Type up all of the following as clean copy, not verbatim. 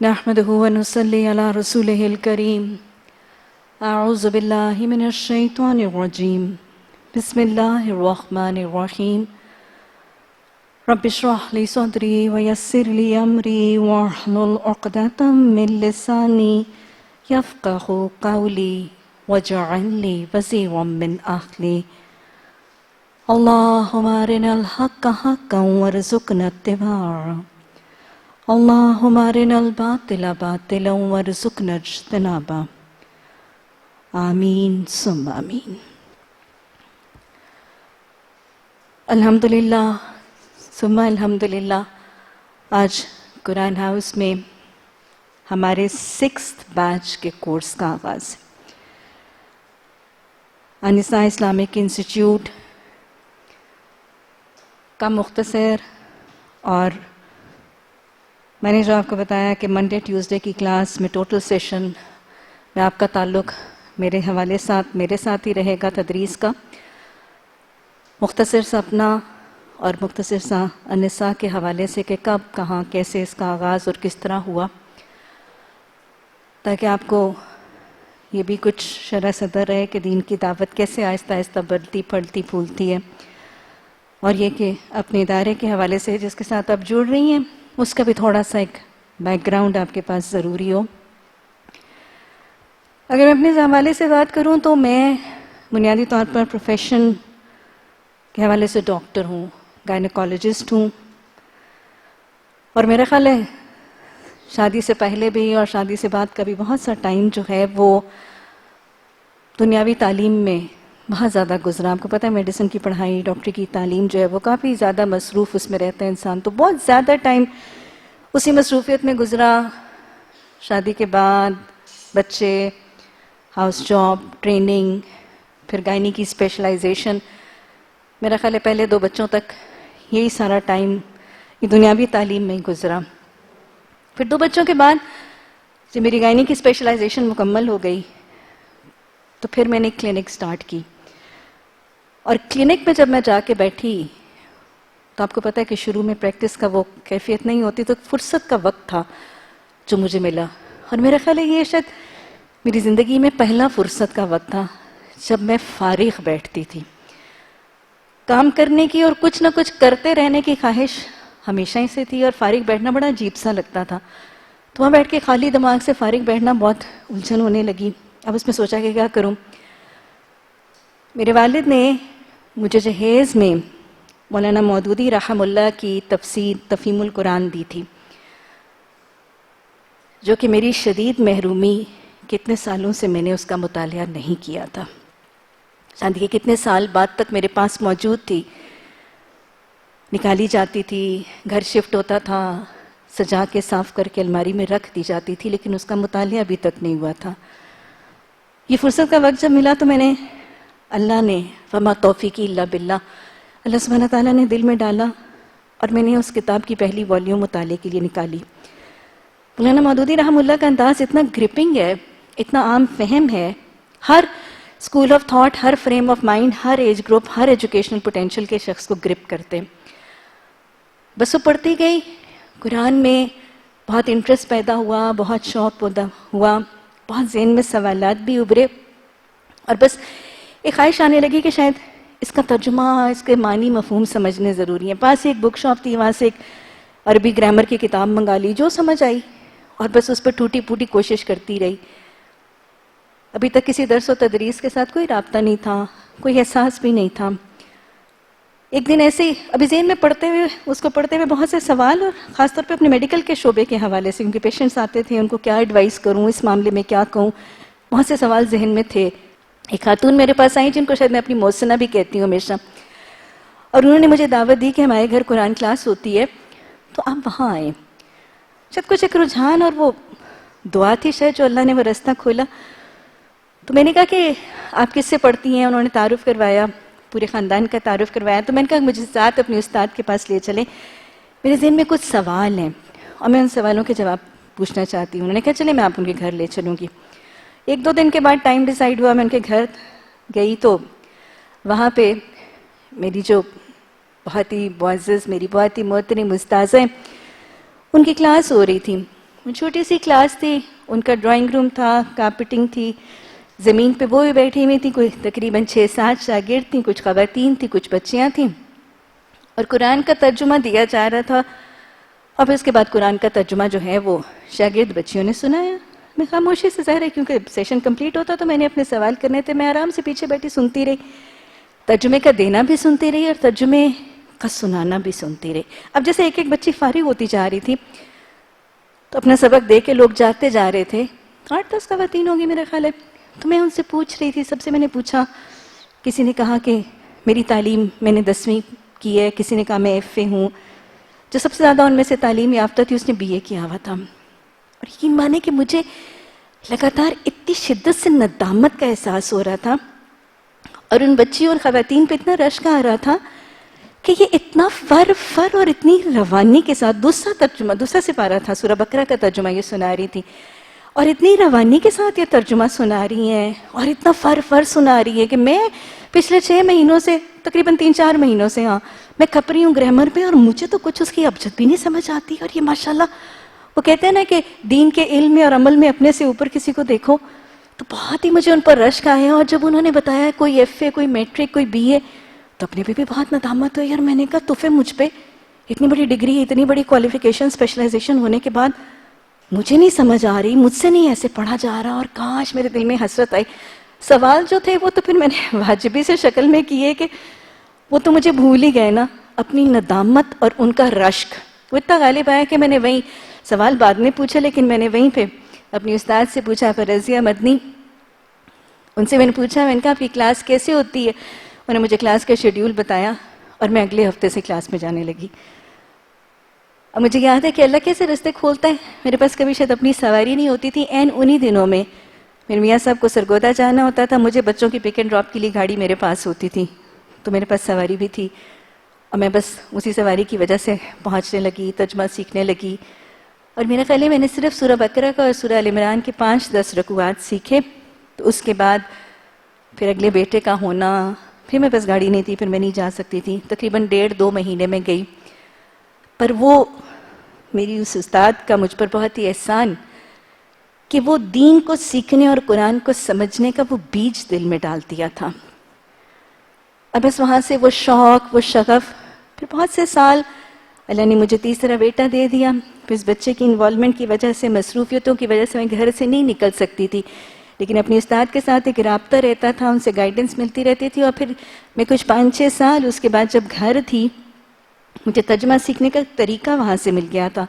نحمده ونصلي على رسوله الكريم. اعوذ بالله من الشیطان الرجیم. بسم اللہ الرحمن الرحیم. رب اشرح لي صدری ويسر لي امری واحلل عقدة من لسانی يفقهوا قولی واجعل لي وزيرا من اہلی. اللهم ارنا الحق حقا وارزقنا اتباعه. اللهم ارنا الباطل باطلا وارزقنا اجتنابه. آمین ثم آمین. الحمدللہ ثم الحمدللہ. آج قرآن ہاؤس میں ہمارے 6th بیچ کے کورس کا آغاز ہے. انیسہ اسلامک انسٹیٹیوٹ کا مختصر، اور میں نے جو آپ کو بتایا کہ منڈے ٹیوزڈے کی کلاس میں ٹوٹل سیشن میں آپ کا تعلق میرے میرے ساتھ ہی رہے گا تدریس کا. مختصر سا اپنا اور مختصر سا انیسہ کے حوالے سے کہ کب کہاں کیسے اس کا آغاز اور کس طرح ہوا، تاکہ آپ کو یہ بھی کچھ شرح صدر رہے کہ دین کی دعوت کیسے آہستہ آہستہ بڑھتی پھلتی پھولتی ہے، اور یہ کہ اپنے ادارے کے حوالے سے جس کے ساتھ آپ جڑ رہی ہیں اس کا بھی تھوڑا سا ایک بیک گراؤنڈ آپ کے پاس ضروری ہو. اگر میں اپنے حوالے سے بات کروں تو میں بنیادی طور پر پروفیشن کے حوالے سے ڈاکٹر ہوں، گائنیکالوجسٹ ہوں، اور میرا خیال ہے شادی سے پہلے بھی اور شادی سے بعد کا بھی بہت سا ٹائم جو ہے وہ دنیاوی تعلیم میں بہت زیادہ گزرا. آپ کو پتہ ہے میڈیسن کی پڑھائی، ڈاکٹری کی تعلیم جو ہے وہ کافی زیادہ مصروف اس میں رہتا ہے انسان، تو بہت زیادہ ٹائم اسی مصروفیت میں گزرا. شادی کے بعد بچے، ہاؤس جاب، ٹریننگ، پھر گائنی کی اسپیشلائزیشن. میرا خیال ہے پہلے 2 بچوں تک یہی سارا ٹائم یہ دنیاوی تعلیم میں ہی گزرا. پھر 2 بچوں کے بعد جب میری گائنی کی اسپیشلائزیشن مکمل ہو گئی تو پھر میں نے ایک کلینک سٹارٹ کی. اور کلینک میں جب میں جا کے بیٹھی تو آپ کو پتہ ہے کہ شروع میں پریکٹس کا وہ کیفیت نہیں ہوتی، تو فرصت کا وقت تھا جو مجھے ملا، اور میرا خیال ہے یہ شاید میری زندگی میں پہلا فرصت کا وقت تھا جب میں فارغ بیٹھتی تھی. کام کرنے کی اور کچھ نہ کچھ کرتے رہنے کی خواہش ہمیشہ ہی سے تھی، اور فارغ بیٹھنا بڑا عجیب سا لگتا تھا. تو وہاں بیٹھ کے خالی دماغ سے فارغ بیٹھنا بہت الجھن ہونے لگی. اب اس میں سوچا کہ کیا کروں. میرے والد نے مجھے جہیز میں مولانا مودودی رحمہ اللہ کی تفسیر تفہیم القرآن دی تھی، جو کہ میری شدید محرومی کتنے سالوں سے میں نے اس کا مطالعہ نہیں کیا تھا. شادی کے کتنے سال بعد تک میرے پاس موجود تھی، نکالی جاتی تھی، گھر شفٹ ہوتا تھا، سجا کے صاف کر کے الماری میں رکھ دی جاتی تھی، لیکن اس کا مطالعہ ابھی تک نہیں ہوا تھا. یہ فرصت کا وقت جب ملا تو میں نے اللہ نے فما توفیقی الا باللہ، اللہ سبحانہ تعالیٰ نے دل میں ڈالا، اور میں نے اس کتاب کی پہلی والیوم مطالعے کے لیے نکالی. مولانا مودودی رحمہ اللہ کا انداز اتنا گرپنگ ہے، اتنا عام فہم ہے، ہر اسکول آف تھاٹ، ہر فریم آف مائنڈ، ہر ایج گروپ، ہر ایجوکیشنل پوٹینشل کے شخص کو گرپ کرتے. بس وہ پڑھتی گئی، قرآن میں بہت انٹرسٹ پیدا ہوا، بہت شوق پیدا ہوا، بہت ذہن میں سوالات بھی ابھرے، اور بس ایک خواہش آنے لگی کہ شاید اس کا ترجمہ، اس کے معنی مفہوم سمجھنے ضروری ہیں. پاس ایک بک شاپ تھی، وہاں سے ایک عربی گرامر کی کتاب منگا لی، جو سمجھ آئی، اور بس اس پر ٹوٹی پھوٹی کوشش کرتی رہی. ابھی تک کسی درس و تدریس کے ساتھ کوئی رابطہ نہیں تھا، کوئی احساس بھی نہیں تھا. ایک دن ایسے ہی ابھی ذہن میں اس کو پڑھتے ہوئے بہت سے سوال، اور خاص طور پہ اپنے میڈیکل کے شعبے کے حوالے سے، کیونکہ پیشنٹس آتے تھے، ان کو کیا ایڈوائز کروں، اس معاملے میں کیا کہوں، بہت سے سوال ذہن میں تھے. ایک خاتون میرے پاس آئیں جن کو شاید میں اپنی محسنہ بھی کہتی ہوں ہمیشہ، اور انہوں نے مجھے دعوت دی کہ ہمارے گھر قرآن کلاس ہوتی ہے تو آپ وہاں آئیں. شاید کچھ ایک رجحان اور وہ دعا تھی شاید جو اللہ نے وہ رستہ کھولا. تو میں نے کہا کہ آپ کس سے پڑھتی ہیں؟ انہوں نے تعارف کروایا، پورے خاندان کا تعارف کروایا. تو میں نے کہا مجھے ساتھ اپنے استاد کے پاس لے چلیں، میرے ذہن میں کچھ سوال ہیں اور میں ان سوالوں کے جواب پوچھنا چاہتی ہوں. انہوں نے کہا چلیں میں آپ ان کے گھر لے چلوں گی. 1-2 دن کے بعد ٹائم ڈیسائیڈ ہوا، میں ان کے گھر گئی تو وہاں پہ میری جو بہت ہی معزز، میری بہت ہی محترم استاذہ ہیں، ان کی کلاس ہو رہی تھی. چھوٹی سی کلاس تھی، ان کا ڈرائنگ روم تھا، کارپیٹنگ تھی، زمین پہ وہ بھی بیٹھی ہوئی تھی، کوئی تقریباً 6-7 شاگرد تھیں، کچھ خواتین تھیں، کچھ بچیاں تھیں، اور قرآن کا ترجمہ دیا جا رہا تھا، اور پھر اس کے بعد قرآن کا ترجمہ جو ہے وہ شاگرد بچیوں نے سنایا۔ میں خاموشی سے ظاہر ہے کیونکہ سیشن کمپلیٹ ہوتا تو میں نے اپنے سوال کرنے تھے، میں آرام سے پیچھے بیٹھی سنتی رہی، ترجمے کا دینا بھی سنتی رہی اور ترجمے کا سنانا بھی سنتی رہی۔ اب جیسے ایک ایک بچی فارغ ہوتی جا رہی تھی تو اپنا سبق دے کے لوگ جاتے جا رہے تھے، 8-10 خواتین ہوگی میرا خیال ہے، تو میں ان سے پوچھ رہی تھی، سب سے میں نے پوچھا، کسی نے کہا کہ میری تعلیم میں نے 10ویں کی ہے، کسی نے کہا میں ایف اے ہوں، جو سب سے زیادہ ان میں سے تعلیم یافتہ تھی اس نے بی اے کیا ہوا تھا۔ اور یقین مانے کہ مجھے لگاتار اتنی شدت سے ندامت کا احساس ہو رہا تھا، اور ان بچیوں اور خواتین پہ اتنا رشک آ رہا تھا کہ یہ اتنا فر اور اتنی روانی کے ساتھ دوسرا سپارہ تھا، سورہ بقرہ کا ترجمہ یہ سنا رہی تھی، اور اتنی روانی کے ساتھ یہ ترجمہ سنا رہی ہیں اور اتنا فر سنا رہی ہے کہ میں پچھلے 6 مہینوں سے تقریباً 3-4 مہینوں سے میں کھپ رہی ہوں گرامر پہ، اور مجھے تو کچھ اس کی ابجد بھی نہیں سمجھ آتی، اور یہ ماشاءاللہ وہ کہتے ہیں نا کہ دین کے علم میں اور عمل میں اپنے سے اوپر کسی کو دیکھو، تو بہت ہی مجھے ان پر رشک آیا، اور جب انہوں نے بتایا کوئی ایف اے، کوئی میٹرک، کوئی بی اے، تو اپنے پہ بھی بہت ندامت ہوئی، اور میں نے کہا تو پھر مجھ پہ اتنی بڑی ڈگری، اتنی بڑی کوالیفیکیشن، اسپیشلائزیشن ہونے کے بعد مجھے نہیں سمجھ آ رہی، مجھ سے نہیں ایسے پڑھا جا رہا، اور کاش میرے دل میں حسرت آئی۔ سوال جو تھے وہ تو پھر میں نے واجبی سے شکل میں کیے کہ وہ تو مجھے بھول ہی گئے نا، اپنی ندامت اور ان کا رشک وہ اتنا غالب آیا کہ میں نے وہیں سوال بعد میں پوچھا، لیکن میں نے وہیں پہ اپنی استاد سے پوچھا، رضیہ مدنی، ان سے میں نے پوچھا، میں نے کہا آپ کی کلاس کیسے ہوتی ہے؟ انہوں نے مجھے کلاس کا شیڈیول بتایا، اور میں اگلے ہفتے سے کلاس میں جانے لگی۔ اور مجھے یاد ہے کہ اللہ کیسے رستے کھولتا ہے، میرے پاس کبھی شاید اپنی سواری نہیں ہوتی تھی، انہی دنوں میں میرے میاں صاحب کو سرگودا جانا ہوتا تھا، مجھے بچوں کی پک اینڈ ڈراپ کے لیے گاڑی میرے پاس ہوتی تھی، تو میرے پاس سواری بھی تھی، اور میں بس اسی سواری کی وجہ سے پہنچنے لگی، ترجمہ سیکھنے لگی، اور میرا خیال ہے میں نے صرف سورہ بقرہ کا اور سورہ ال عمران کے 5-10 رکوعات سیکھے، تو اس کے بعد پھر اگلے بیٹے کا ہونا، پھر میرے پاس گاڑی نہیں تھی، پھر میں نہیں جا سکتی تھی، تقریباً 1.5-2 مہینے میں گئی، پر وہ میری اس استاد کا مجھ پر بہت ہی احسان کہ وہ دین کو سیکھنے اور قرآن کو سمجھنے کا وہ بیج دل میں ڈال دیا تھا، اور بس وہاں سے وہ شوق، وہ شغف، پھر بہت سے سال اللہ نے مجھے تیسرا بیٹا دے دیا، پھر اس بچے کی انوالومنٹ کی وجہ سے، مصروفیتوں کی وجہ سے میں گھر سے نہیں نکل سکتی تھی، لیکن اپنی استاد کے ساتھ ایک رابطہ رہتا تھا، ان سے گائیڈنس ملتی رہتی تھی، اور پھر میں کچھ 5-6 سال اس کے بعد جب گھر تھی، مجھے ترجمہ سیکھنے کا طریقہ وہاں سے مل گیا تھا،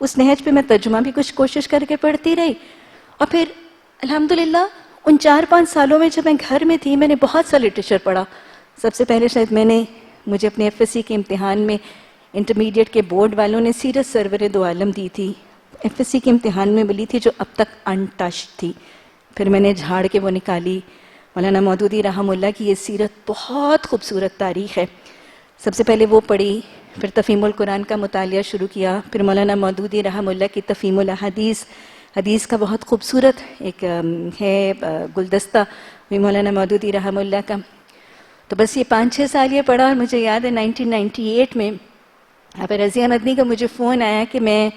اس نہج پہ میں ترجمہ بھی کچھ کوشش کر کے پڑھتی رہی، اور پھر الحمدللہ ان 4-5 سالوں میں جب میں گھر میں تھی میں نے بہت سا لٹریچر پڑھا۔ سب سے پہلے شاید مجھے اپنے ایف ایس سی کے امتحان میں انٹرمیڈیٹ کے بورڈ والوں نے سیرت سرور دو عالم دی تھی، ایف ایس سی کے امتحان میں ملی تھی، جو اب تک انٹچڈ تھی، پھر میں نے جھاڑ کے وہ نکالی، مولانا مودودی رحمہ اللہ کی یہ سیرت بہت خوبصورت تاریخ ہے، سب سے پہلے وہ پڑھی، پھر تفہیم القرآن کا مطالعہ شروع کیا، پھر مولانا مودودی رحمہ اللہ کی تفہیم الحدیث، حدیث کا بہت خوبصورت ایک ہے گلدستہ بھی مولانا مودودی رحمہ اللہ کا، تو بس یہ 5-6 سال یہ پڑھا، اور مجھے یاد ہے 1998 میں آپ رضیہ مدنی کا مجھے فون آیا کہ میں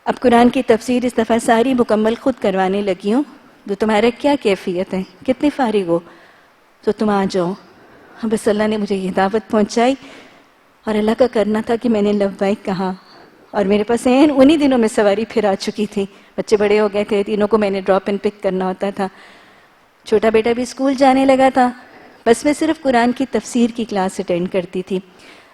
اب قرآن کی تفسیر اس دفعہ ساری مکمل خود کروانے لگی ہوں، تو تمہارا کیا کیفیت ہے، کتنی فارغ ہو، تو تم آ جاؤ۔ بس اللہ نے مجھے یہ دعوت پہنچائی، اور اللہ کا کرنا تھا کہ میں نے لبیک کہا، اور میرے پاس انہی دنوں میں سواری پھر آ چکی تھی، بچے بڑے ہو گئے تھے، تینوں کو میں نے ڈراپ اینڈ پک کرنا ہوتا تھا، چھوٹا بیٹا بھی اسکول جانے لگا تھا، بس میں صرف قرآن کی تفسیر کی کلاس اٹینڈ کرتی تھی،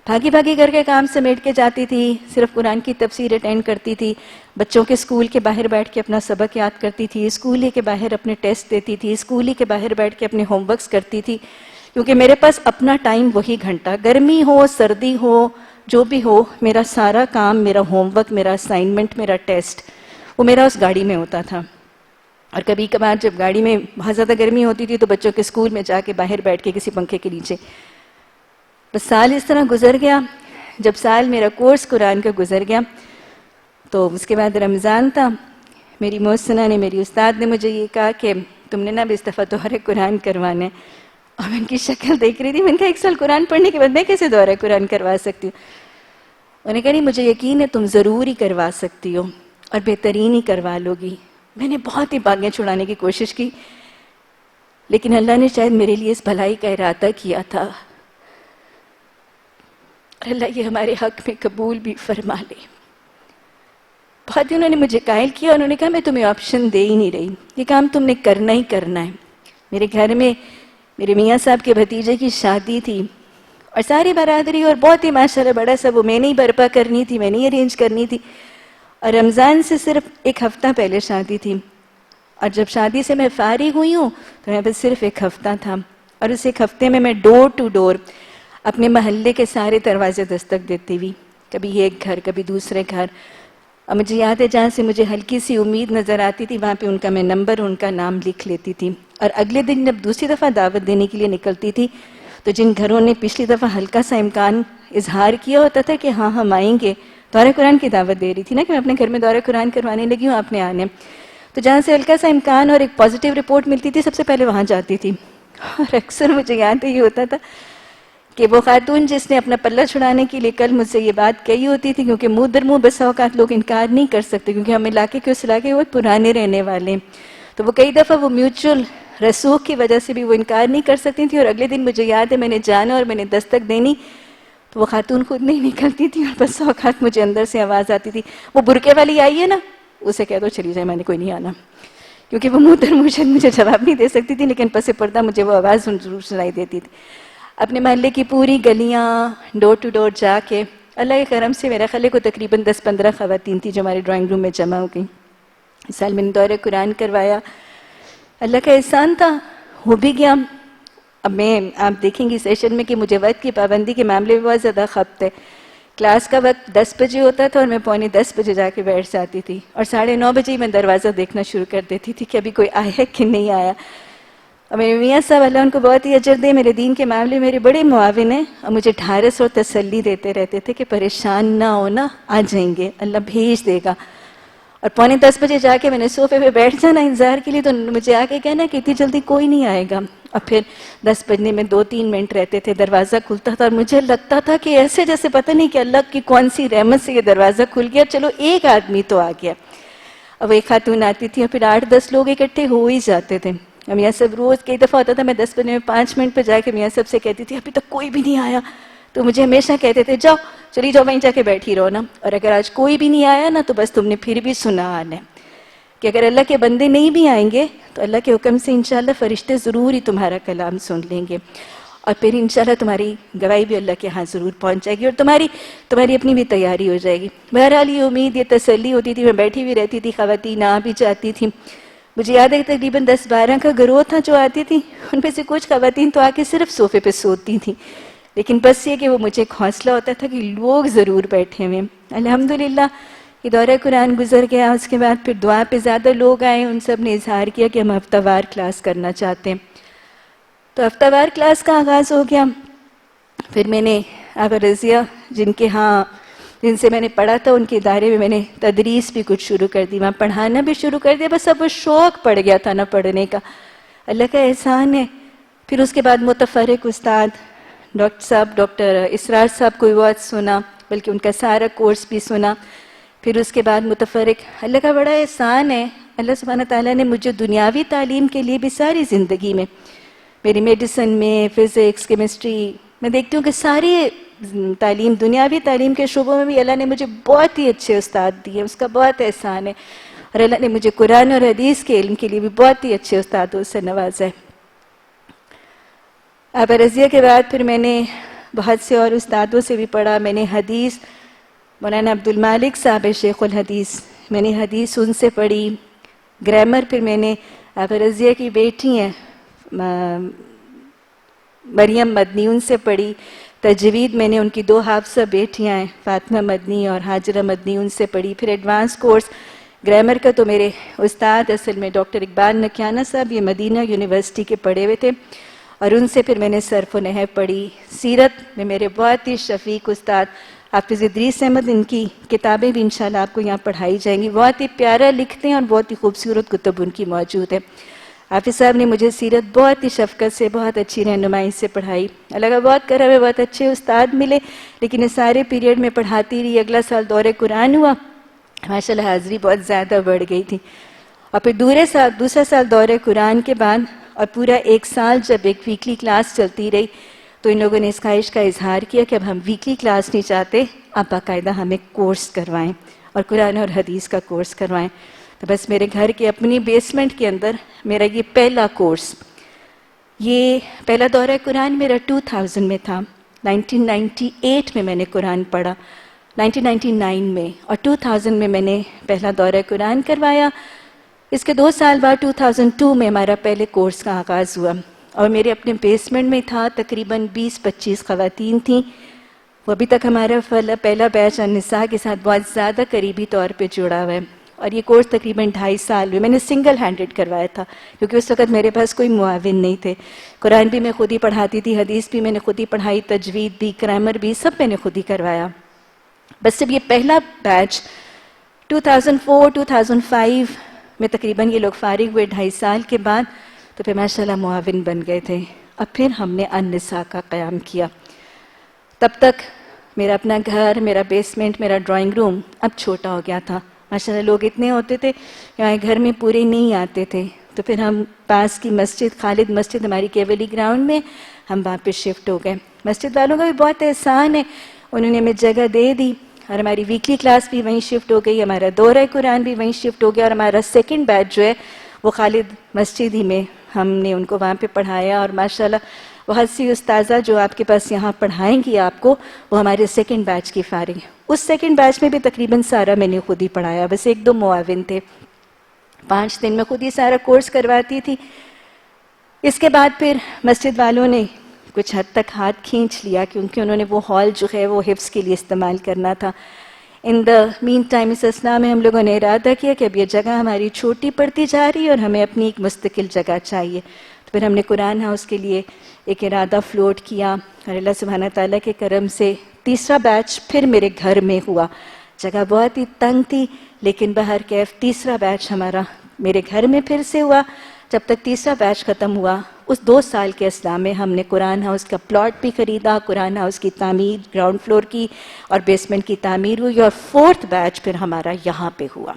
بھاگی بھاگی کر کے کام سمیٹ کے جاتی تھی، صرف قرآن کی تفسیر اٹینڈ کرتی تھی، بچوں کے اسکول کے باہر بیٹھ کے اپنا سبق یاد کرتی تھی، اسکول ہی کے باہر اپنے ٹیسٹ دیتی تھی، اسکول ہی کے باہر بیٹھ کے اپنے ہوم ورکس کرتی تھی، کیونکہ میرے پاس اپنا ٹائم وہی گھنٹہ، گرمی ہو سردی ہو جو بھی ہو، میرا سارا کام، میرا ہوم ورک، میرا اسائنمنٹ، میرا ٹیسٹ، وہ میرا اس گاڑی میں ہوتا تھا، اور کبھی کبھار جب گاڑی میں بہت زیادہ گرمی ہوتی تھی تو بچوں کے اسکول میں جا کے باہر بیٹھ کے کسی پنکھے کے نیچے، بس سال اس طرح گزر گیا۔ جب سال میرا کورس قرآن کا گزر گیا تو اس کے بعد رمضان تھا، میری محسنہ نے، میری استاد نے مجھے یہ کہا کہ تم نے نا اس دفعہ دورہ قرآن کروانا ہے، اور میں ان کی شکل دیکھ رہی تھی، میں نے کہا 1 سال قرآن پڑھنے کے بعد میں کیسے دورہ قرآن کروا سکتی ہوں؟ انہوں نے کہا نہیں، مجھے یقین ہے تم ضرور ہی کروا سکتی ہو، اور بہترین ہی کروا لو گی. میں نے بہت ہی باغیاں چھڑانے کی کوشش کی، لیکن اللہ نے شاید میرے لیے اس بھلائی کا ارادہ کیا تھا، اور اللہ یہ ہمارے حق میں قبول بھی فرما لے. بہت ہی انہوں نے مجھے قائل کیا، انہوں نے کہا میں تمہیں آپشن دے ہی نہیں رہی، یہ کام تم نے کرنا ہی کرنا ہے. میرے گھر میں میرے میاں صاحب کے بھتیجے کی شادی تھی، اور ساری برادری اور بہت ہی ماشاءاللہ بڑا سب، وہ میں نے ہی برپا کرنی تھی، میں نے ہی ارینج کرنی تھی. اور رمضان سے صرف ایک ہفتہ پہلے شادی تھی، اور جب شادی سے میں فارغ ہوئی ہوں تو میرے پاس صرف ایک ہفتہ تھا، اور اس ایک ہفتے میں میں ڈور ٹو ڈور اپنے محلے کے سارے دروازے دستک دیتی ہوئی، کبھی ایک گھر کبھی دوسرے گھر. اور مجھے یاد ہے جہاں سے مجھے ہلکی سی امید نظر آتی تھی وہاں پہ ان کا میں نمبر، ان کا نام لکھ لیتی تھی. اور اگلے دن جب دوسری دفعہ دعوت دینے کے لیے نکلتی تھی تو جن گھروں نے پچھلی دفعہ ہلکا سا امکان اظہار کیا ہوتا تھا کہ ہاں ہم آئیں گے، دورہ قرآن کی دعوت دے رہی تھی نا کہ میں اپنے گھر میں دورہ قرآن کروانے لگی ہوں، آپ نے آنے، تو جہاں سے ہلکا سا امکان اور ایک پازیٹیو رپورٹ ملتی تھی سب سے پہلے وہاں جاتی تھی. اور اکثر مجھے یاد یہ ہوتا تھا کہ وہ خاتون جس نے اپنا پلہ چھڑانے کے لیے کل مجھ سے یہ بات کہی ہوتی تھی، کیونکہ منہ در منہ بسا اوقات لوگ انکار نہیں کر سکتے کیونکہ ہم علاقے کے اس علاقے بہت پرانے رہنے والے ہیں، تو وہ کئی دفعہ وہ میوچل رسوخ کی وجہ سے بھی وہ انکار نہیں کر سکتی تھی. اور اگلے دن مجھے یاد ہے میں نے جانا اور میں نے دستک دینی تو وہ خاتون خود نہیں نکلتی تھی، اور بس اوقات مجھے اندر سے آواز آتی تھی وہ برقعے والی آئی ہے نا، اسے کہہ دو چلی جائے، میں نے کوئی نہیں آنا، کیونکہ وہ منہ در منہ مجھے جواب نہیں دے سکتی تھی، لیکن پس پردہ مجھے وہ آواز ضرور سنائی دیتی تھی. اپنے محلے کی پوری گلیاں ڈور ٹو ڈور جا کے، اللہ کے کرم سے میرا خیال ہے کو تقریباً 10-15 خواتین تھی جو ہمارے ڈرائنگ روم میں جمع ہو گئیں. اس سال میں نے دورہ قرآن کروایا، اللہ کا احسان تھا، ہو بھی گیا. اب آپ دیکھیں گی سیشن میں کہ مجھے وقت کی پابندی کے معاملے میں بہت زیادہ خبت ہے. کلاس کا وقت 10 بجے ہوتا تھا اور میں 8:45 بجے جا کے بیٹھ جاتی تھی، اور 9:30 بجے میں دروازہ دیکھنا شروع کر دیتی تھی کہ ابھی کوئی آیا کہ نہیں آیا. اور میرے میاں صاحب اللہ ان کو بہت ہی اجر دے، میرے دین کے معاملے میں میرے بڑے معاون ہیں، اور مجھے ڈھارس اور تسلی دیتے رہتے تھے کہ پریشان نہ ہونا، آ جائیں گے، اللہ بھیج دے گا. اور 9:45 بجے جا کے میں نے صوفے پہ بیٹھ جانا انتظار کے لیے، تو مجھے آ کے کہنا کہ اتنی جلدی کوئی نہیں آئے گا. اور پھر 10 بجنے میں 2-3 منٹ رہتے تھے، دروازہ کھلتا تھا اور مجھے لگتا تھا کہ ایسے جیسے پتہ نہیں کہ اللہ کی کون سی رحمت سے یہ دروازہ کھل گیا، چلو ایک آدمی تو آ گیا. اب ایک خاتون آتی تھی اور پھر 8-10 لوگ اکٹھے ہو ہی جاتے تھے. میاں صاحب روز کئی دفعہ ہوتا تھا میں 10 بجے میں 5 منٹ پہ جا کے میاں صاحب سے کہتی تھی ابھی تک کوئی بھی نہیں آیا، تو مجھے ہمیشہ کہتے تھے جاؤ چلی جاؤ وہیں جا کے بیٹھی رہو نا، اور اگر آج کوئی بھی نہیں آیا نا تو بس تم نے پھر بھی سنا آنا ہے کہ اگر اللہ کے بندے نہیں بھی آئیں گے تو اللہ کے حکم سے انشاءاللہ فرشتے ضرور ہی تمہارا کلام سن لیں گے، اور پھر انشاءاللہ تمہاری گواہی بھی اللہ کے ہاں ضرور پہنچ جائے گی، اور تمہاری اپنی بھی تیاری ہو جائے گی. بہرحال یہ امید، یہ تسلی ہوتی تھی، میں بیٹھی ہوئی رہتی تھی، خواتین آ بھی جاتی تھیں. مجھے یاد ہے تقریباً 10-12 کا گروہ تھا جو آتی تھی، ان میں سے کچھ خواتین تو آ کے صرف صوفے پہ سوتی تھیں، لیکن بس یہ کہ وہ مجھے ایک حوصلہ ہوتا تھا کہ لوگ ضرور بیٹھے ہوئے. الحمدللہ یہ دورہ قرآن گزر گیا، اس کے بعد پھر دعا پہ زیادہ لوگ آئے، ان سب نے اظہار کیا کہ ہم ہفتہ وار کلاس کرنا چاہتے ہیں، تو ہفتہ وار کلاس کا آغاز ہو گیا. پھر میں نے آبا رضیہ جن سے میں نے پڑھا تھا ان کے ادارے میں نے تدریس بھی کچھ شروع کر دی، وہاں پڑھانا بھی شروع کر دیا، بس اب وہ شوق پڑ گیا تھا نا پڑھنے کا، اللہ کا احسان ہے. پھر اس کے بعد متفرق استاد ڈاکٹر اسرار صاحب کو بہت سنا، بلکہ ان کا سارا کورس بھی سنا. پھر اس کے بعد متفرق، اللہ کا بڑا احسان ہے، اللہ سبحانہ تعالیٰ نے مجھے دنیاوی تعلیم کے لیے بھی ساری زندگی میں، میری میڈیسن میں، فزکس، کیمسٹری، میں دیکھتی ہوں کہ ساری تعلیم، دنیاوی تعلیم کے شعبوں میں بھی اللہ نے مجھے بہت ہی اچھے استاد دیے، اس کا بہت احسان ہے. اور اللہ نے مجھے قرآن اور حدیث کے علم کے لیے بھی بہت ہی اچھے استادوں سے نوازا ہے. آبا رضیہ کے بعد پھر میں نے بہت سے اور استادوں سے بھی پڑھا. میں نے حدیث مولانا عبدالمالک صاحب شیخ الحدیث، میں نے حدیث ان سے پڑھی. گرامر پھر میں نے آبا رضیہ کی بیٹی ہیں مریم مدنی، ان سے پڑھی. تجوید میں نے ان کی 2 حافظہ بیٹیاں ہیں فاطمہ مدنی اور حاجرہ مدنی، ان سے پڑھی. پھر ایڈوانس کورس گرامر کا تو میرے استاد اصل میں ڈاکٹر اقبال نکیانہ صاحب، یہ مدینہ یونیورسٹی کے پڑھے ہوئے تھے، اور ان سے پھر میں نے صرف و نحو پڑھی. سیرت میں میرے بہت ہی شفیق استاد حافظ ادریس احمد، ان کی کتابیں بھی انشاءاللہ آپ کو یہاں پڑھائی جائیں گی، بہت ہی پیارا لکھتے ہیں اور بہت ہی خوبصورت کتب ان کی موجود ہے. حافظ صاحب نے مجھے سیرت بہت ہی شفقت سے، بہت اچھی رہنمائی سے پڑھائی. اللہ کا بہت کرم ہے، بہت اچھے استاد ملے، لیکن اس سارے پیریڈ میں پڑھاتی رہی. اگلا سال دورہ قرآن ہوا ماشاءاللہ حاضری بہت زیادہ بڑھ گئی تھی. اور پھر دوسرا سال دورہ قرآن کے بعد اور پورا 1 سال جب ایک ویکلی کلاس چلتی رہی تو ان لوگوں نے اس خواہش کا اظہار کیا کہ اب ہم ویکلی کلاس نہیں چاہتے، اب باقاعدہ ہمیں کورس کروائیں اور قرآن اور حدیث کا کورس کروائیں. تو بس میرے گھر کے اپنی بیسمنٹ کے اندر میرا یہ پہلا کورس، یہ پہلا دورہ قرآن میرا 2000 میں تھا. 1998 میں نے قرآن پڑھا، 1999 میں، اور 2000 میں نے پہلا دورہ قرآن کروایا. اس کے 2 سال بعد 2002 میں ہمارا پہلے کورس کا آغاز ہوا اور میرے اپنے بیسمنٹ میں تھا. تقریباً 20-25 خواتین تھیں. وہ ابھی تک ہمارا پہلا بیچ النساء کے ساتھ بہت زیادہ قریبی طور پہ جڑا ہوا ہے. اور یہ کورس تقریباً 2.5 سال میں نے سنگل ہینڈڈ کروایا تھا، کیونکہ اس وقت میرے پاس کوئی معاون نہیں تھے. قرآن بھی میں خود ہی پڑھاتی تھی، حدیث بھی میں نے خود ہی پڑھائی، تجوید بھی، گرامر بھی، سب میں نے خود ہی کروایا. بس جب یہ پہلا بیچ 2004-2005 میں تقریباً یہ لوگ فارغ ہوئے 2.5 سال کے بعد، تو پھر ماشاءاللہ معاون بن گئے تھے. اب پھر ہم نے النساء کا قیام کیا. تب تک میرا اپنا گھر، میرا بیسمنٹ، میرا ڈرائنگ روم اب چھوٹا ہو گیا تھا. ماشاءاللہ لوگ اتنے ہوتے تھے کہ ہمارے گھر میں پورے نہیں آتے تھے. تو پھر ہم پاس کی مسجد، خالد مسجد ہماری کیولی گراؤنڈ میں، ہم وہاں پہ شفٹ ہو گئے. مسجد والوں کا بھی بہت احسان ہے، انہوں نے ہمیں جگہ دے دی اور ہماری ویکلی کلاس بھی وہیں شفٹ ہو گئی، ہمارا دورہ قرآن بھی وہیں شفٹ ہو گیا، اور ہمارا سیکنڈ بیچ جو ہے وہ خالد مسجد ہی میں ہم نے ان کو وہاں پہ پڑھایا. اور ماشاءاللہ بہت سی استاذہ جو آپ کے پاس یہاں پڑھائیں گی آپ کو، وہ ہمارے سیکنڈ بیچ کی فارغ ہیں. اس سیکنڈ بیچ میں بھی تقریباً سارا میں نے خود ہی پڑھایا، بس 1-2 معاون تھے. 5 دن میں خود ہی سارا کورس کرواتی تھی. اس کے بعد پھر مسجد والوں نے کچھ حد تک ہاتھ کھینچ لیا، کیونکہ انہوں نے وہ ہال جو ہے وہ حفظ کے لیے استعمال کرنا تھا. ان دا مین ٹائم اس اسنا میں ہم لوگوں نے ارادہ کیا کہ اب یہ جگہ ہماری چھوٹی پڑتی جا رہی ہے اور ہمیں اپنی ایک مستقل جگہ چاہیے. تو پھر ہم نے قرآن ہاؤس کے لیے ایک ارادہ فلوٹ کیا، اور اللہ سبحانہ تعالیٰ کے کرم سے تیسرا بیچ پھر میرے گھر میں ہوا. جگہ بہت ہی تنگ تھی، لیکن بہرکیف تیسرا بیچ ہمارا میرے گھر میں پھر سے ہوا. جب تک تیسرا بیچ ختم ہوا، اس 2 سال کے اثناء میں ہم نے قرآن ہاؤس کا پلاٹ بھی خریدا، قرآن ہاؤس کی تعمیر گراؤنڈ فلور کی اور بیسمنٹ کی تعمیر ہوئی، اور 4تھ بیچ پھر ہمارا یہاں پہ ہوا.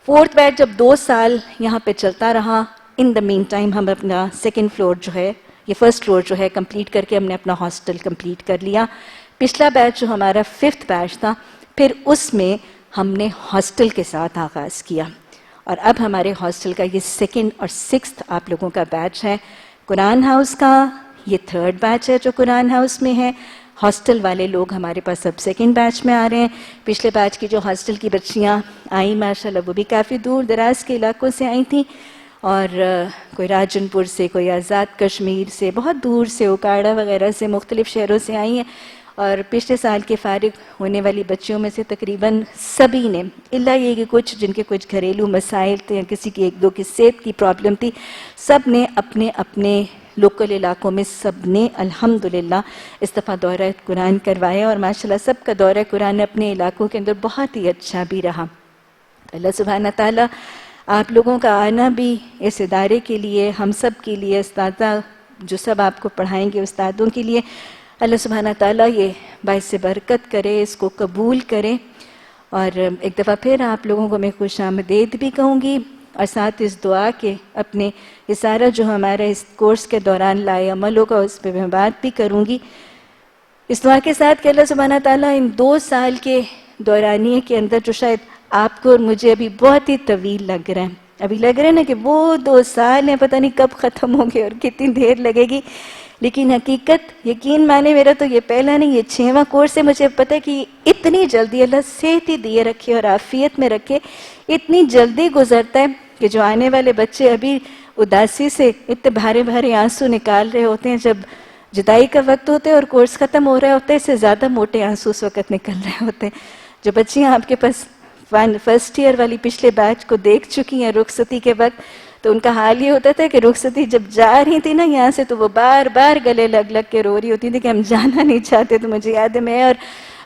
4تھ بیچ جب 2 سال یہاں پہ چلتا رہا، ان دا مین ٹائم ہم اپنا سیکنڈ فلور جو ہے، یہ فرسٹ فلور جو ہے کمپلیٹ کر کے ہم نے اپنا ہاسٹل کمپلیٹ کر لیا. پچھلا بیچ جو ہمارا 5تھ بیچ تھا، پھر اس میں ہم نے ہاسٹل کے ساتھ آغاز کیا، اور اب ہمارے ہاسٹل کا یہ 2nd اور 6th آپ لوگوں کا بیچ ہے. قرآن ہاؤس کا یہ 3rd بیچ ہے جو قرآن ہاؤس میں ہے. ہاسٹل والے لوگ ہمارے پاس اب 2nd بیچ میں آ رہے ہیں. پچھلے بیچ کی جو ہاسٹل کی بچیاں آئیں ماشاءاللہ وہ بھی کافی دور دراز کے علاقوں سے آئی تھیں، اور کوئی راجن پور سے، کوئی آزاد کشمیر سے، بہت دور سے، اوکاڑا وغیرہ سے، مختلف شہروں سے آئی ہیں. اور پچھلے سال کے فارغ ہونے والی بچیوں میں سے تقریباً سبھی نے، الا یہ کہ کچھ جن کے کچھ گھریلو مسائل تھے یا کسی کی 1-2 کی صحت کی پرابلم تھی، سب نے اپنے اپنے لوکل علاقوں میں سب نے الحمدللہ اس دفعہ دورہ قرآن کروایا، اور ماشاءاللہ سب کا دورہ قرآن اپنے علاقوں کے اندر بہت ہی اچھا بھی رہا. اللہ سبحانہ تعالیٰ آپ لوگوں کا آنا بھی اس ادارے کے لیے، ہم سب کے لیے، اساتذہ جو سب آپ کو پڑھائیں گے استادوں کے لیے، اللہ سبحانہ تعالیٰ یہ باعث برکت کرے، اس کو قبول کرے. اور ایک دفعہ پھر آپ لوگوں کو میں خوش آمدید بھی کہوں گی، اور ساتھ اس دعا کے اپنے یہ سارا جو ہمارا اس کورس کے دوران لائے عمل ہوگا اس پہ میں بات بھی کروں گی، اس دعا کے ساتھ کہ اللہ سبحانہ تعالیٰ ان 2 سال کے دورانیے کے اندر جو شاید آپ کو اور مجھے ابھی بہت ہی طویل لگ رہا ہے، ابھی لگ رہا ہے نا کہ وہ 2 سال ہیں، پتہ نہیں کب ختم ہوں گے اور کتنی دیر لگے گی، لیکن حقیقت یقین مانے میرا تو یہ پہلا نہیں، یہ 6واں کورس ہے. مجھے پتہ ہے کہ اتنی جلدی اللہ صحت ہی دیے رکھے اور عافیت میں رکھے، اتنی جلدی گزرتا ہے کہ جو آنے والے بچے ابھی اداسی سے اتنے بھارے بھارے آنسو نکال رہے ہوتے ہیں، جب جدائی کا وقت ہوتا ہے اور کورس ختم ہو رہا ہوتا ہے، اس سے زیادہ موٹے آنسو اس وقت نکل رہے ہوتے ہیں. جو بچیاں آپ کے پاس فرسٹ ایئر والی پچھلے بیچ کو دیکھ چکی ہیں رخصتی کے وقت، تو ان کا حال یہ ہوتا تھا کہ رخصتی جب جا رہی تھی نا یہاں سے، تو وہ بار بار گلے لگ لگ کے رو رہی ہوتی تھی کہ ہم جانا نہیں چاہتے. تو مجھے یاد ہے میں اور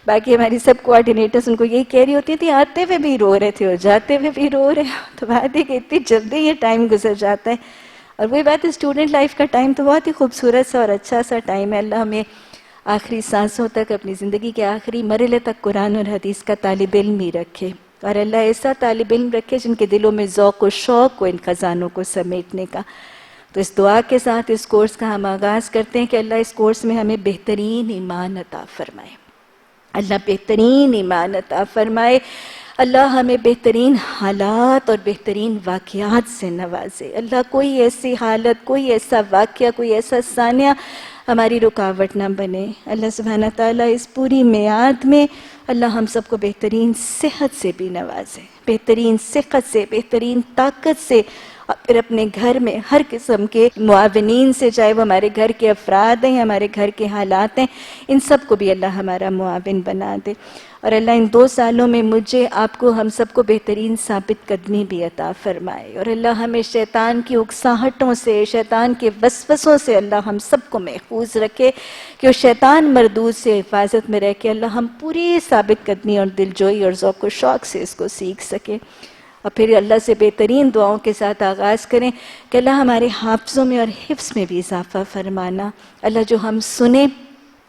باقی ہماری سب کوآرڈینیٹرز ان کو یہی کہہ رہی ہوتی تھی، آتے ہوئے بھی رو رہے تھے اور جاتے ہوئے بھی رو رہے. تو بات ہے کہ اتنی جلدی یہ ٹائم گزر جاتا ہے. اور وہی بات ہے، اسٹوڈنٹ لائف کا ٹائم تو بہت ہی خوبصورت سا اور اچھا سا ٹائم ہے. اللہ ہمیں آخری سانسوں تک، اپنی زندگی کے آخری مرحلے تک قرآن اور حدیث کا طالب علم ہی رکھے. اور اللہ ایسا طالب علم رکھے جن کے دلوں میں ذوق و شوق ہو ان خزانوں کو سمیٹنے کا. تو اس دعا کے ساتھ اس کورس کا ہم آغاز کرتے ہیں کہ اللہ اس کورس میں ہمیں بہترین ایمان عطا فرمائے. اللہ بہترین ایمان عطا فرمائے. اللہ ہمیں بہترین حالات اور بہترین واقعات سے نوازے. اللہ کوئی ایسی حالت، کوئی ایسا واقعہ، کوئی ایسا ثانیہ ہماری رکاوٹ نہ بنے. اللہ سبحانہ تعالیٰ اس پوری میعاد میں اللہ ہم سب کو بہترین صحت سے بھی نوازے، بہترین صحت سے، بہترین طاقت سے، اور پھر اپنے گھر میں ہر قسم کے معاونین سے، چاہے وہ ہمارے گھر کے افراد ہیں، ہمارے گھر کے حالات ہیں، ان سب کو بھی اللہ ہمارا معاون بنا دے. اور اللہ ان 2 سالوں میں مجھے، آپ کو، ہم سب کو بہترین ثابت قدمی بھی عطا فرمائے. اور اللہ ہمیں شیطان کی اکساہٹوں سے، شیطان کے وسوسوں سے اللہ ہم سب کو محفوظ رکھے کہ وہ شیطان مردود سے حفاظت میں رہ کے اللہ ہم پوری ثابت قدمی اور دلجوئی اور ذوق و شوق سے اس کو سیکھ سکے. اور پھر اللہ سے بہترین دعاؤں کے ساتھ آغاز کریں کہ اللہ ہمارے حافظوں میں اور حفظ میں بھی اضافہ فرمانا. اللہ جو ہم سنیں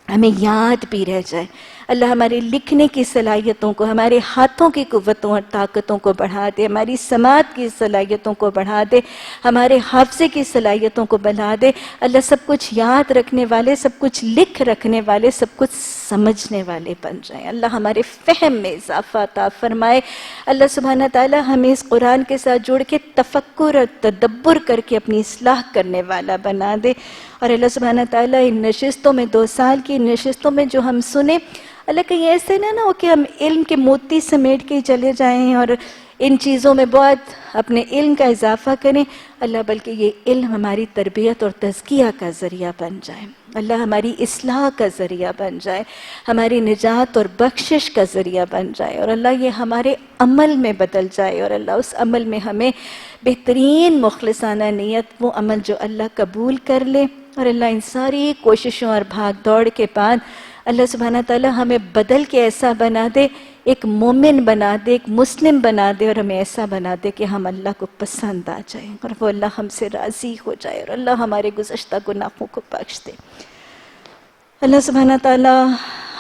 ہمیں یاد بھی رہ جائے. اللہ ہمارے لکھنے کی صلاحیتوں کو، ہمارے ہاتھوں کی قوتوں اور طاقتوں کو بڑھا دے، ہماری سماعت کی صلاحیتوں کو بڑھا دے، ہمارے حافظے کی صلاحیتوں کو بڑھا دے. اللہ سب کچھ یاد رکھنے والے، سب کچھ لکھ رکھنے والے، سب کچھ سمجھنے والے بن جائیں. اللہ ہمارے فہم میں اضافہ عطا فرمائے. اللہ سبحانہ تعالیٰ ہمیں اس قرآن کے ساتھ جوڑ کے تفکر اور تدبر کر کے اپنی اصلاح کرنے والا بنا دے. اور اللہ سبحانہ تعالیٰ ان نشستوں میں، 2 سال کی نشستوں میں جو ہم سنیں، اللہ کہیں ایسے نہ ہو کہ ہم علم کے موتی سمیٹ کے چلے جائیں اور ان چیزوں میں بہت اپنے علم کا اضافہ کریں. اللہ بلکہ یہ علم ہماری تربیت اور تزکیہ کا ذریعہ بن جائے. اللہ ہماری اصلاح کا ذریعہ بن جائے، ہماری نجات اور بخشش کا ذریعہ بن جائے. اور اللہ یہ ہمارے عمل میں بدل جائے، اور اللہ اس عمل میں ہمیں بہترین مخلصانہ نیت، وہ عمل جو اللہ قبول کر لے. اور اللہ ان ساری کوششوں اور بھاگ دوڑ کے بعد اللہ سبحانہ تعالیٰ ہمیں بدل کے ایسا بنا دے، ایک مومن بنا دے، ایک مسلم بنا دے، اور ہمیں ایسا بنا دے کہ ہم اللہ کو پسند آ جائیں اور وہ اللہ ہم سے راضی ہو جائے، اور اللہ ہمارے گزشتہ گناہوں کو بخش دے. اللہ سبحانہ تعالیٰ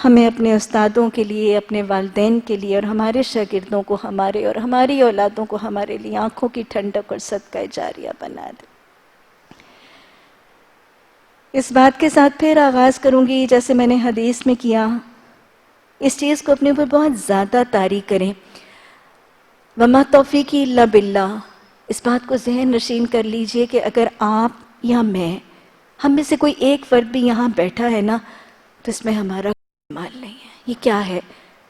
ہمیں اپنے استادوں کے لیے، اپنے والدین کے لیے، اور ہمارے شاگردوں کو، ہمارے اور ہماری اولادوں کو ہمارے لیے آنکھوں کی ٹھنڈک اور صدقہ جاریہ بنا دے. اس بات کے ساتھ پھر آغاز کروں گی جیسے میں نے حدیث میں کیا، اس چیز کو اپنے اوپر بہت زیادہ طاری کریں. وما توفیقی الا باللہ. اس بات کو ذہن نشین کر لیجئے کہ اگر آپ یا میں، ہم میں سے کوئی ایک فرد بھی یہاں بیٹھا ہے نا، تو اس میں ہمارا کمال نہیں ہے. یہ کیا ہے؟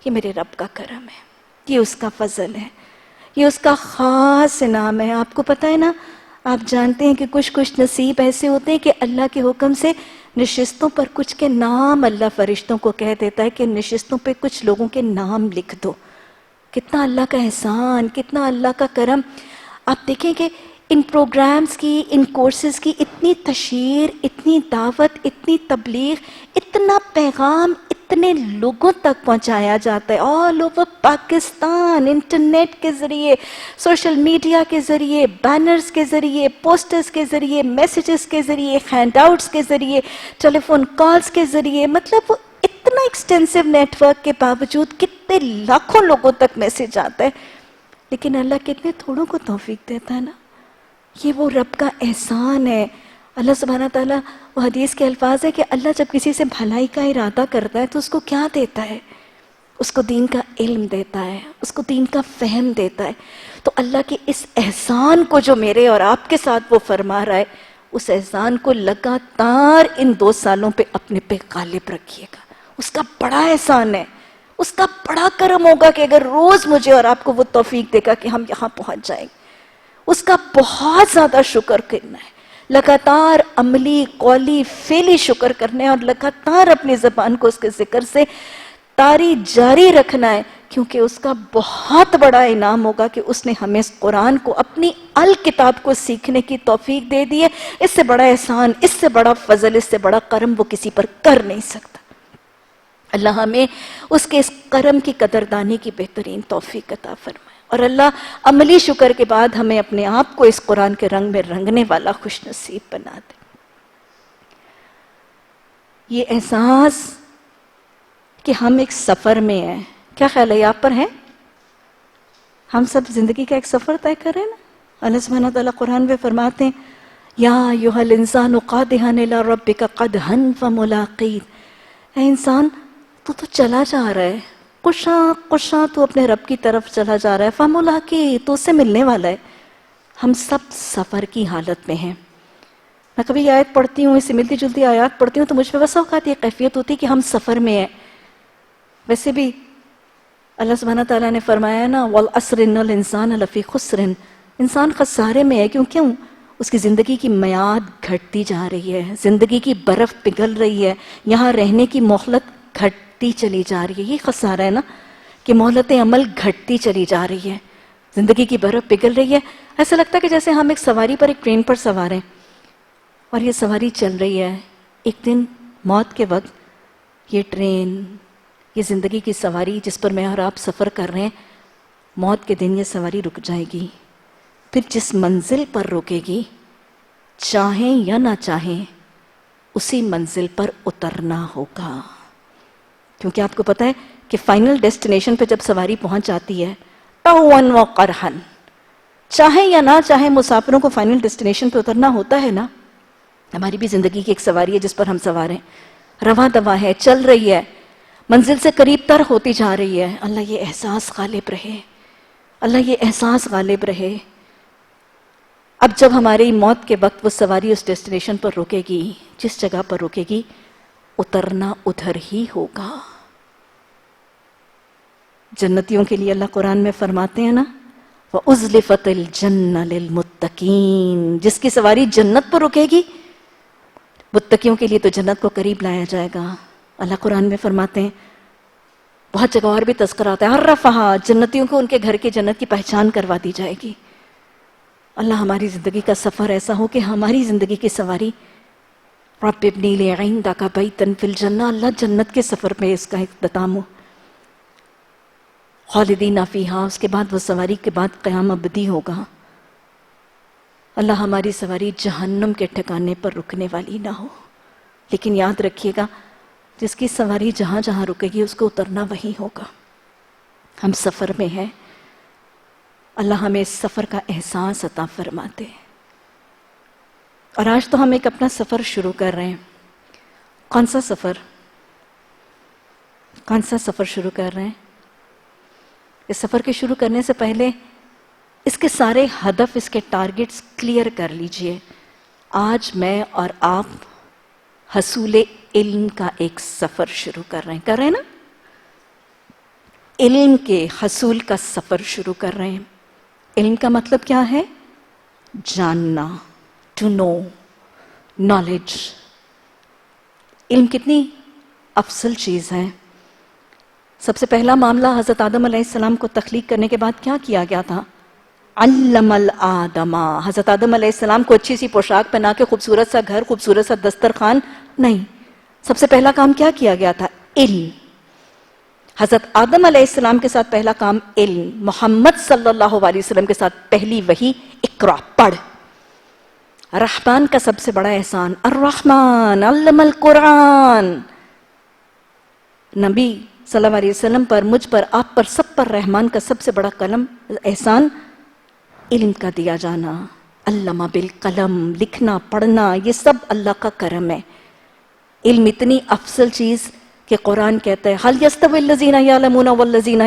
یہ میرے رب کا کرم ہے، یہ اس کا فضل ہے، یہ اس کا خاص انعام ہے. آپ کو پتہ ہے نا، آپ جانتے ہیں کہ کچھ نصیب ایسے ہوتے ہیں کہ اللہ کے حکم سے نشستوں پر کچھ کے نام اللہ فرشتوں کو کہہ دیتا ہے کہ نشستوں پہ کچھ لوگوں کے نام لکھ دو. کتنا اللہ کا احسان، کتنا اللہ کا کرم. آپ دیکھیں کہ ان پروگرامز کی، ان کورسز کی اتنی تشہیر، اتنی دعوت، اتنی تبلیغ، اتنا پیغام اتنے لوگوں تک پہنچایا جاتا ہے آل اوور پاکستان، انٹرنیٹ کے ذریعے، سوشل میڈیا کے ذریعے، بینرز کے ذریعے، پوسٹرز کے ذریعے، میسیجز کے ذریعے، ہینڈ آؤٹس کے ذریعے، ٹیلی فون کالز کے ذریعے. مطلب اتنا ایکسٹینسو نیٹ ورک کے باوجود کتنے لاکھوں لوگوں تک میسیج آتا ہے. لیکن اللہ کتنے تھوڑوں کو توفیق دیتا ہے نا. یہ وہ رب کا احسان ہے. اللہ سبحانہ تعالیٰ، وہ حدیث کے الفاظ ہے کہ اللہ جب کسی سے بھلائی کا ارادہ کرتا ہے تو اس کو کیا دیتا ہے؟ اس کو دین کا علم دیتا ہے، اس کو دین کا فہم دیتا ہے. تو اللہ کے اس احسان کو جو میرے اور آپ کے ساتھ وہ فرما رہا ہے، اس احسان کو لگاتار ان 2 سالوں پہ اپنے پہ غالب رکھیے گا. اس کا بڑا احسان ہے، اس کا بڑا کرم ہوگا کہ اگر روز مجھے اور آپ کو وہ توفیق دے گا کہ ہم یہاں پہنچ جائیں. اس کا بہت زیادہ شکر کرنا ہے، لگاتار عملی، قولی، فعلی شکر کرنا ہے، اور لگاتار اپنی زبان کو اس کے ذکر سے طاری جاری رکھنا ہے. کیونکہ اس کا بہت بڑا انعام ہوگا کہ اس نے ہمیں اس قرآن کو، اپنی الکتاب کو سیکھنے کی توفیق دے دی ہے. اس سے بڑا احسان، اس سے بڑا فضل، اس سے بڑا کرم وہ کسی پر کر نہیں سکتا. اللہ ہمیں اس کے اس کرم کی قدردانی کی بہترین توفیق عطا فرمائے. اور اللہ عملی شکر کے بعد ہمیں اپنے آپ کو اس قرآن کے رنگ میں رنگنے والا خوش نصیب بنا دے. یہ احساس کہ ہم ایک سفر میں ہیں، کیا خیال ہے آپ پر ہیں؟ ہم سب زندگی کا ایک سفر طے کریں نا. اللہ سبحانہ تعالیٰ قرآن میں فرماتے ہیں یا ایھا الانسان قادحا الی ربک قدحا فملاقیہ. اے انسان تو چلا جا رہا ہے قشاں قشاں، تو اپنے رب کی طرف چلا جا رہا ہے. فملاقیہ، تو اس سے ملنے والا ہے. ہم سب سفر کی حالت میں ہیں. میں کبھی یہ آیت پڑھتی ہوں، اس سے ملتی جلتی آیات پڑھتی ہوں تو مجھ پہ بس اوقات یہ کیفیت ہوتی ہے کہ ہم سفر میں ہیں. ویسے بھی اللہ سبحانہ تعالیٰ نے فرمایا نا وَالْعَصْرِ إِنَّ الْإِنسَانَ لَفِي خُسْرٍ، انسان خسارے میں ہے. کیوں؟ اس کی زندگی کی میعاد گھٹتی جا رہی ہے، زندگی کی برف پگھل رہی ہے، یہاں رہنے کی مہلت گھٹتی چلی جا رہی ہے. یہ خسارہ ہے نا کہ مہلت عمل گھٹتی چلی جا رہی ہے، زندگی کی برف پگھل رہی ہے. ایسا لگتا ہے کہ جیسے ہم ایک سواری پر، ایک ٹرین پر سوار ہیں اور یہ سواری چل رہی ہے. ایک دن موت کے وقت یہ ٹرین، یہ زندگی کی سواری جس پر میں اور آپ سفر کر رہے ہیں، موت کے دن یہ سواری رک جائے گی. پھر جس منزل پر رکے گی، چاہیں یا نہ چاہیں اسی منزل پر اترنا ہوگا. کیونکہ آپ کو پتہ ہے کہ فائنل ڈیسٹینیشن پہ جب سواری پہنچ جاتی ہے طوعاً وقرحاً، چاہیں یا نہ چاہیں مسافروں کو فائنل ڈیسٹینیشن پہ اترنا ہوتا ہے نا. ہماری بھی زندگی کی ایک سواری ہے جس پر ہم سوار ہیں، رواں دواں ہے، چل رہی ہے، منزل سے قریب تر ہوتی جا رہی ہے. اللہ یہ احساس غالب رہے، اللہ یہ احساس غالب رہے. اب جب ہماری موت کے وقت وہ سواری اس ڈیسٹینیشن پر رکے گی، جس جگہ پر رکے گی، اترنا ادھر ہی ہوگا. جنتیوں کے لیے اللہ قرآن میں فرماتے ہیں نا وَأُزْلِفَتِ الْجَنَّةُ لِلْمُتَّقِينَ، جس کی سواری جنت پر رکے گی متقیوں کے لیے تو جنت کو قریب لایا جائے گا. اللہ قرآن میں فرماتے ہیں، بہت جگہ اور بھی تذکرہ آتا ہے عرفہا، جنتیوں کو ان کے گھر کی جنت کی پہچان کروا دی جائے گی. اللہ ہماری زندگی کا سفر ایسا ہو کہ ہماری زندگی کی سواری رب ابنی لی عندک بیتا فی الجنہ، اللہ جنت کے سفر میں اس کا اختتام ہو. خالدین فیہا، اس کے بعد وہ سواری کے بعد قیام ابدی ہوگا. اللہ ہماری سواری جہنم کے ٹھکانے پر رکنے والی نہ ہو. لیکن یاد رکھیے گا جس کی سواری جہاں جہاں رکے گی اس کو اترنا وہی ہوگا. ہم سفر میں ہیں، اللہ ہمیں اس سفر کا احساس عطا فرماتے. اور آج تو ہم ایک اپنا سفر شروع کر رہے ہیں. کون سا سفر؟ کون سا سفر شروع کر رہے ہیں؟ اس سفر کے شروع کرنے سے پہلے اس کے سارے ہدف، اس کے ٹارگٹس کلیئر کر لیجئے. آج میں اور آپ حصول علم کا ایک سفر شروع کر رہے ہیں نا؟ علم کے حصول کا سفر شروع کر رہے ہیں. علم کا مطلب کیا ہے؟ جاننا، ٹو نو، نالج. علم کتنی افضل چیز ہے. سب سے پہلا معاملہ حضرت آدم علیہ السلام کو تخلیق کرنے کے بعد کیا کیا گیا تھا؟ علم الآدم. حضرت آدم علیہ السلام کو اچھی سی پوشاک پہنا کے خوبصورت سا گھر، خوبصورت سا دسترخوان نہیں. سب سے پہلا کام کیا کیا گیا تھا؟ علم. حضرت آدم علیہ السلام کے ساتھ پہلا کام علم. محمد صلی اللہ علیہ وسلم کے ساتھ پہلی وحی اقرا، پڑھ. رحمان کا سب سے بڑا احسان، الرحمن علم القرآن. نبی صلی اللہ علیہ وسلم پر، مجھ پر، آپ پر، سب پر رحمان کا سب سے بڑا احسان علم کا دیا جانا. علم بالقلم، لکھنا پڑھنا، یہ سب اللہ کا کرم ہے. علم اتنی افضل چیز کہ قرآن کہتا ہے هل يستوي الذين يعلمون والذين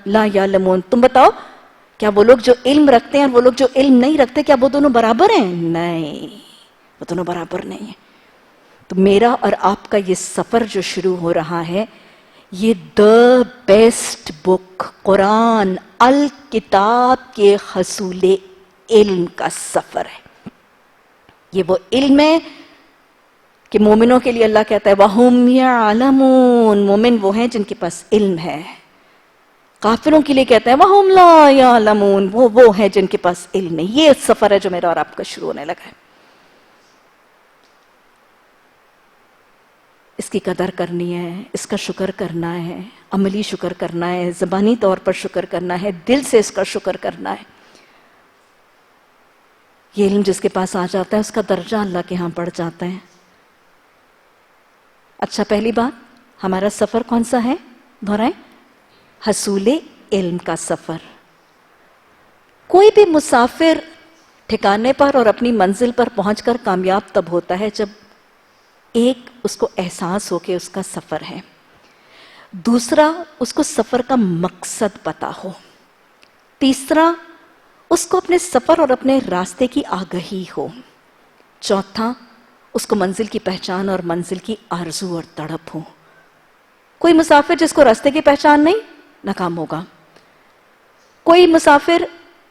لا يعلمون. تم بتاؤ کیا وہ لوگ جو علم رکھتے ہیں اور وہ لوگ جو علم نہیں رکھتے، کیا وہ دونوں برابر ہیں؟ نہیں، وہ دونوں برابر نہیں ہیں. تو میرا اور آپ کا یہ سفر جو شروع ہو رہا ہے، یہ دا بیسٹ بک، قرآن الکتاب کے حصول علم کا سفر ہے. یہ وہ علم ہے کہ مومنوں کے لیے اللہ کہتا ہے وَهُمْ يَعْلَمُونَ، مومن وہ ہیں جن کے پاس علم ہے. کافروں کے لیے کہتا ہے وَهُمْ لَا يَعْلَمُونَ، وہ ہیں جن کے پاس علم نہیں. یہ سفر ہے جو میرا اور آپ کا شروع ہونے لگا ہے. اس کی قدر کرنی ہے، اس کا شکر کرنا ہے، عملی شکر کرنا ہے، زبانی طور پر شکر کرنا ہے، دل سے اس کا شکر کرنا ہے. یہ علم جس کے پاس آ جاتا ہے اس کا درجہ اللہ کے ہاں بڑھ جاتا ہے. اچھا، پہلی بات، ہمارا سفر کون سا ہے؟ دہرائیں، حصول علم کا سفر. کوئی بھی مسافر ٹھکانے پر اور اپنی منزل پر پہنچ کر کامیاب تب ہوتا ہے جب ایک اس کو احساس ہو کہ اس کا سفر ہے، دوسرا اس کو سفر کا مقصد پتا ہو، تیسرا اس کو اپنے سفر اور اپنے راستے کی آگہی ہو، چوتھا اس کو منزل کی پہچان اور منزل کی آرزو اور تڑپ ہو۔ کوئی مسافر جس کو راستے کی پہچان نہیں، ناکام ہوگا۔ کوئی مسافر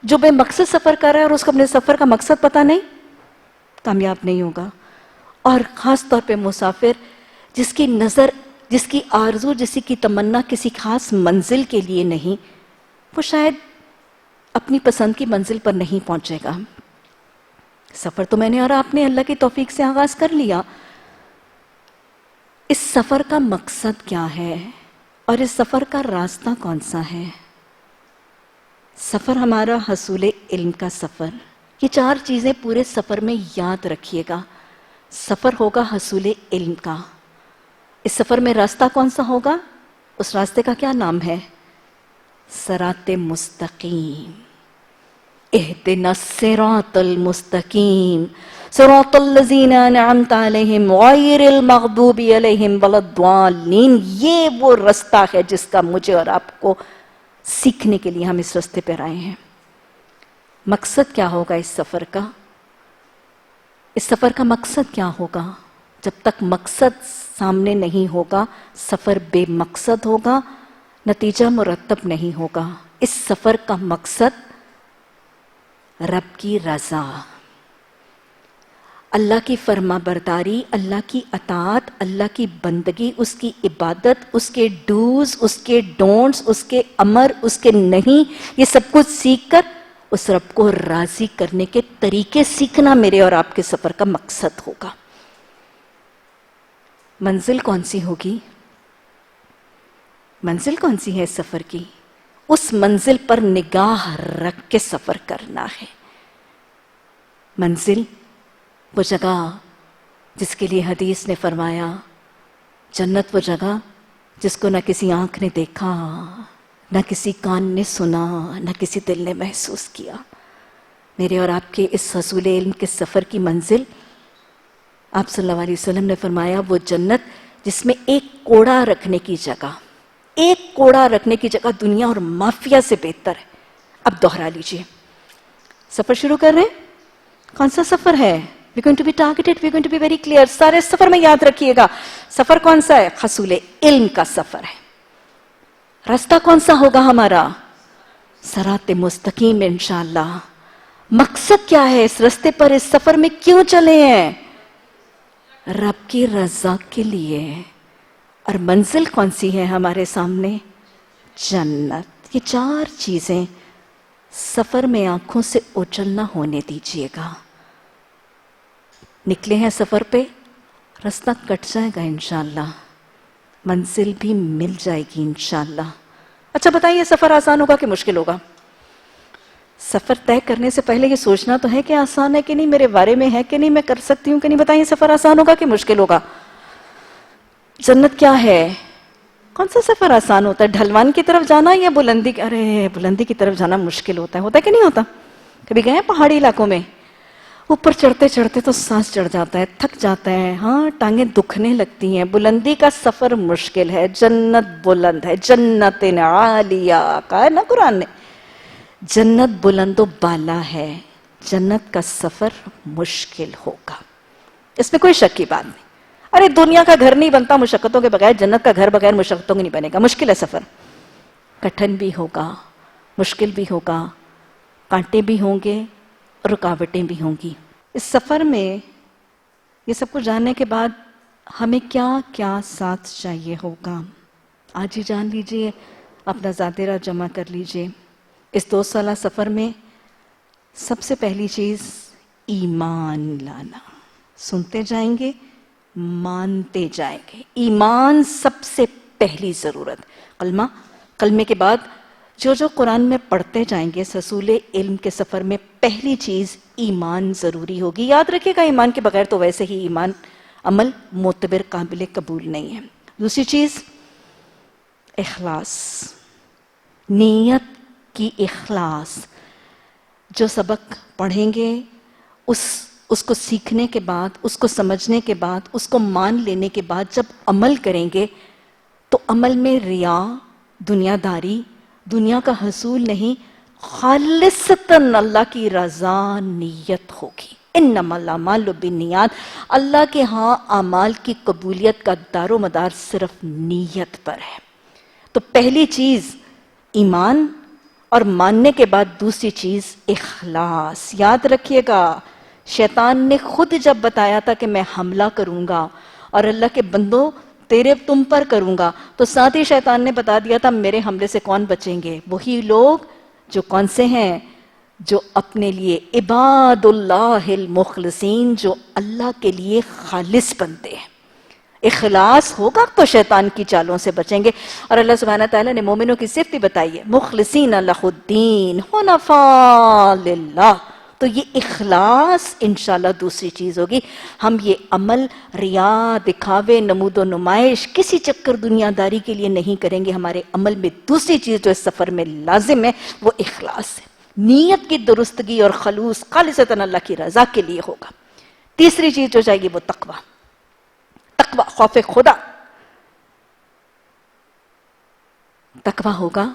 جو بے مقصد سفر کر رہا ہے اور اس کو اپنے سفر کا مقصد پتا نہیں، کامیاب نہیں ہوگا۔ اور خاص طور پہ مسافر جس کی نظر، جس کی آرزو، جس کی تمنا کسی خاص منزل کے لیے نہیں، وہ شاید اپنی پسند کی منزل پر نہیں پہنچے گا۔ سفر تو میں نے اور آپ نے اللہ کی توفیق سے آغاز کر لیا۔ اس سفر کا مقصد کیا ہے اور اس سفر کا راستہ کون سا ہے؟ سفر ہمارا حصول علم کا سفر۔ یہ چار چیزیں پورے سفر میں یاد رکھیے گا۔ سفر ہوگا حصول علم کا۔ اس سفر میں راستہ کون سا ہوگا؟ اس راستے کا کیا نام ہے؟ صراط مستقیم۔ اہدنا الصراط المستقیم صراط الذین انعمت علیہم غیر المغضوب علیہم ولا الضالین۔ یہ وہ راستہ ہے جس کا مجھے اور آپ کو سیکھنے کے لیے ہم اس راستے پر آئے ہیں۔ مقصد کیا ہوگا اس سفر کا؟ اس سفر کا مقصد کیا ہوگا؟ جب تک مقصد سامنے نہیں ہوگا سفر بے مقصد ہوگا، نتیجہ مرتب نہیں ہوگا۔ اس سفر کا مقصد رب کی رضا، اللہ کی فرما برداری، اللہ کی اطاعت، اللہ کی بندگی، اس کی عبادت، اس کے ڈوز، اس کے ڈونٹس، اس کے امر، اس کے نہیں، یہ سب کچھ سیکھ کر اس رب کو راضی کرنے کے طریقے سیکھنا میرے اور آپ کے سفر کا مقصد ہوگا۔ منزل کون سی ہوگی؟ منزل کون سی ہے اس سفر کی؟ اس منزل پر نگاہ رکھ کے سفر کرنا ہے۔ منزل وہ جگہ جس کے لیے حدیث نے فرمایا، جنت وہ جگہ جس کو نہ کسی آنکھ نے دیکھا، نہ کسی کان نے سنا، نہ کسی دل نے محسوس کیا۔ میرے اور آپ کے اس حصول علم کے سفر کی منزل، آپ صلی اللہ علیہ وسلم نے فرمایا، وہ جنت جس میں ایک کوڑا رکھنے کی جگہ، ایک کوڑا رکھنے کی جگہ دنیا اور مافیا سے بہتر ہے۔ اب دوہرا لیجئے، سفر شروع کر رہے ہیں۔ کون سا سفر ہے؟ we're going to be targeted, we're going to be very clear۔ سارے سفر میں یاد رکھیے گا، سفر کون سا ہے؟ حصول علم کا سفر ہے۔ راستہ کون سا ہوگا ہمارا؟ صراط مستقیم انشاءاللہ۔ مقصد کیا ہے اس راستے پر، اس سفر میں کیوں چلے ہیں؟ رب کی رضا کے لیے۔ اور منزل کون سی ہے ہمارے سامنے؟ جنت۔ یہ چار چیزیں سفر میں آنکھوں سے اوجھل نہ ہونے دیجیے گا۔ نکلے ہیں سفر پہ، راستہ کٹ جائے گا انشاءاللہ، منزل بھی مل جائے گی انشاءاللہ۔ اچھا بتائیے، سفر آسان ہوگا کہ مشکل ہوگا؟ سفر طے کرنے سے پہلے یہ سوچنا تو ہے کہ آسان ہے کہ نہیں، میرے بارے میں ہے کہ نہیں، میں کر سکتی ہوں کہ نہیں۔ بتائیے سفر آسان ہوگا کہ مشکل ہوگا؟ جنت کیا ہے؟ کون سا سفر آسان ہوتا ہے؟ ڈھلوان کی طرف جانا یا بلندی؟ ارے بلندی کی طرف جانا مشکل ہوتا ہے کہ نہیں ہوتا؟ کبھی گئے ہیں پہاڑی علاقوں میں؟ اوپر چڑھتے چڑھتے تو سانس چڑھ جاتا ہے، تھک جاتا ہے، ہاں ٹانگیں دکھنے لگتی ہیں۔ بلندی کا سفر مشکل ہے، جنت بلند ہے، جنت عالیہ کہا ہے نا قرآن نے۔ جنت بلند و بالا ہے، جنت کا سفر مشکل ہوگا، اس میں کوئی شک کی بات نہیں۔ ارے دنیا کا گھر نہیں بنتا مشقتوں کے بغیر، جنت کا گھر بغیر مشقتوں کے نہیں بنے گا۔ مشکل ہے سفر، کٹھن بھی ہوگا، مشکل بھی ہوگا، کانٹے بھی ہوں گے، رکاوٹیں بھی ہوں گی۔ اس سفر میں یہ سب کچھ جاننے کے بعد ہمیں کیا کیا ساتھ چاہیے ہوگا، آج ہی جان لیجئے، اپنا ذاترہ جمع کر لیجئے۔ اس 2 سالہ سفر میں سب سے پہلی چیز ایمان لانا۔ سنتے جائیں گے، مانتے جائیں گے۔ ایمان سب سے پہلی ضرورت۔ کلمے کے بعد جو قرآن میں پڑھتے جائیں گے، اس حصول علم کے سفر میں پہلی چیز ایمان ضروری ہوگی۔ یاد رکھیے گا، ایمان کے بغیر تو ویسے ہی ایمان عمل معتبر قابل قبول نہیں ہے۔ دوسری چیز اخلاص، نیت کی اخلاص۔ جو سبق پڑھیں گے اس کو سیکھنے کے بعد، اس کو سمجھنے کے بعد، اس کو مان لینے کے بعد جب عمل کریں گے تو عمل میں ریا، دنیا داری، دنیا کا حصول نہیں، خالصتاً اللہ کی رضا نیت ہوگی۔ انما الاعمال بالنیات، اللہ کے ہاں اعمال کی قبولیت کا دار و مدار صرف نیت پر ہے۔ تو پہلی چیز ایمان، اور ماننے کے بعد دوسری چیز اخلاص۔ یاد رکھیے گا، شیطان نے خود جب بتایا تھا کہ میں حملہ کروں گا اور اللہ کے بندوں تم پر کروں گا، تو ساتھ ہی شیطان نے بتا دیا تھا میرے حملے سے کون بچیں گے؟ وہی لوگ جو کون سے ہیں؟ جو اپنے لیے عباد اللہ المخلصین، جو اللہ کے لیے خالص بنتے ہیں۔ اخلاص ہوگا تو شیطان کی چالوں سے بچیں گے۔ اور اللہ سبحانہ تعالیٰ نے مومنوں کی صفت بتائی ہے، مخلصین لہ الدین حنفاء للہ۔ تو یہ اخلاص انشاءاللہ دوسری چیز ہوگی۔ ہم یہ عمل ریا، دکھاوے، نمود و نمائش، کسی چکر دنیا داری کے لیے نہیں کریں گے۔ ہمارے عمل میں دوسری چیز جو اس سفر میں لازم ہے وہ اخلاص ہے، نیت کی درستگی اور خلوص خالصتاً اللہ کی رضا کے لیے ہوگا۔ تیسری چیز جو جائے گی وہ تقوی، تقوی خوف خدا۔ تقوی ہوگا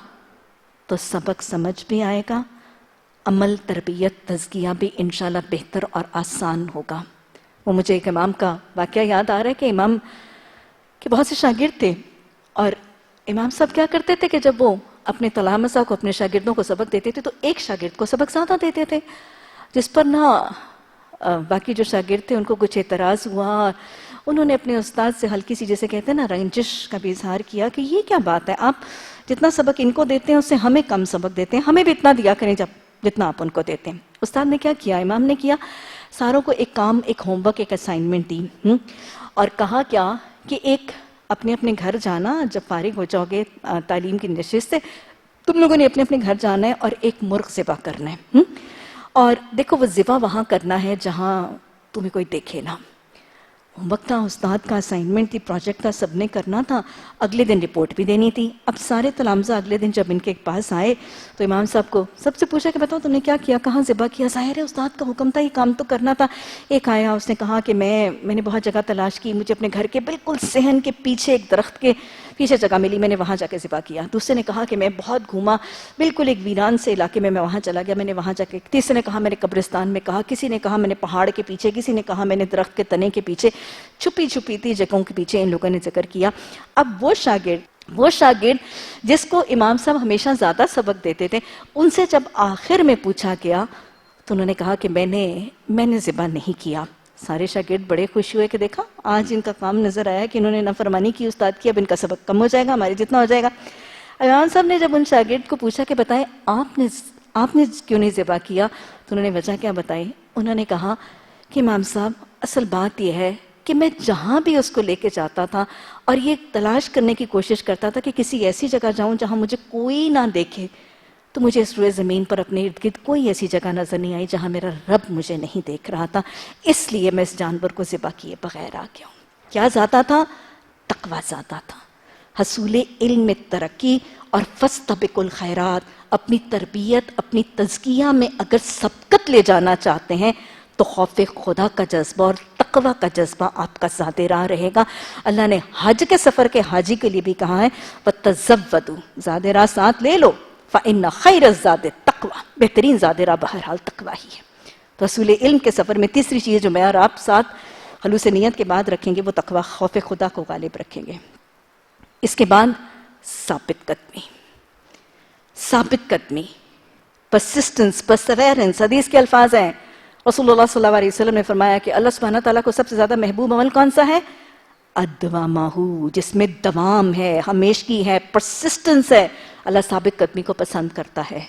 تو سبق سمجھ بھی آئے گا، عمل، تربیت، تزکیہ بھی انشاءاللہ بہتر اور آسان ہوگا۔ وہ مجھے ایک امام کا واقعہ یاد آ رہا ہے کہ امام کے بہت سے شاگرد تھے، اور امام صاحب کیا کرتے تھے کہ جب وہ اپنے تلامذہ کو، اپنے شاگردوں کو سبق دیتے تھے تو ایک شاگرد کو سبق زیادہ دیتے تھے، جس پر باقی جو شاگرد تھے ان کو کچھ اعتراض ہوا۔ انہوں نے اپنے استاد سے ہلکی سی، جیسے کہتے ہیں نا، رنجش کا بھی اظہار کیا کہ یہ کیا بات ہے، آپ جتنا سبق ان کو دیتے ہیں اس سے ہمیں کم سبق دیتے ہیں، ہمیں بھی اتنا دیا کریں جتنا آپ ان کو دیتے ہیں۔ استاد نے کیا کیا، امام نے کیا، ساروں کو ایک کام، ایک ہوم ورک، ایک اسائنمنٹ دی، اور کہا کیا کہ ایک اپنے اپنے گھر جانا، جب فارغ ہو جاؤ گے تعلیم کی نشست سے، تم لوگوں نے اپنے اپنے گھر جانا ہے اور ایک مرغ ذبح کرنا ہے، اور دیکھو وہ ذبح وہاں کرنا ہے جہاں تمہیں کوئی دیکھے نہ۔ ہوم ورک تھا، استاد کا اسائنمنٹ تھی، پروجیکٹ تھا، سب نے کرنا تھا، اگلے دن رپورٹ بھی دینی تھی۔ اب سارے تلامذہ اگلے دن جب ان کے پاس آئے تو امام صاحب کو سب سے پوچھا کہ بتاؤ تم نے کیا کیا، کہاں ذبح کیا؟ ظاہر ہے استاد کا حکم تھا، یہ کام تو کرنا تھا۔ ایک آیا، اس نے کہا کہ میں نے بہت جگہ تلاش کی، مجھے اپنے گھر کے بالکل صحن کے پیچھے ایک درخت کے پیچھے جگہ ملی، میں نے وہاں جا کے ذبح کیا۔ دوسرے نے کہا کہ میں بہت گھوما، بالکل ایک ویران سے علاقے میں وہاں چلا گیا، میں نے وہاں جا کے۔ تیسرے نے کہا میں نے قبرستان میں، کہا کسی نے کہا میں نے پہاڑ کے پیچھے، کسی نے کہا میں نے درخت کے تنے کے پیچھے، چھپی چھپی تھی جگہوں کے پیچھے ان لوگوں نے ذکر کیا۔ اب وہ شاگرد جس کو امام صاحب ہمیشہ زیادہ سبق دیتے تھے، ان سے جب آخر میں پوچھا گیا تو انہوں نے کہا کہ میں نے ذبح نہیں کیا۔ سارے شاگرد بڑے خوش ہوئے کہ دیکھا آج ان کا کام نظر آیا کہ انہوں نے نافرمانی کی استاد کی، اب ان کا سبق کم ہو جائے گا، ہمارے جتنا ہو جائے گا۔ امام صاحب نے جب ان شاگرد کو پوچھا کہ بتائیں آپ نے کیوں نہیں ذبح کیا، تو انہوں نے وجہ کیا بتائی؟ انہوں نے کہا کہ امام صاحب اصل بات یہ ہے کہ میں جہاں بھی اس کو لے کے جاتا تھا اور یہ تلاش کرنے کی کوشش کرتا تھا کہ کسی ایسی جگہ جاؤں جہاں مجھے کوئی نہ دیکھے، تو مجھے اس روئے زمین پر اپنے ارد گرد کوئی ایسی جگہ نظر نہیں آئی جہاں میرا رب مجھے نہیں دیکھ رہا تھا، اس لیے میں اس جانور کو ذبح کیے بغیر آ گیا ہوں۔ کیا زیادہ تھا؟ تقویٰ زیادہ تھا، حصول علم میں ترقی، اور فاستبقوا الخیرات، اپنی تربیت، اپنی تزکیہ میں اگر سبقت لے جانا چاہتے ہیں تو خوف خدا کا جذبہ اور تقویٰ کا جذبہ آپ کا زیادہ راہ رہے گا۔ اللہ نے حج کے سفر کے حاجی کے لیے بھی کہا ہے وَتَزَوَّدُوا، زیادہ راہ ساتھ لے لو، فَإِنَّ خَيْرَ الزَّادِ التَّقْوَىٰ، بہترین زیادہ راہ بہرحال تقویٰ ہی ہے۔ تو حصول علم کے سفر میں تیسری چیز جو میں اور آپ ساتھ خلوص نیت کے بعد رکھیں گے وہ تقویٰ، خوف خدا کو غالب رکھیں گے۔ اس کے بعد ثابت قدمی، پرسسٹنس، پرسیورنس۔ حدیث کے الفاظ ہیں، رسول اللہ صلی اللہ علیہ وسلم نے فرمایا کہ اللہ سبحانہ تعالیٰ کو سب سے زیادہ محبوب عمل کون سا ہے؟ ادوامہ، جس میں دوام ہے، ہمیشگی ہے، پرسسٹنس ہے۔ اللہ ثابت قدمی کو پسند کرتا ہے۔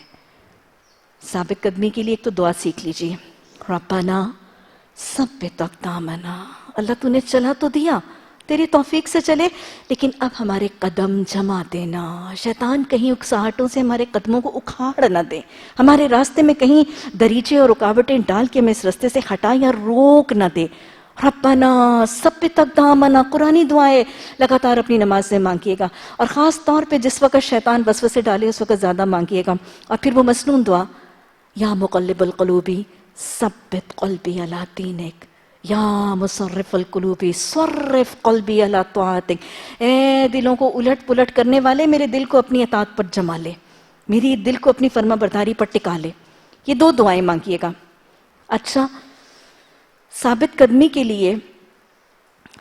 ثابت قدمی کے لیے ایک تو دعا سیکھ لیجیے، ربنا ثبت اقدامنا، اللہ تو نے چلا تو دیا، تیری توفیق سے چلے، لیکن اب ہمارے قدم جما دینا، شیطان کہیں اکساہٹوں سے ہمارے قدموں کو اکھاڑ نہ دے، ہمارے راستے میں کہیں دریچے اور رکاوٹیں ڈال کے ہمیں اس راستے سے ہٹا یا روک نہ دے۔ ربنا ثبت اقدامنا، قرآنی دعائیں لگاتار اپنی نماز سے مانگیے گا، اور خاص طور پہ جس وقت شیطان وسوسے ڈالے اس وقت زیادہ مانگیے گا۔ اور پھر وہ مسنون دعا، یا مقلب القلوبی ثبت قلبی علی دینک، یا مصرف القلوبی صرف قلبی علی طاعتک، اے دلوں کو الٹ پلٹ کرنے والے میرے دل کو اپنی اطاعت پر جما لے، میری دل کو اپنی فرما برداری پر ٹکا لے۔ یہ دو دعائیں مانگیے گا۔ اچھا، ثابت قدمی کے لیے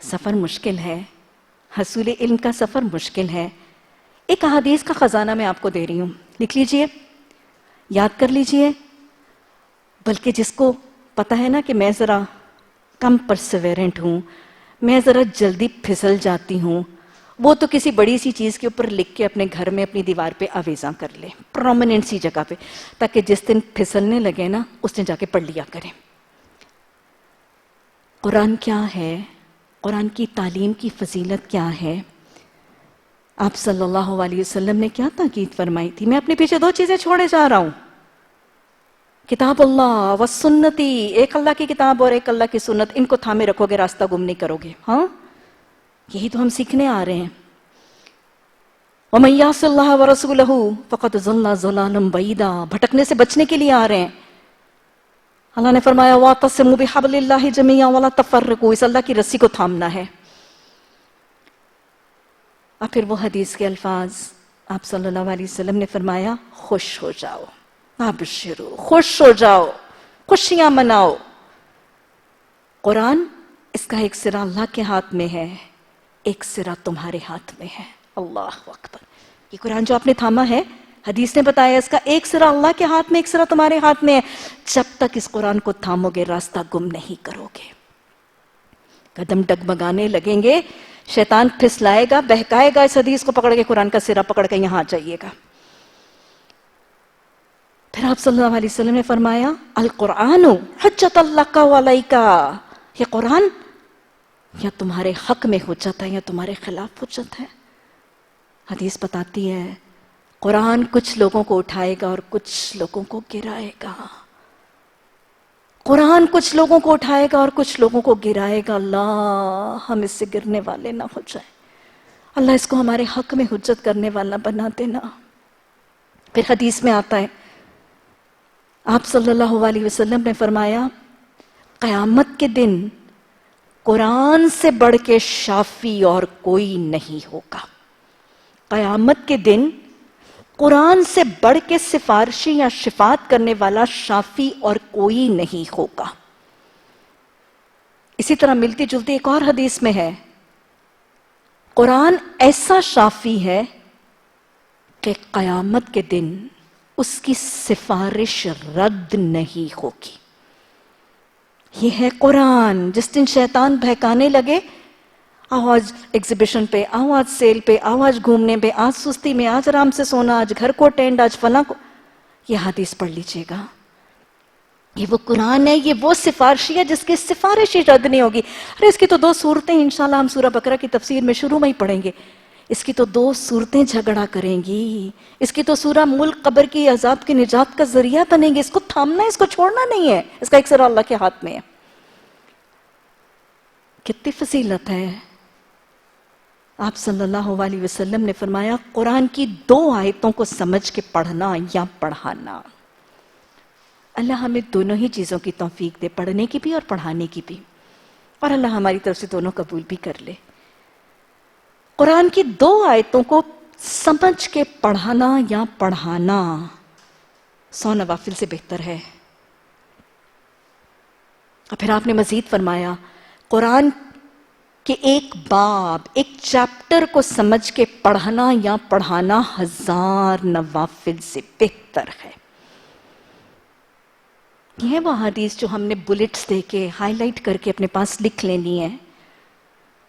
سفر مشکل ہے، حصول علم کا سفر مشکل ہے۔ ایک احادیث کا خزانہ میں آپ کو دے رہی ہوں، لکھ لیجئے، یاد کر لیجئے۔ بلکہ جس کو پتہ ہے نا کہ میں ذرا کم پرسیورنٹ ہوں، میں ذرا جلدی پھسل جاتی ہوں، وہ تو کسی بڑی سی چیز کے اوپر لکھ کے اپنے گھر میں اپنی دیوار پہ آویزاں کر لے، پرومیننٹ سی جگہ پہ، تاکہ جس دن پھسلنے لگے نا اس دن جا کے پڑھ لیا کریں۔ قرآن کیا ہے؟ قرآن کی تعلیم کی فضیلت کیا ہے؟ آپ صلی اللہ علیہ وسلم نے کیا تاکید فرمائی تھی؟ میں اپنے پیچھے دو چیزیں چھوڑے جا رہا ہوں، کتاب اللہ و سنتی، ایک اللہ کی کتاب اور ایک اللہ کی سنت، ان کو تھامے رکھو گے راستہ گم نہیں کرو گے۔ ہاں، یہی تو ہم سیکھنے آ رہے ہیں۔ وَمَن يَعْصِ اللَّهَ وَرَسُولَهُ فَقَدْ ضَلَّ ضَلَالًا بَعِيدًا، بھٹکنے سے بچنے کے لیے آ رہے ہیں۔ اللہ نے فرمایا وَاعْتَصِمُوا بِحَبْلِ اللَّهِ جَمِيعًا وَلَا تَفَرَّقُوا، اس اللہ کی رسی کو تھامنا ہے۔ اور پھر وہ حدیث کے الفاظ، آپ صلی اللہ علیہ وسلم نے فرمایا خوش ہو جاؤ، ابشروا، خوش ہو جاؤ، خوشیاں مناؤ۔ قرآن، اس کا ایک سرا اللہ کے ہاتھ میں ہے، ایک سرا تمہارے ہاتھ میں ہے۔ اللہ اکبر، یہ قرآن جو آپ نے تھاما ہے، حدیث نے بتایا اس کا ایک سرا اللہ کے ہاتھ میں، ایک سرا تمہارے ہاتھ میں ہے۔ جب تک اس قرآن کو تھامو گے راستہ گم نہیں کرو گے۔ قدم ڈگمگانے لگیں گے، شیطان پھسلائے گا، بہکائے گا، اس حدیث کو پکڑ کے قرآن کا سرا پکڑ کے یہاں جائیے گا۔ پھر آپ صلی اللہ علیہ وسلم نے فرمایا القرآن حجت لک و علیک، یہ قرآن یا تمہارے حق میں حجت ہے یا تمہارے خلاف حجت ہے۔ حدیث بتاتی ہے قرآن کچھ لوگوں کو اٹھائے گا اور کچھ لوگوں کو گرائے گا، قرآن کچھ لوگوں کو اٹھائے گا اور کچھ لوگوں کو گرائے گا۔ اللہ ہم اس سے گرنے والے نہ ہو جائیں، اللہ اس کو ہمارے حق میں حجت کرنے والا بنا دینا۔ پھر حدیث میں آتا ہے آپ صلی اللہ علیہ وسلم نے فرمایا قیامت کے دن قرآن سے بڑھ کے شافی اور کوئی نہیں ہوگا۔ قیامت کے دن قرآن سے بڑھ کے سفارشی یا شفاعت کرنے والا شافی اور کوئی نہیں ہوگا۔ اسی طرح ملتی جلتی ایک اور حدیث میں ہے قرآن ایسا شافی ہے کہ قیامت کے دن اس کی سفارش رد نہیں ہوگی۔ یہ ہے قرآن۔ جس دن شیطان بہکانے لگے، آؤ آج ایگزیبیشن پہ، آؤ آج سیل پہ، آؤ آج گھومنے پہ، آج سستی میں، آج آرام سے سونا، آج گھر کو اٹینڈ، آج فلاں کو، یہ حدیث پڑھ لیجئے گا۔ یہ وہ قرآن ہے، یہ وہ سفارشی ہے جس کی سفارش ہی رد نہیں ہوگی۔ ارے اس کی تو دو صورتیں انشاءاللہ ہم سورہ بقرہ کی تفسیر میں شروع میں ہی پڑھیں گے۔ اس کی تو دو صورتیں جھگڑا کریں گی، اس کی تو سورہ ملک قبر کی عذاب کی نجات کا ذریعہ بنیں گے۔ اس کو تھامنا ہے، اس کو چھوڑنا نہیں ہے، اس کا ایک سرا اللہ کے ہاتھ میں ہے۔ کتنی فضیلت ہے۔ آپ صلی اللہ علیہ وسلم نے فرمایا قرآن کی دو آیتوں کو سمجھ کے پڑھنا یا پڑھانا۔ اللہ ہمیں دونوں ہی چیزوں کی توفیق دے، پڑھنے کی بھی اور پڑھانے کی بھی، اور اللہ ہماری طرف سے دونوں قبول بھی کر لے۔ قرآن کی دو آیتوں کو سمجھ کے پڑھانا یا پڑھانا 100 نوافل سے بہتر ہے۔ اور پھر آپ نے مزید فرمایا قرآن کہ ایک باب، ایک چیپٹر کو سمجھ کے پڑھنا یا پڑھانا 1000 نوافل سے بہتر ہے۔ یہ ہے وہ حدیث جو ہم نے بلٹس دے کے ہائی لائٹ کر کے اپنے پاس لکھ لینی ہے۔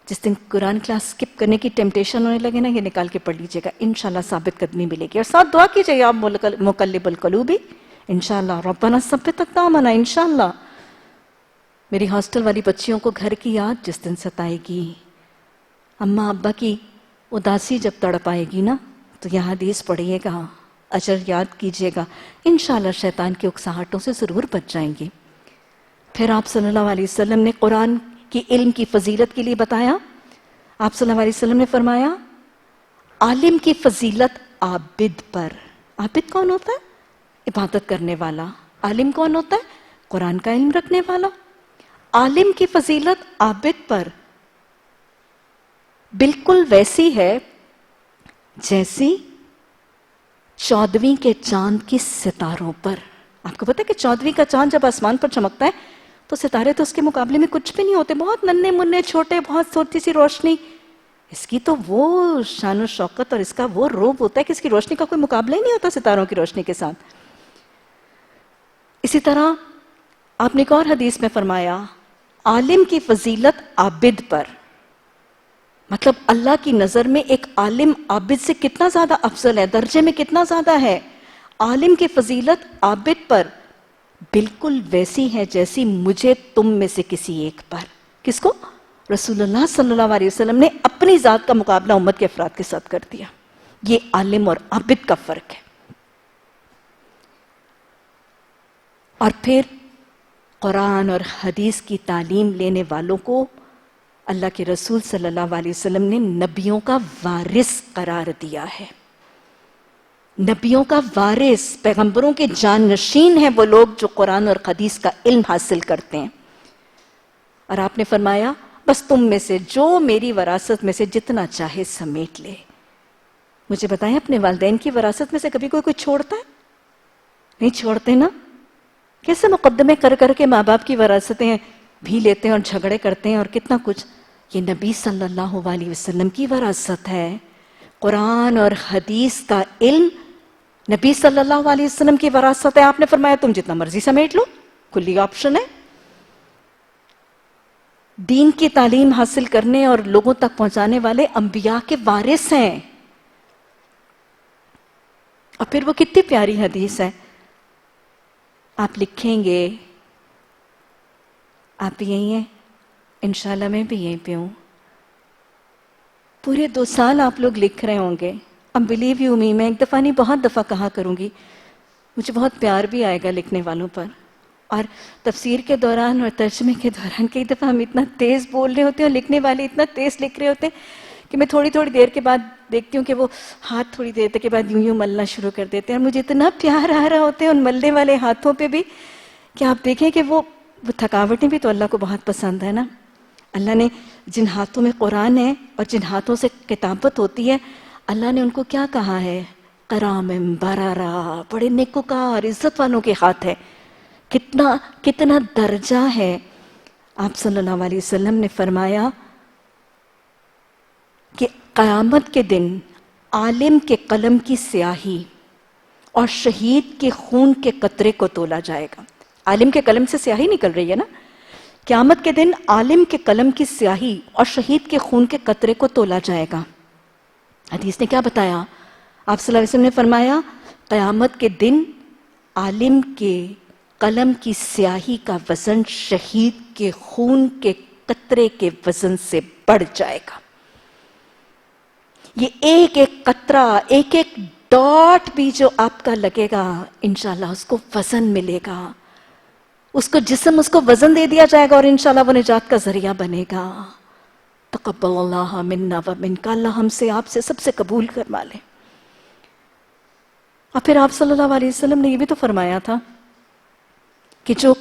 جس دن قرآن کلاس سکپ کرنے کی ٹیمپٹیشن ہونے لگے نا، یہ نکال کے پڑھ لیجئے گا، انشاءاللہ ثابت قدمی ملے گی۔ اور ساتھ دعا کیجئے آپ مقلب القلوبی، انشاءاللہ ربنا ثبت اقدامنا، انشاءاللہ۔ میری ہاسٹل والی بچیوں کو گھر کی یاد جس دن ستائے گی، اماں ابا کی اداسی جب تڑپ آئے گی نا، تو یہ حدیث پڑھیے گا، اجر یاد کیجئے گا، انشاءاللہ شیطان کی اکساہٹوں سے ضرور بچ جائیں گے۔ پھر آپ صلی اللہ علیہ وسلم نے قرآن کی علم کی فضیلت کے لیے بتایا۔ آپ صلی اللہ علیہ وسلم نے فرمایا عالم کی فضیلت عابد پر۔ عابد کون ہوتا ہے؟ عبادت کرنے والا، عالم کون ہوتا ہے؟ قرآن کا علم رکھنے والا. عالم کی فضیلت عابد پر بالکل ویسی ہے جیسی 14ویں کے چاند کی ستاروں پر. آپ کو پتا ہے کہ 14ویں کا چاند جب آسمان پر چمکتا ہے تو ستارے تو اس کے مقابلے میں کچھ بھی نہیں ہوتے، بہت ننھے منھے چھوٹے، بہت چھوٹی سی روشنی. اس کی تو وہ شان و شوکت اور اس کا وہ روب ہوتا ہے کہ اس کی روشنی کا کوئی مقابلہ ہی نہیں ہوتا ستاروں کی روشنی کے ساتھ. اسی طرح آپ نے ایک اور حدیث میں فرمایا عالم کی فضیلت عابد پر. مطلب اللہ کی نظر میں ایک عالم عابد سے کتنا زیادہ افضل ہے، درجے میں کتنا زیادہ ہے. عالم کی فضیلت عابد پر بالکل ویسی ہے جیسی مجھے تم میں سے کسی ایک پر. کس کو؟ رسول اللہ صلی اللہ علیہ وسلم نے اپنی ذات کا مقابلہ امت کے افراد کے ساتھ کر دیا. یہ عالم اور عابد کا فرق ہے. اور پھر قرآن اور حدیث کی تعلیم لینے والوں کو اللہ کے رسول صلی اللہ علیہ وسلم نے نبیوں کا وارث قرار دیا ہے. نبیوں کا وارث، پیغمبروں کے جانشین ہیں وہ لوگ جو قرآن اور حدیث کا علم حاصل کرتے ہیں. اور آپ نے فرمایا بس تم میں سے جو میری وراثت میں سے جتنا چاہے سمیٹ لے. مجھے بتائیں اپنے والدین کی وراثت میں سے کبھی کوئی چھوڑتا ہے؟ نہیں چھوڑتے نا. کیسے مقدمے کر کر کے ماں باپ کی وراثتیں بھی لیتے ہیں اور جھگڑے کرتے ہیں اور کتنا کچھ. یہ نبی صلی اللہ علیہ وسلم کی وراثت ہے. قرآن اور حدیث کا علم نبی صلی اللہ علیہ وسلم کی وراثت ہے. آپ نے فرمایا تم جتنا مرضی سمیٹ لو، کھلی آپشن ہے. دین کی تعلیم حاصل کرنے اور لوگوں تک پہنچانے والے انبیاء کے وارث ہیں. اور پھر وہ کتنی پیاری حدیث ہے. آپ لکھیں گے آپ بھی یہی ہیں، انشاءاللہ میں بھی یہیں پہ ہوں. پورے 2 سال آپ لوگ لکھ رہے ہوں گے. بلیو یو می، میں ایک دفعہ نہیں بہت دفعہ کہا کروں گی. مجھے بہت پیار بھی آئے گا لکھنے والوں پر. اور تفسیر کے دوران اور ترجمے کے دوران کئی دفعہ ہم اتنا تیز بول رہے ہوتے ہیں اور لکھنے والے اتنا تیز لکھ رہے ہوتے ہیں کہ میں تھوڑی تھوڑی دیر کے بعد دیکھتی ہوں کہ وہ ہاتھ تھوڑی دیر تک کے بعد یوں ملنا شروع کر دیتے ہیں. اور مجھے اتنا پیار آ رہا ہوتا ہے ان ملنے والے ہاتھوں پہ بھی کہ آپ دیکھیں کہ وہ تھکاوٹیں بھی تو اللہ کو بہت پسند ہے نا. اللہ نے جن ہاتھوں میں قرآن ہے اور جن ہاتھوں سے کتابت ہوتی ہے، اللہ نے ان کو کیا کہا ہے؟ کرام برارا، بڑے نیکوکار عزت والوں کے ہاتھ ہے. کتنا درجہ ہے. آپ صلی اللہ علیہ وسلم نے فرمایا کہ قیامت کے دن عالم کے قلم کی سیاہی اور شہید کے خون کے قطرے کو تولا جائے گا. عالم کے قلم سے سیاہی نکل رہی ہے نا. قیامت کے دن عالم کے قلم کی سیاہی اور شہید کے خون کے قطرے کو تولا جائے گا. حدیث نے کیا بتایا؟ آپ صلی اللہ علیہ وسلم نے فرمایا قیامت کے دن عالم کے قلم کی سیاہی کا وزن شہید کے خون کے قطرے کے وزن سے بڑھ جائے گا. یہ ایک ایک قطرہ، ایک ایک ڈاٹ بھی جو آپ کا لگے گا انشاءاللہ اس کو وزن ملے گا. اس کو جسم، اس کو وزن دے دیا جائے گا اور انشاءاللہ وہ نجات کا ذریعہ بنے گا. تقبل اللہ منا و منک، اللہ ہم سے آپ سے سب سے قبول کروا لے. اور پھر آپ صلی اللہ علیہ وسلم نے یہ بھی تو فرمایا تھا کہ جو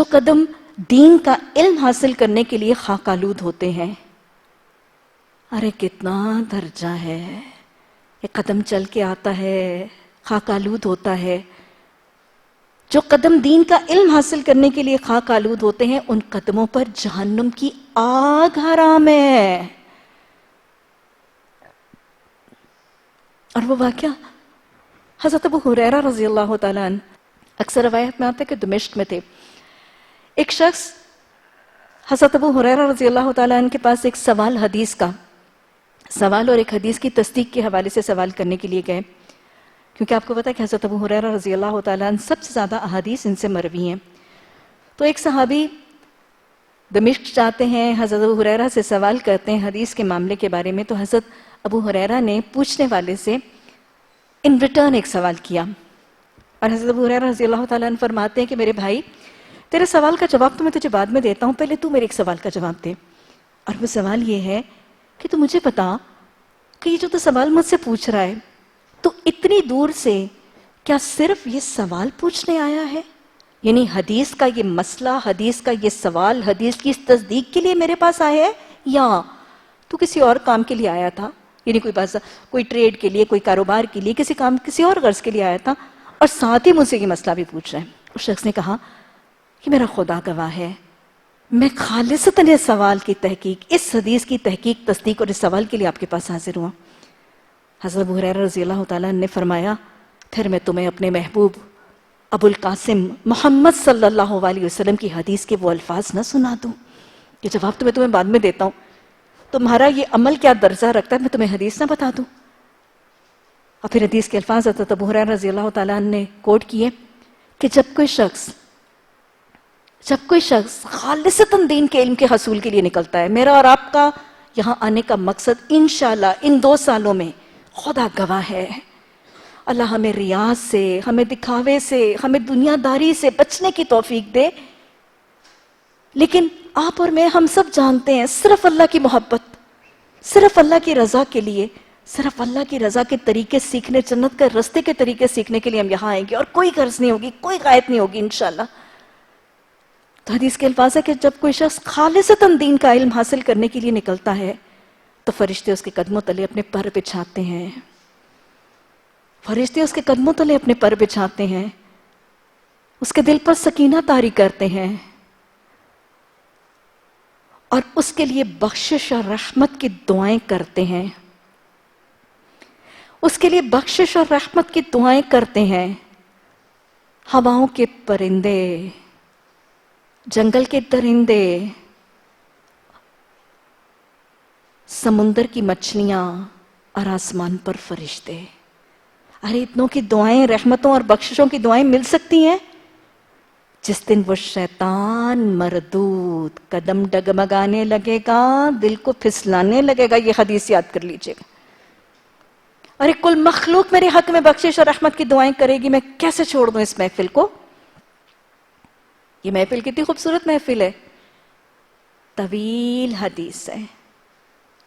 قدم دین کا علم حاصل کرنے کے لیے خاک آلود ہوتے ہیں، ارے کتنا درجہ ہے. ایک قدم چل کے آتا ہے، خاک آلود ہوتا ہے. جو قدم دین کا علم حاصل کرنے کے لیے خاک آلود ہوتے ہیں ان قدموں پر جہنم کی آگ حرام ہے. اور وہ واقعہ حضرت ابو ہریرہ رضی اللہ تعالیٰ عنہ، اکثر روایت میں آتا ہے کہ دمشق میں تھے. ایک شخص حضرت ابو ہریرہ رضی اللہ تعالیٰ عنہ کے پاس ایک حدیث کا سوال اور ایک حدیث کی تصدیق کے حوالے سے سوال کرنے کے لیے گئے، کیونکہ آپ کو پتا ہے کہ حضرت ابو ہریرہ رضی اللہ تعالیٰ عنہ سب سے زیادہ احادیث ان سے مروی ہیں. تو ایک صحابی دمشق جاتے ہیں، حضرت ابو ہریرہ سے سوال کرتے ہیں حدیث کے معاملے کے بارے میں. تو حضرت ابو ہریرہ نے پوچھنے والے سے ان ریٹرن ایک سوال کیا، اور حضرت ابو ہریرہ رضی اللہ تعالیٰ عنہ فرماتے ہیں کہ میرے بھائی، تیرے سوال کا جواب تو میں تجھے بعد میں دیتا ہوں، پہلے تو میرے ایک سوال کا جواب دے. اور وہ سوال یہ ہے کہ تو مجھے بتا کہ یہ جو تو سوال مجھ سے پوچھ رہا ہے، تو اتنی دور سے کیا صرف یہ سوال پوچھنے آیا ہے؟ یعنی حدیث کا یہ مسئلہ، حدیث کا یہ سوال، حدیث کی اس تصدیق کے لیے میرے پاس آیا ہے، یا تو کسی اور کام کے لیے آیا تھا؟ یعنی کوئی ٹریڈ کے لیے، کوئی کاروبار کے لیے، کسی کام، کسی اور غرض کے لیے آیا تھا، اور ساتھ ہی مجھ سے یہ مسئلہ بھی پوچھ رہے ہیں۔ اس شخص نے کہا کہ میرا خدا گواہ ہے، میں خالصتاً اس سوال کی تحقیق، اس حدیث کی تحقیق، تصدیق اور اس سوال کے لیے آپ کے پاس حاضر ہوا۔ حضرت ابو ہریرہ رضی اللہ تعالیٰ نے فرمایا پھر میں تمہیں اپنے محبوب ابو القاسم محمد صلی اللہ علیہ وسلم کی حدیث کے وہ الفاظ نہ سنا دوں؟ یہ جواب تو میں تمہیں بعد میں دیتا ہوں، تمہارا یہ عمل کیا درجہ رکھتا ہے، میں تمہیں حدیث نہ بتا دوں؟ اور پھر حدیث کے الفاظ حضرت ابو ہریرہ رضی اللہ تعالیٰ عنہ نے کوٹ کیے کہ جب کوئی شخص خالصتاً دین کے علم کے حصول کے لیے نکلتا ہے، میرا اور آپ کا یہاں آنے کا مقصد انشاءاللہ ان 2 سالوں میں خدا گواہ ہے، اللہ ہمیں ریاض سے، ہمیں دکھاوے سے، ہمیں دنیا داری سے بچنے کی توفیق دے، لیکن آپ اور میں، ہم سب جانتے ہیں صرف اللہ کی محبت، صرف اللہ کی رضا کے لیے، صرف اللہ کی رضا کے طریقے سیکھنے، جنت کے رستے کے طریقے سیکھنے کے لیے ہم یہاں آئیں گے، اور کوئی غرض نہیں ہوگی، کوئی غائب نہیں ہوگی انشاءاللہ۔ تو حدیث کے الفاظ ہے کہ جب کوئی شخص خالصتاً دین کا علم حاصل کرنے کے لیے نکلتا ہے تو فرشتے اس کے قدموں تلے اپنے پر بچھاتے ہیں، فرشتے اس کے قدموں تلے اپنے پر بچھاتے ہیں، اس کے دل پر سکینہ طاری کرتے ہیں، اور اس کے لیے بخشش اور رحمت کی دعائیں کرتے ہیں، اس کے لیے بخشش اور رحمت کی دعائیں کرتے ہیں۔ ہواؤں کے پرندے، جنگل کے درندے، سمندر کی مچھلیاں اور آسمان پر فرشتے، ارے اتنوں کی دعائیں، رحمتوں اور بخششوں کی دعائیں مل سکتی ہیں؟ جس دن وہ شیطان مردود قدم ڈگمگانے لگے گا، دل کو پھسلانے لگے گا، یہ حدیث یاد کر لیجئے گا۔ ارے کل مخلوق میرے حق میں بخشش اور رحمت کی دعائیں کرے گی، میں کیسے چھوڑ دوں اس محفل کو؟ یہ محفل کتنی خوبصورت محفل ہے، طویل حدیث ہے،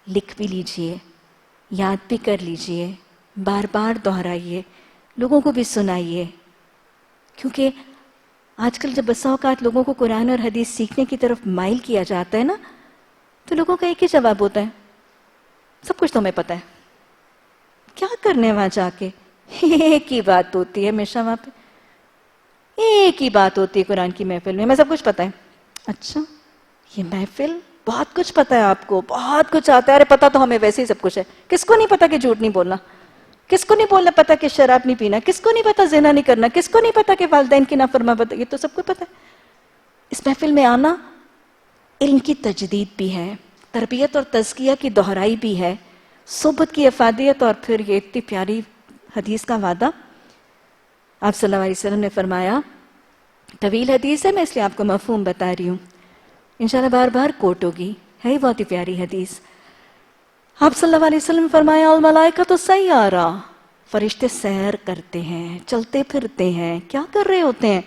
لکھ بھی لیجئے، یاد بھی کر لیجئے، بار بار دہرائیے، لوگوں کو بھی سنائیے، کیونکہ آج کل جب بسا اوقات لوگوں کو قرآن اور حدیث سیکھنے کی طرف مائل کیا جاتا ہے نا، تو لوگوں کا ایک ہی جواب ہوتا ہے، سب کچھ تو ہمیں پتہ ہے، کیا کرنے وہاں جا کے؟ ایک ہی بات ہوتی ہے ہمیشہ وہاں پہ، ایک ہی بات ہوتی ہے قرآن کی محفل میں، ہمیں سب کچھ پتہ ہے۔ اچھا، یہ محفل بہت کچھ پتہ ہے آپ کو، بہت کچھ آتا ہے، ارے پتہ تو ہمیں ویسے ہی سب کچھ ہے، کس کو نہیں پتہ کہ جھوٹ نہیں بولنا، کس کو نہیں بولنا پتہ کہ شراب نہیں پینا، کس کو نہیں پتہ زنا نہیں کرنا، کس کو نہیں پتہ کہ والدین کی نافرمانی، یہ تو سب کو پتہ ہے۔ اس محفل میں آنا علم کی تجدید بھی ہے، تربیت اور تزکیہ کی دہرائی بھی ہے، صحبت کی افادیت، اور پھر یہ اتنی پیاری حدیث کا وعدہ۔ آپ صلی اللہ علیہ وسلم نے فرمایا، طویل حدیث ہے، میں اس لیے آپ کو مفہوم بتا رہی ہوں، انشاءاللہ بار بار کوٹ ہوگی، ہے ہی بہت ہی پیاری حدیث۔ آپ صلی اللہ علیہ وسلم نے فرمایا، الملائکۃ سیارہ، فرشتے سیر کرتے ہیں، چلتے پھرتے ہیں، کیا کر رہے ہوتے ہیں؟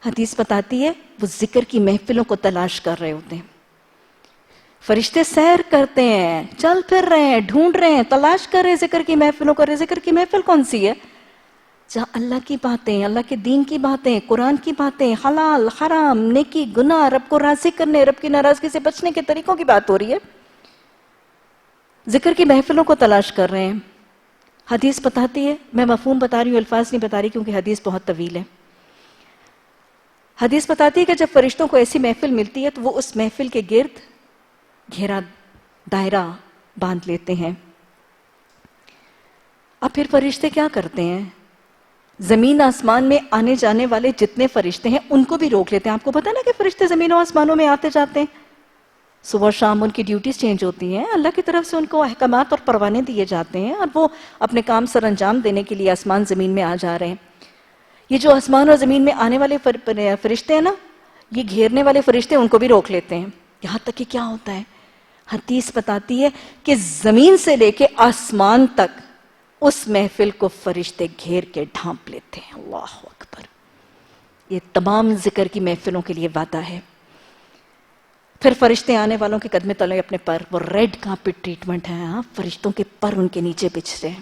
حدیث بتاتی ہے وہ ذکر کی محفلوں کو تلاش کر رہے ہوتے ہیں۔ فرشتے سیر کرتے ہیں، چل پھر رہے ہیں، ڈھونڈ رہے ہیں، تلاش کر رہے ہیں ذکر کی محفلوں کو۔ ذکر کی محفل کون سی ہے؟ جہاں اللہ کی باتیں، اللہ کے دین کی باتیں، قرآن کی باتیں، حلال حرام، نیکی گناہ، رب کو راضی کرنے، رب کی ناراضگی سے بچنے کے طریقوں کی بات ہو رہی ہے۔ ذکر کی محفلوں کو تلاش کر رہے ہیں۔ حدیث بتاتی ہے، میں مفہوم بتا رہی ہوں، الفاظ نہیں بتا رہی کیونکہ حدیث بہت طویل ہے۔ حدیث بتاتی ہے کہ جب فرشتوں کو ایسی محفل ملتی ہے تو وہ اس محفل کے گرد گھیرا دائرہ باندھ لیتے ہیں۔ اب پھر فرشتے کیا کرتے ہیں؟ زمین آسمان میں آنے جانے والے جتنے فرشتے ہیں ان کو بھی روک لیتے ہیں۔ آپ کو پتہ نا کہ فرشتے زمین و آسمانوں میں آتے جاتے ہیں، صبح شام ان کی ڈیوٹیز چینج ہوتی ہیں، اللہ کی طرف سے ان کو احکامات اور پروانے دیے جاتے ہیں، اور وہ اپنے کام سر انجام دینے کے لیے آسمان زمین میں آ جا رہے ہیں۔ یہ جو آسمان اور زمین میں آنے والے فرشتے ہیں نا، یہ گھیرنے والے فرشتے ان کو بھی روک لیتے ہیں۔ یہاں تک کہ کیا ہوتا ہے، حدیث بتاتی ہے کہ زمین سے لے کے آسمان تک اس محفل کو فرشتے گھیر کے ڈھانپ لیتے ہیں۔ اللہ اکبر! یہ تمام ذکر کی محفلوں کے لیے وعدہ ہے۔ پھر فرشتے آنے والوں کے قدمے تلے اپنے پر، وہ ریڈ کارپٹ ٹریٹمنٹ ہے، فرشتوں کے پر ان کے نیچے بچھ رہے ہیں،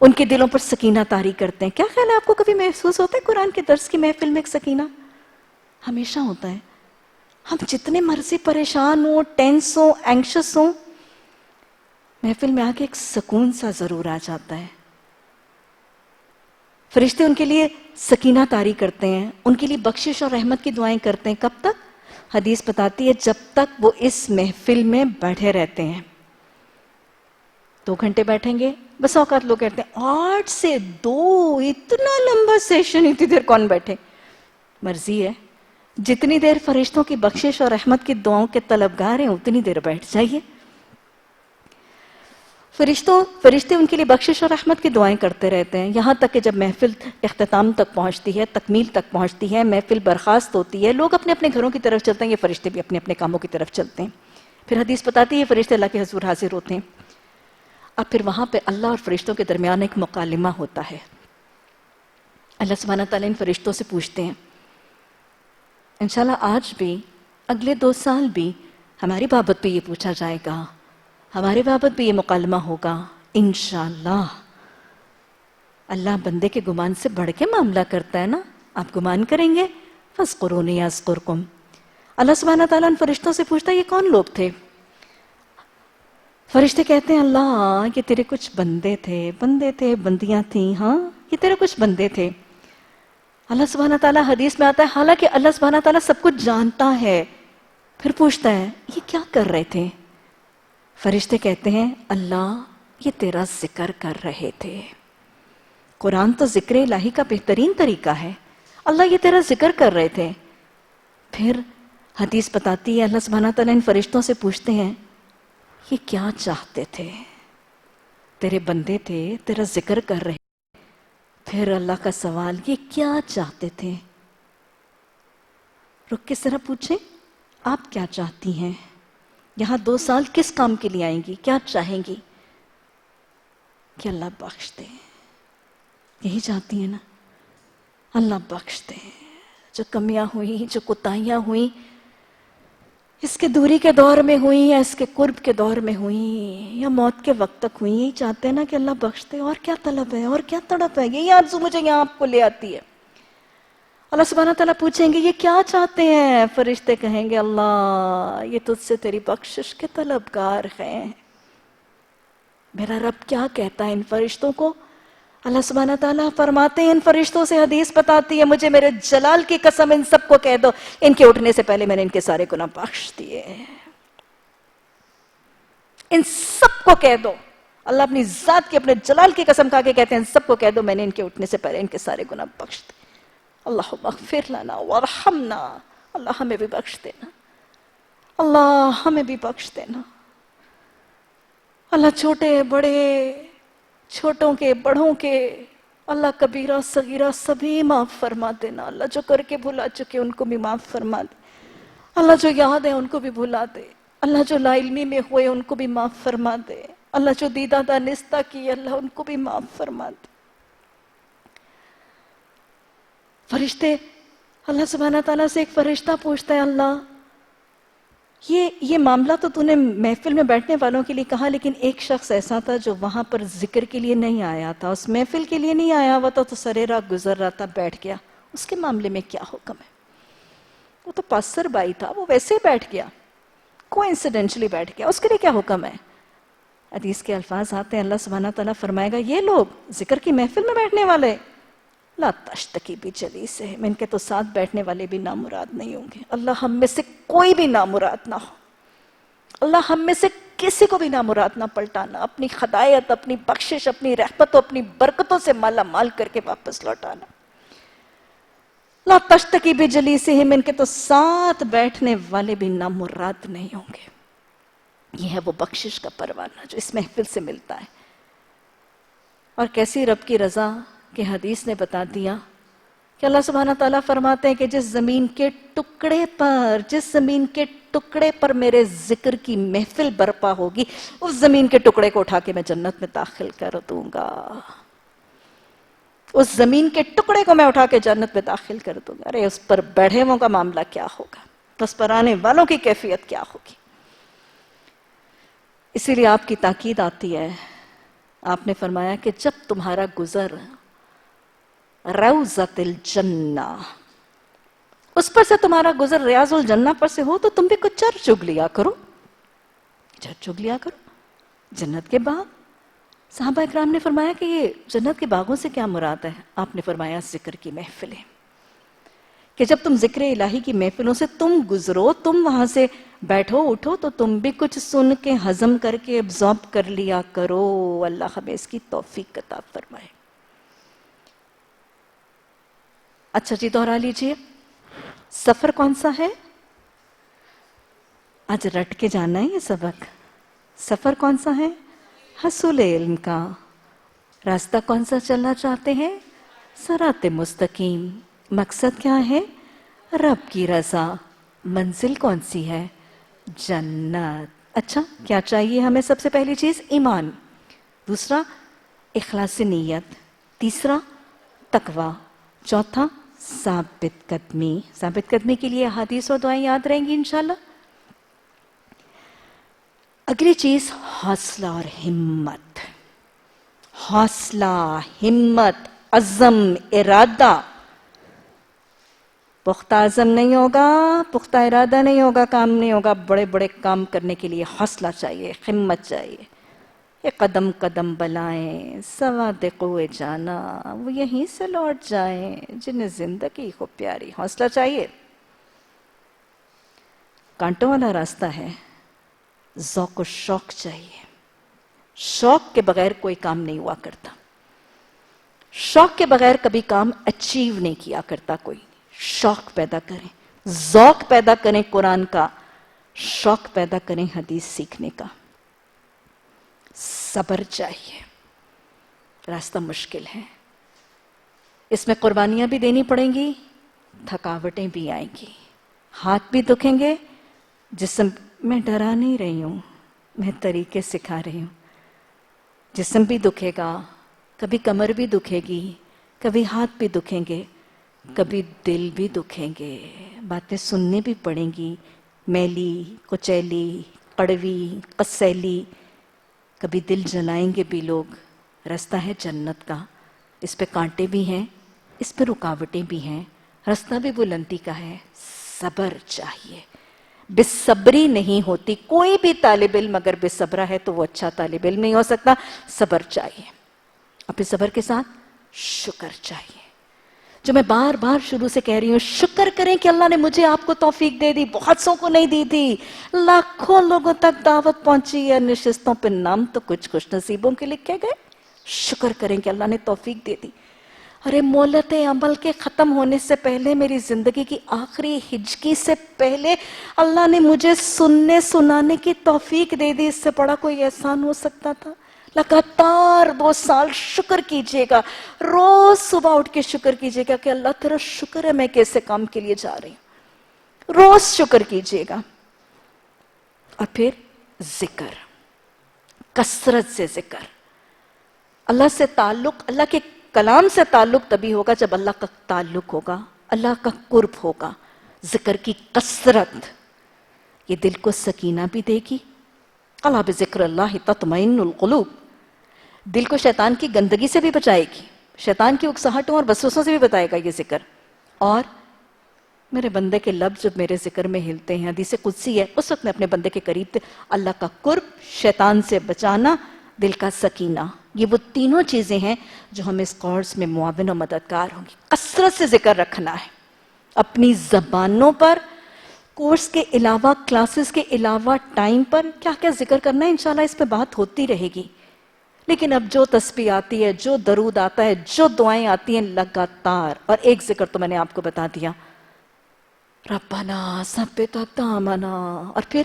ان کے دلوں پر سکینہ طاری کرتے ہیں. کیا خیال ہے آپ کو کبھی محسوس ہوتا ہے قرآن کے درس کی محفل میں ایک سکینہ؟ ہمیشہ ہوتا ہے. ہم جتنے مرضی پریشان ہوں، ٹینس ہوں، اینکشس ہوں، محفل میں آ کے ایک سکون سا ضرور آ جاتا ہے. فرشتے ان کے لیے سکینہ طاری کرتے ہیں، ان کے لیے بخشش اور رحمت کی دعائیں کرتے ہیں. کب تک؟ حدیث بتاتی ہے جب تک وہ اس محفل میں بیٹھے رہتے ہیں. 2 گھنٹے بیٹھیں گے، بس اوقات لوگ کہتے ہیں 8 سے 2 اتنا لمبا سیشن، اتنی دیر کون بیٹھے؟ مرضی ہے، جتنی دیر فرشتوں کی بخشش اور رحمت کی دعاؤں کے طلبگار ہیں اتنی دیر بیٹھ جائیے. فرشتے ان کے لیے بخشش اور رحمت کی دعائیں کرتے رہتے ہیں، یہاں تک کہ جب محفل اختتام تک پہنچتی ہے، تکمیل تک پہنچتی ہے، محفل برخاست ہوتی ہے، لوگ اپنے اپنے گھروں کی طرف چلتے ہیں، یہ فرشتے بھی اپنے اپنے کاموں کی طرف چلتے ہیں. پھر حدیث بتاتی ہے فرشتے اللہ کے حضور حاضر ہوتے ہیں. اب پھر وہاں پہ اللہ اور فرشتوں کے درمیان ایک مکالمہ ہوتا ہے. اللہ سبحانہ تعالیٰ ان فرشتوں سے پوچھتے ہیں، انشاءاللہ آج بھی، اگلے 2 سال بھی ہماری بابت بھی یہ پوچھا جائے گا، ہمارے بابت بھی یہ مکالمہ ہوگا انشاءاللہ. اللہ بندے کے گمان سے بڑھ کے معاملہ کرتا ہے نا. آپ گمان کریں گے فَاذْكُرُونِي أَذْكُرْكُمْ. اللہ سبحانہ تعالیٰ ان فرشتوں سے پوچھتا ہے یہ کون لوگ تھے؟ فرشتے کہتے ہیں اللہ یہ تیرے کچھ بندے تھے، بندیاں تھیں. ہاں یہ تیرے کچھ بندے تھے. اللہ سبحانہ تعالیٰ حدیث میں آتا ہے حالانکہ اللہ سبحانہ تعالیٰ سب کچھ جانتا ہے، پھر پوچھتا ہے یہ کیا کر رہے تھے؟ فرشتے کہتے ہیں اللہ یہ تیرا ذکر کر رہے تھے. قرآن تو ذکر الہی کا بہترین طریقہ ہے. اللہ یہ تیرا ذکر کر رہے تھے. پھر حدیث بتاتی ہے اللہ سبحانہ تعالیٰ ان فرشتوں سے پوچھتے ہیں یہ کیا چاہتے تھے؟ تیرے بندے تھے، تیرا ذکر کر رہے. پھر اللہ کا سوال یہ کیا چاہتے تھے؟ رک کے ذرا پوچھیں آپ کیا چاہتی ہیں؟ یہاں 2 سال کس کام کے لیے آئیں گی؟ کیا چاہیں گی؟ کہ اللہ بخش دے. یہی چاہتی ہیں نا؟ اللہ بخش دے. جو کمیاں ہوئیں، جو کوتاہیاں ہوئیں، اس کے دوری کے دور میں ہوئیں یا اس کے قرب کے دور میں ہوئیں یا موت کے وقت تک ہوئیں، یہی چاہتے ہیں نا کہ اللہ بخش دے. اور کیا طلب ہے؟ اور کیا تڑپ ہے؟ یہی آرزو مجھے یہاں آپ کو لے آتی ہے. اللہ سبحانہ تعالیٰ پوچھیں گے یہ کیا چاہتے ہیں؟ فرشتے کہیں گے اللہ یہ تجھ سے تیری بخشش کے طلبگار ہیں. میرا رب کیا کہتا ہے ان فرشتوں کو؟ اللہ سبحانہ تعالیٰ فرماتے ہیں ان فرشتوں سے حدیث بتاتی ہے مجھے میرے جلال کی قسم ان سب کو کہہ دو ان کے اٹھنے سے پہلے میں نے ان کے سارے گناہ بخش دیے. ان سب کو کہہ دو. اللہ اپنی ذات کی، اپنے جلال کی قسم کھا کے کہتے ہیں ان سب کو کہہ دو میں نے ان کے اٹھنے سے پہلے ان کے سارے گناہ بخش دیے. اللہم اغفر لنا وارحمنا. اللہ ہمیں بھی بخش دینا، اللہ ہمیں بھی بخش دینا. اللہ چھوٹے بڑے، چھوٹوں کے بڑوں کے، اللہ کبیرہ صغیرہ سبھی معاف فرما دینا. اللہ جو کر کے بھلا چکے ان کو بھی معاف فرما دے. اللہ جو یاد ہے ان کو بھی بھلا دے. اللہ جو لا علمی میں ہوئے ان کو بھی معاف فرما دے. اللہ جو دیدہ دانستہ کی اللہ ان کو بھی معاف فرما دے. فرشتے، اللہ سبحانہ تعالیٰ سے ایک فرشتہ پوچھتا ہے اللہ یہ معاملہ تو نے محفل میں بیٹھنے والوں کے لیے کہا لیکن ایک شخص ایسا تھا جو وہاں پر ذکر کے لیے نہیں آیا تھا، اس محفل کے لیے نہیں آیا ہوا تھا، تو سرے راہ گزر رہا تھا، بیٹھ گیا، اس کے معاملے میں کیا حکم ہے؟ وہ تو پاسر بائی تھا، وہ ویسے ہی بیٹھ گیا، کوئنسیڈنشلی بیٹھ گیا، اس کے لیے کیا حکم ہے؟ حدیث کے الفاظ آتے ہیں اللہ سبحانہ تعالیٰ فرمائے گا یہ لوگ ذکر کی محفل میں بیٹھنے والے لا تشتکی بجلیسہم، ان کے تو ساتھ بیٹھنے والے بھی نامراد نہیں ہوں گے. اللہ ہم میں سے کوئی بھی نامراد نہ ہو. اللہ ہم میں سے کسی کو بھی نامراد نہ پلٹانا، اپنی خدایت، اپنی بخشش، اپنی رحمتوں، اپنی برکتوں سے مالا مال کر کے واپس لوٹانا. لا تشتکی بجلیسہم، ان کے تو ساتھ بیٹھنے والے بھی نامراد نہیں ہوں گے. یہ ہے وہ بخشش کا پروانہ جو اس محفل سے ملتا ہے. اور کیسی رب کی رضا کہ حدیث نے بتا دیا کہ اللہ سبحانہ تعالیٰ فرماتے ہیں کہ جس زمین کے ٹکڑے پر میرے ذکر کی محفل برپا ہوگی اس زمین کے ٹکڑے کو اٹھا کے میں جنت میں داخل کر دوں گا. اس زمین کے ٹکڑے کو میں اٹھا کے جنت میں داخل کر دوں گا. ارے اس پر بیٹھے ہوں کا معاملہ کیا ہوگا، اس پر آنے والوں کی کیفیت کیا ہوگی. اسی لیے آپ کی تاکید آتی ہے آپ نے فرمایا کہ جب تمہارا گزر روضۃ الجنہ، اس پر سے تمہارا گزر ریاض الجنہ پر سے ہو تو تم بھی کچھ چر چگ لیا کرو، چر چگ لیا کرو جنت کے باغ۔ صحابہ اکرام نے فرمایا کہ یہ جنت کے باغوں سے کیا مراد ہے؟ آپ نے فرمایا ذکر کی محفلیں، کہ جب تم ذکر الہی کی محفلوں سے تم گزرو، تم وہاں سے بیٹھو اٹھو تو تم بھی کچھ سن کے ہضم کر کے ابزارب کر لیا کرو۔ اللہ ہمیں اس کی توفیق عطا فرمائے۔ اچھا جی، دوہرا لیجئے، سفر کون سا ہے؟ آج رٹ کے جانا ہے یہ سبق۔ سفر کون سا ہے؟ حصول علم کا۔ راستہ کون سا چلنا چاہتے ہیں؟ صراط مستقیم۔ مقصد کیا ہے؟ رب کی رضا۔ منزل کون سی ہے؟ جنت۔ اچھا، کیا چاہیے ہمیں؟ سب سے پہلی چیز ایمان، دوسرا اخلاص نیت، تیسرا تقوی، چوتھا ثابت قدمی۔ ثابت قدمی کے لیے احادیث اور دعائیں یاد رہیں گی انشاءاللہ۔ اگلی چیز حوصلہ اور ہمت۔ حوصلہ، ہمت، عزم، ارادہ۔ پختہ عزم نہیں ہوگا، پختہ ارادہ نہیں ہوگا، کام نہیں ہوگا۔ بڑے بڑے کام کرنے کے لیے حوصلہ چاہیے، ہمت چاہیے۔ یہ قدم قدم بلائیں سوادقوئے جانا، وہ یہیں سے لوٹ جائیں جنہیں زندگی کو پیاری۔ حوصلہ چاہیے۔ کانٹوں والا راستہ ہے، ذوق و شوق چاہیے۔ شوق کے بغیر کوئی کام نہیں ہوا کرتا، شوق کے بغیر کبھی کام اچیو نہیں کیا کرتا کوئی۔ شوق پیدا کریں، ذوق پیدا کریں قرآن کا، شوق پیدا کریں حدیث سیکھنے کا۔ صبر چاہیے، راستہ مشکل ہے، اس میں قربانیاں بھی دینی پڑیں گی، تھکاوٹیں بھی آئیں گی، ہاتھ بھی دکھیں گے۔ جسم میں ڈرا نہیں رہی ہوں، میں طریقے سکھا رہی ہوں۔ جسم بھی دکھے گا، کبھی کمر بھی دکھے گی، کبھی ہاتھ بھی دکھیں گے، کبھی دل بھی دکھیں گے، باتیں سننے بھی پڑیں گی، میلی، کچیلی، کڑوی، قسیلی، کبھی دل جلائیں گے بھی لوگ۔ راستہ ہے جنت کا، اس پہ کانٹے بھی ہیں، اس پہ رکاوٹیں بھی ہیں، راستہ بھی بلندی کا ہے۔ صبر چاہیے، بے صبری نہیں ہوتی۔ کوئی بھی طالب علم اگر بے صبرہ ہے تو وہ اچھا طالب علم نہیں ہو سکتا۔ صبر چاہیے، اور پھر صبر کے ساتھ شکر چاہیے۔ جو میں بار بار شروع سے کہہ رہی ہوں، شکر کریں کہ اللہ نے مجھے آپ کو توفیق دے دی، بہت سو کو نہیں دی تھی، لاکھوں لوگوں تک دعوت پہنچی ہے، نشستوں پہ نام تو کچھ خوش نصیبوں کے لکھے گئے۔ شکر کریں کہ اللہ نے توفیق دے دی۔ ارے مہلت عمل کے ختم ہونے سے پہلے، میری زندگی کی آخری ہجکی سے پہلے اللہ نے مجھے سننے سنانے کی توفیق دے دی، اس سے بڑا کوئی احسان ہو سکتا تھا؟ لگاتار 2 سال شکر کیجئے گا، روز صبح اٹھ کے شکر کیجئے گا کہ اللہ تیرا شکر ہے میں کیسے کام کے لیے جا رہی ہوں۔ روز شکر کیجئے گا۔ اور پھر ذکر، کثرت سے ذکر۔ اللہ سے تعلق، اللہ کے کلام سے تعلق تبھی ہوگا جب اللہ کا تعلق ہوگا، اللہ کا قرب ہوگا۔ ذکر کی کثرت یہ دل کو سکینہ بھی دے گی۔ الا بذکر اللہ تطمئن القلوب، دل کو شیطان کی گندگی سے بھی بچائے گی، شیطان کی اکساہٹوں اور وسوسوں سے بھی بتائے گا یہ ذکر۔ اور میرے بندے کے لب جب میرے ذکر میں ہلتے ہیں، حدیث قدسی ہے، اس وقت میں اپنے بندے کے قریب تھے۔ اللہ کا قرب، شیطان سے بچانا، دل کا سکینہ، یہ وہ تینوں چیزیں ہیں جو ہمیں اس کورس میں معاون و مددگار ہوں گی۔ کثرت سے ذکر رکھنا ہے اپنی زبانوں پر، کورس کے علاوہ، کلاسز کے علاوہ، ٹائم پر کیا کیا ذکر کرنا ہے، انشاءاللہ اس پہ بات ہوتی رہے گی۔ لیکن اب جو تسبیح آتی ہے، جو درود آتا ہے، جو دعائیں آتی ہیں، لگاتار۔ اور ایک ذکر تو میں نے آپ کو بتا دیا، ربنا ثبت اقدامنا، اور پھر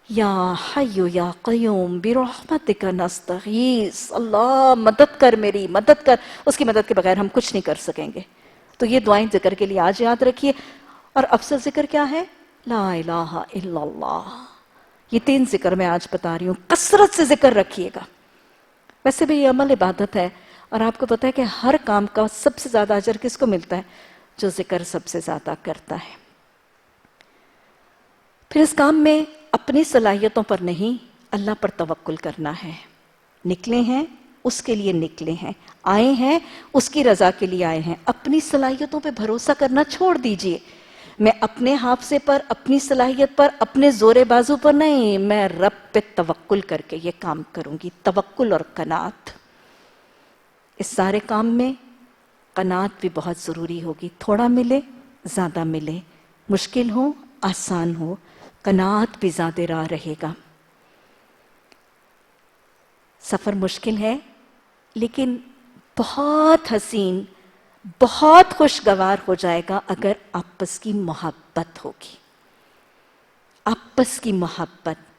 یا حی یا قیوم برحمتک نستغیث، اللہ مدد کر، میری مدد کر، اس کی مدد کے بغیر ہم کچھ نہیں کر سکیں گے۔ تو یہ دعائیں ذکر کے لیے آج یاد رکھیے۔ اور افضل ذکر کیا ہے؟ لا الہ الا اللہ۔ یہ 3 ذکر میں آج بتا رہی ہوں، کثرت سے ذکر رکھیے گا۔ ویسے بھی یہ عمل عبادت ہے، اور آپ کو پتا ہے کہ ہر کام کا سب سے زیادہ اجر کس کو ملتا ہے؟ جو ذکر سب سے زیادہ کرتا ہے۔ پھر اس کام میں اپنی صلاحیتوں پر نہیں، اللہ پر توکل کرنا ہے۔ نکلے ہیں اس کے لیے نکلے ہیں، آئے ہیں اس کی رضا کے لیے آئے ہیں. اپنی صلاحیتوں پہ بھروسہ کرنا چھوڑ دیجئے. میں اپنے حافظے پر، اپنی صلاحیت پر، اپنے زور بازو پر نہیں، میں رب پہ توکل کر کے یہ کام کروں گی. توکل اور قناعت، اس سارے کام میں قناعت بھی بہت ضروری ہوگی. تھوڑا ملے زیادہ ملے، مشکل ہو آسان ہو، قناعت بھی زیادہ راہ رہے گا. سفر مشکل ہے لیکن بہت حسین، بہت خوشگوار ہو جائے گا اگر آپس کی محبت ہوگی. آپس کی محبت.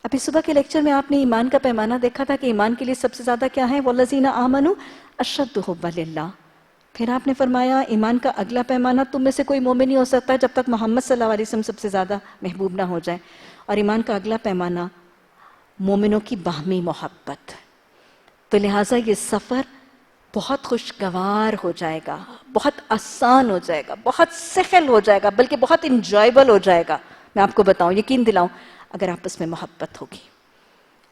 ابھی صبح کے لیکچر میں آپ نے ایمان کا پیمانہ دیکھا تھا کہ ایمان کے لیے سب سے زیادہ کیا ہے؟ وَالَّذِينَ آمَنُوا أَشَدُّ حُبًّا لِلَّهِ. پھر آپ نے فرمایا ایمان کا اگلا پیمانہ تم میں سے کوئی مومن نہیں ہو سکتا جب تک محمد صلی اللہ علیہ وسلم سب سے زیادہ محبوب نہ ہو جائے. اور ایمان کا اگلا پیمانہ مومنوں کی باہمی محبت. تو لہٰذا یہ سفر بہت خوشگوار ہو جائے گا، بہت آسان ہو جائے گا، بہت سہل ہو جائے گا، بلکہ بہت انجوائبل ہو جائے گا. میں آپ کو بتاؤں، یقین دلاؤں، اگر آپس میں محبت ہوگی،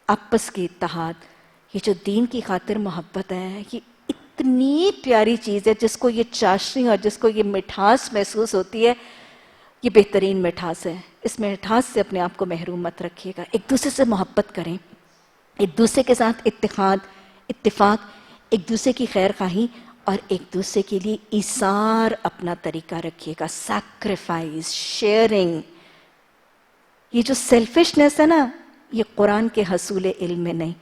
آپس کی اتحاد. یہ جو دین کی خاطر محبت ہے، یہ اتنی پیاری چیز ہے جس کو یہ چاشنی اور جس کو یہ مٹھاس محسوس ہوتی ہے، یہ بہترین مٹھاس ہے. اس مٹھاس سے اپنے آپ کو محروم مت رکھیے گا. ایک دوسرے سے محبت کریں، ایک دوسرے کے ساتھ اتفاق، ایک دوسرے کی خیر خواہی اور ایک دوسرے کے لیے ایثار اپنا طریقہ رکھیے گا. Sacrifice, sharing. یہ جو سیلفشنس ہے نا، یہ قرآن کے حصول علم میں نہیں.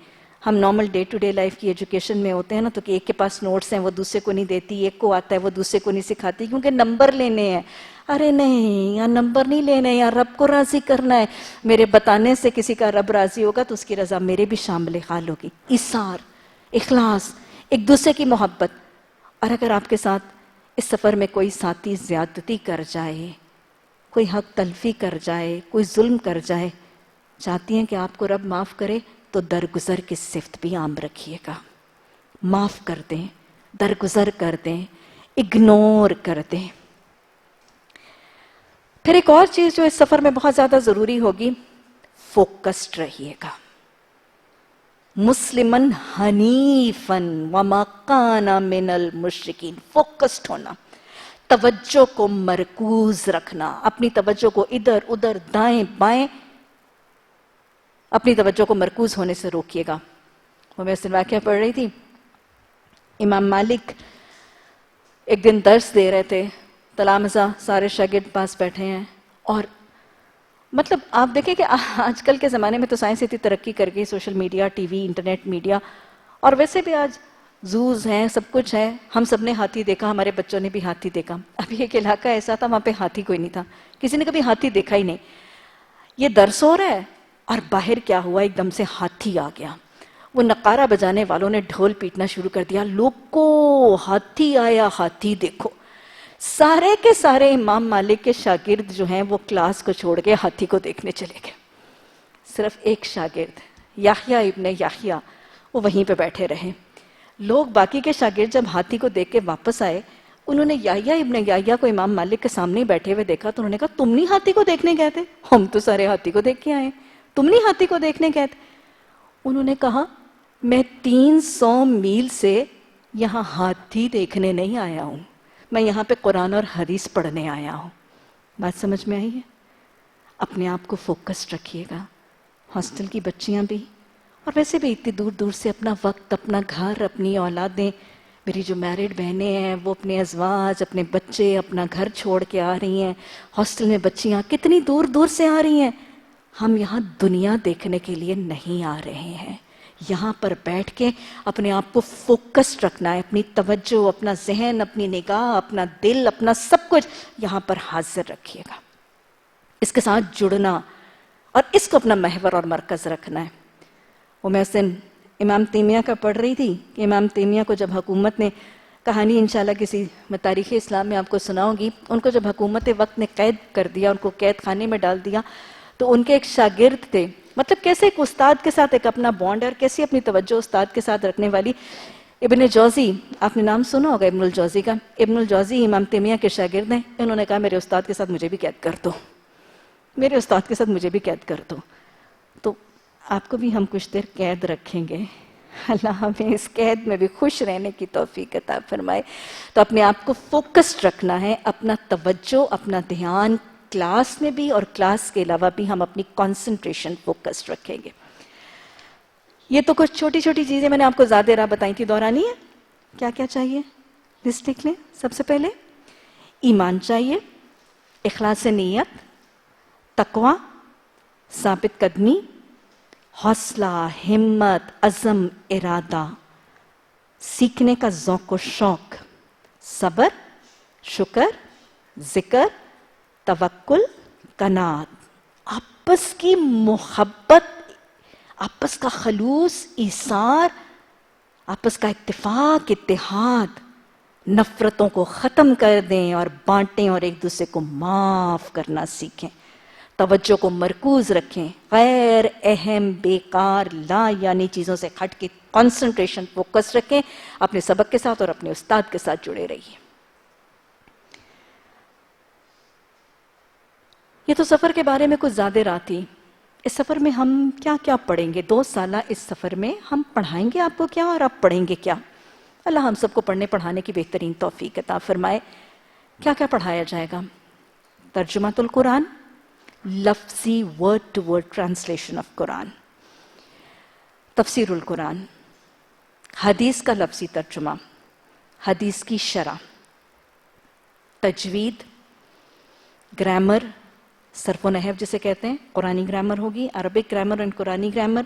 ہم normal day to day life کی ایجوکیشن میں ہوتے ہیں نا، تو کہ ایک کے پاس نوٹس ہیں وہ دوسرے کو نہیں دیتی، ایک کو آتا ہے وہ دوسرے کو نہیں سکھاتی کیونکہ نمبر لینے ہیں. ارے نہیں، یہاں نمبر نہیں لینے، یہاں رب کو راضی کرنا ہے. میرے بتانے سے کسی کا رب راضی ہوگا تو اس کی رضا میرے بھی شامل حال ہوگی. ایثار، اخلاص، ایک دوسرے کی محبت. اور اگر آپ کے ساتھ اس سفر میں کوئی ساتھی زیادتی کر جائے، کوئی حق تلفی کر جائے، کوئی ظلم کر جائے، چاہتی ہیں کہ آپ کو رب معاف کرے تو درگزر کی صفت بھی عام رکھیے گا. معاف کر دیں، درگزر کر دیں، اگنور کر دیں. پھر ایک اور چیز جو اس سفر میں بہت زیادہ ضروری ہوگی، فوکسڈ رہیے گا. مسلمن حنیفن وما کان من المشرکین. فوکسڈ ہونا، توجہ کو مرکوز رکھنا، اپنی توجہ کو ادھر ادھر دائیں بائیں اپنی توجہ کو مرکوز ہونے سے روکیے گا. وہ میں اس دن واقعہ پڑھ رہی تھی، امام مالک ایک دن درس دے رہے تھے، تلامذہ سارے شاگرد پاس بیٹھے ہیں، اور مطلب آپ دیکھیں کہ آج کل کے زمانے میں تو سائنس اتنی ترقی کر گئی، social media, T V, internet media, اور ویسے بھی آج زوز ہیں، سب کچھ ہے. ہم سب نے ہاتھی دیکھا، ہمارے بچوں نے بھی ہاتھی دیکھا. ابھی ایک علاقہ ایسا تھا وہاں پہ ہاتھی کوئی نہیں تھا، کسی نے کبھی ہاتھی دیکھا ہی نہیں. یہ درس ہو رہا ہے اور باہر کیا ہوا، ایک دم سے ہاتھی آ گیا. وہ نقارہ بجانے والوں نے ڈھول پیٹنا شروع کر دیا، لوگو ہاتھی آیا، ہاتھی دیکھو. سارے کے سارے امام مالک کے شاگرد جو ہیں وہ کلاس کو چھوڑ کے ہاتھی کو دیکھنے چلے گئے. صرف ایک شاگرد یحییٰ ابن یحییٰ وہ وہیں پہ بیٹھے رہے. لوگ باقی کے شاگرد جب ہاتھی کو دیکھ کے واپس آئے، انہوں نے یحییٰ ابن یحییٰ کو امام مالک کے سامنے بیٹھے ہوئے دیکھا تو انہوں نے کہا تم نہیں ہاتھی کو دیکھنے گئے تھے؟ ہم تو سارے ہاتھی کو دیکھ کے آئے، تم نہیں ہاتھی کو دیکھنے گئے تھے؟ انہوں نے کہا میں 300 میل سے یہاں ہاتھی دیکھنے نہیں آیا ہوں، میں یہاں پہ قرآن اور حدیث پڑھنے آیا ہوں. بات سمجھ میں آئی ہے؟ اپنے آپ کو فوکسڈ رکھیے گا. ہاسٹل کی بچیاں بھی، اور ویسے بھی اتنی دور دور سے اپنا وقت، اپنا گھر، اپنی اولادیں، میری جو میرڈ بہنیں ہیں وہ اپنے ازواج، اپنے بچے، اپنا گھر چھوڑ کے آ رہی ہیں. ہاسٹل میں بچیاں کتنی دور دور سے آ رہی ہیں. ہم یہاں دنیا دیکھنے کے لیے نہیں آ رہے ہیں، یہاں پر بیٹھ کے اپنے آپ کو فوکسڈ رکھنا ہے. اپنی توجہ، اپنا ذہن، اپنی نگاہ، اپنا دل، اپنا سب کچھ یہاں پر حاضر رکھیے گا. اس کے ساتھ جڑنا اور اس کو اپنا محور اور مرکز رکھنا ہے. وہ میں اس دن امام تیمیہ کا پڑھ رہی تھی کہ امام تیمیہ کو جب حکومت نے، کہانی انشاءاللہ کسی تاریخ اسلام میں آپ کو سناؤں گی، ان کو جب حکومت وقت نے قید کر دیا، ان کو قید خانے میں ڈال دیا، تو ان کے ایک شاگرد تھے. مطلب کیسے ایک استاد کے ساتھ ایک اپنا بانڈ ہے اور کیسی اپنی توجہ استاد کے ساتھ رکھنے والی. ابن جوزی، آپ نے نام سنا ہوگا ابن الجوزی کا. ابن الجوزی امام تیمیہ کے شاگرد ہیں. انہوں نے کہا میرے استاد کے ساتھ مجھے بھی قید کر دو، میرے استاد کے ساتھ مجھے بھی قید کر دو. تو آپ کو بھی ہم کچھ دیر قید رکھیں گے اللہ ہمیں اس قید میں بھی خوش رہنے کی توفیق عطا فرمائے. تو اپنے آپ کو فوکسڈ رکھنا ہے، اپنا توجہ، اپنا دھیان کلاس میں بھی اور کلاس کے علاوہ بھی ہم اپنی کنسنٹریشن فوکسڈ رکھیں گے. یہ تو کچھ چھوٹی چھوٹی چیزیں میں نے آپ کو زیادہ راہ بتائی تھی، دہرانی ہے. کیا کیا چاہیے لسٹ لکھ لیں. سب سے پہلے ایمان چاہیے، اخلاص نیت، تقوی، ثابت قدمی، حوصلہ، ہمت، عزم، ارادہ، سیکھنے کا ذوق و شوق، صبر، شکر، ذکر، توکل، قناعت، آپس کی محبت، آپس کا خلوص، ایثار، آپس کا اتفاق، اتحاد، نفرتوں کو ختم کر دیں اور بانٹیں اور ایک دوسرے کو معاف کرنا سیکھیں. توجہ کو مرکوز رکھیں، غیر اہم بیکار لا یعنی چیزوں سے ہٹ کے کنسنٹریشن فوکس رکھیں. اپنے سبق کے ساتھ اور اپنے استاد کے ساتھ جڑے رہیے. یہ تو سفر کے بارے میں کچھ زیادہ رات تھی. اس سفر میں ہم کیا کیا پڑھیں گے؟ 2 سالہ اس سفر میں ہم پڑھائیں گے آپ کو کیا اور آپ پڑھیں گے کیا؟ اللہ ہم سب کو پڑھنے پڑھانے کی بہترین توفیق عطا فرمائے. کیا کیا پڑھایا جائے گا؟ ترجمۃ القرآن، لفظی word to word translation of Quran, تفسیر القرآن، حدیث کا لفظی ترجمہ، حدیث کی شرح، تجوید، گرامر، صرف و نحو جسے کہتے ہیں، قرآنی گرامر ہوگی، عربک گرامر اینڈ قرآنی گرامر،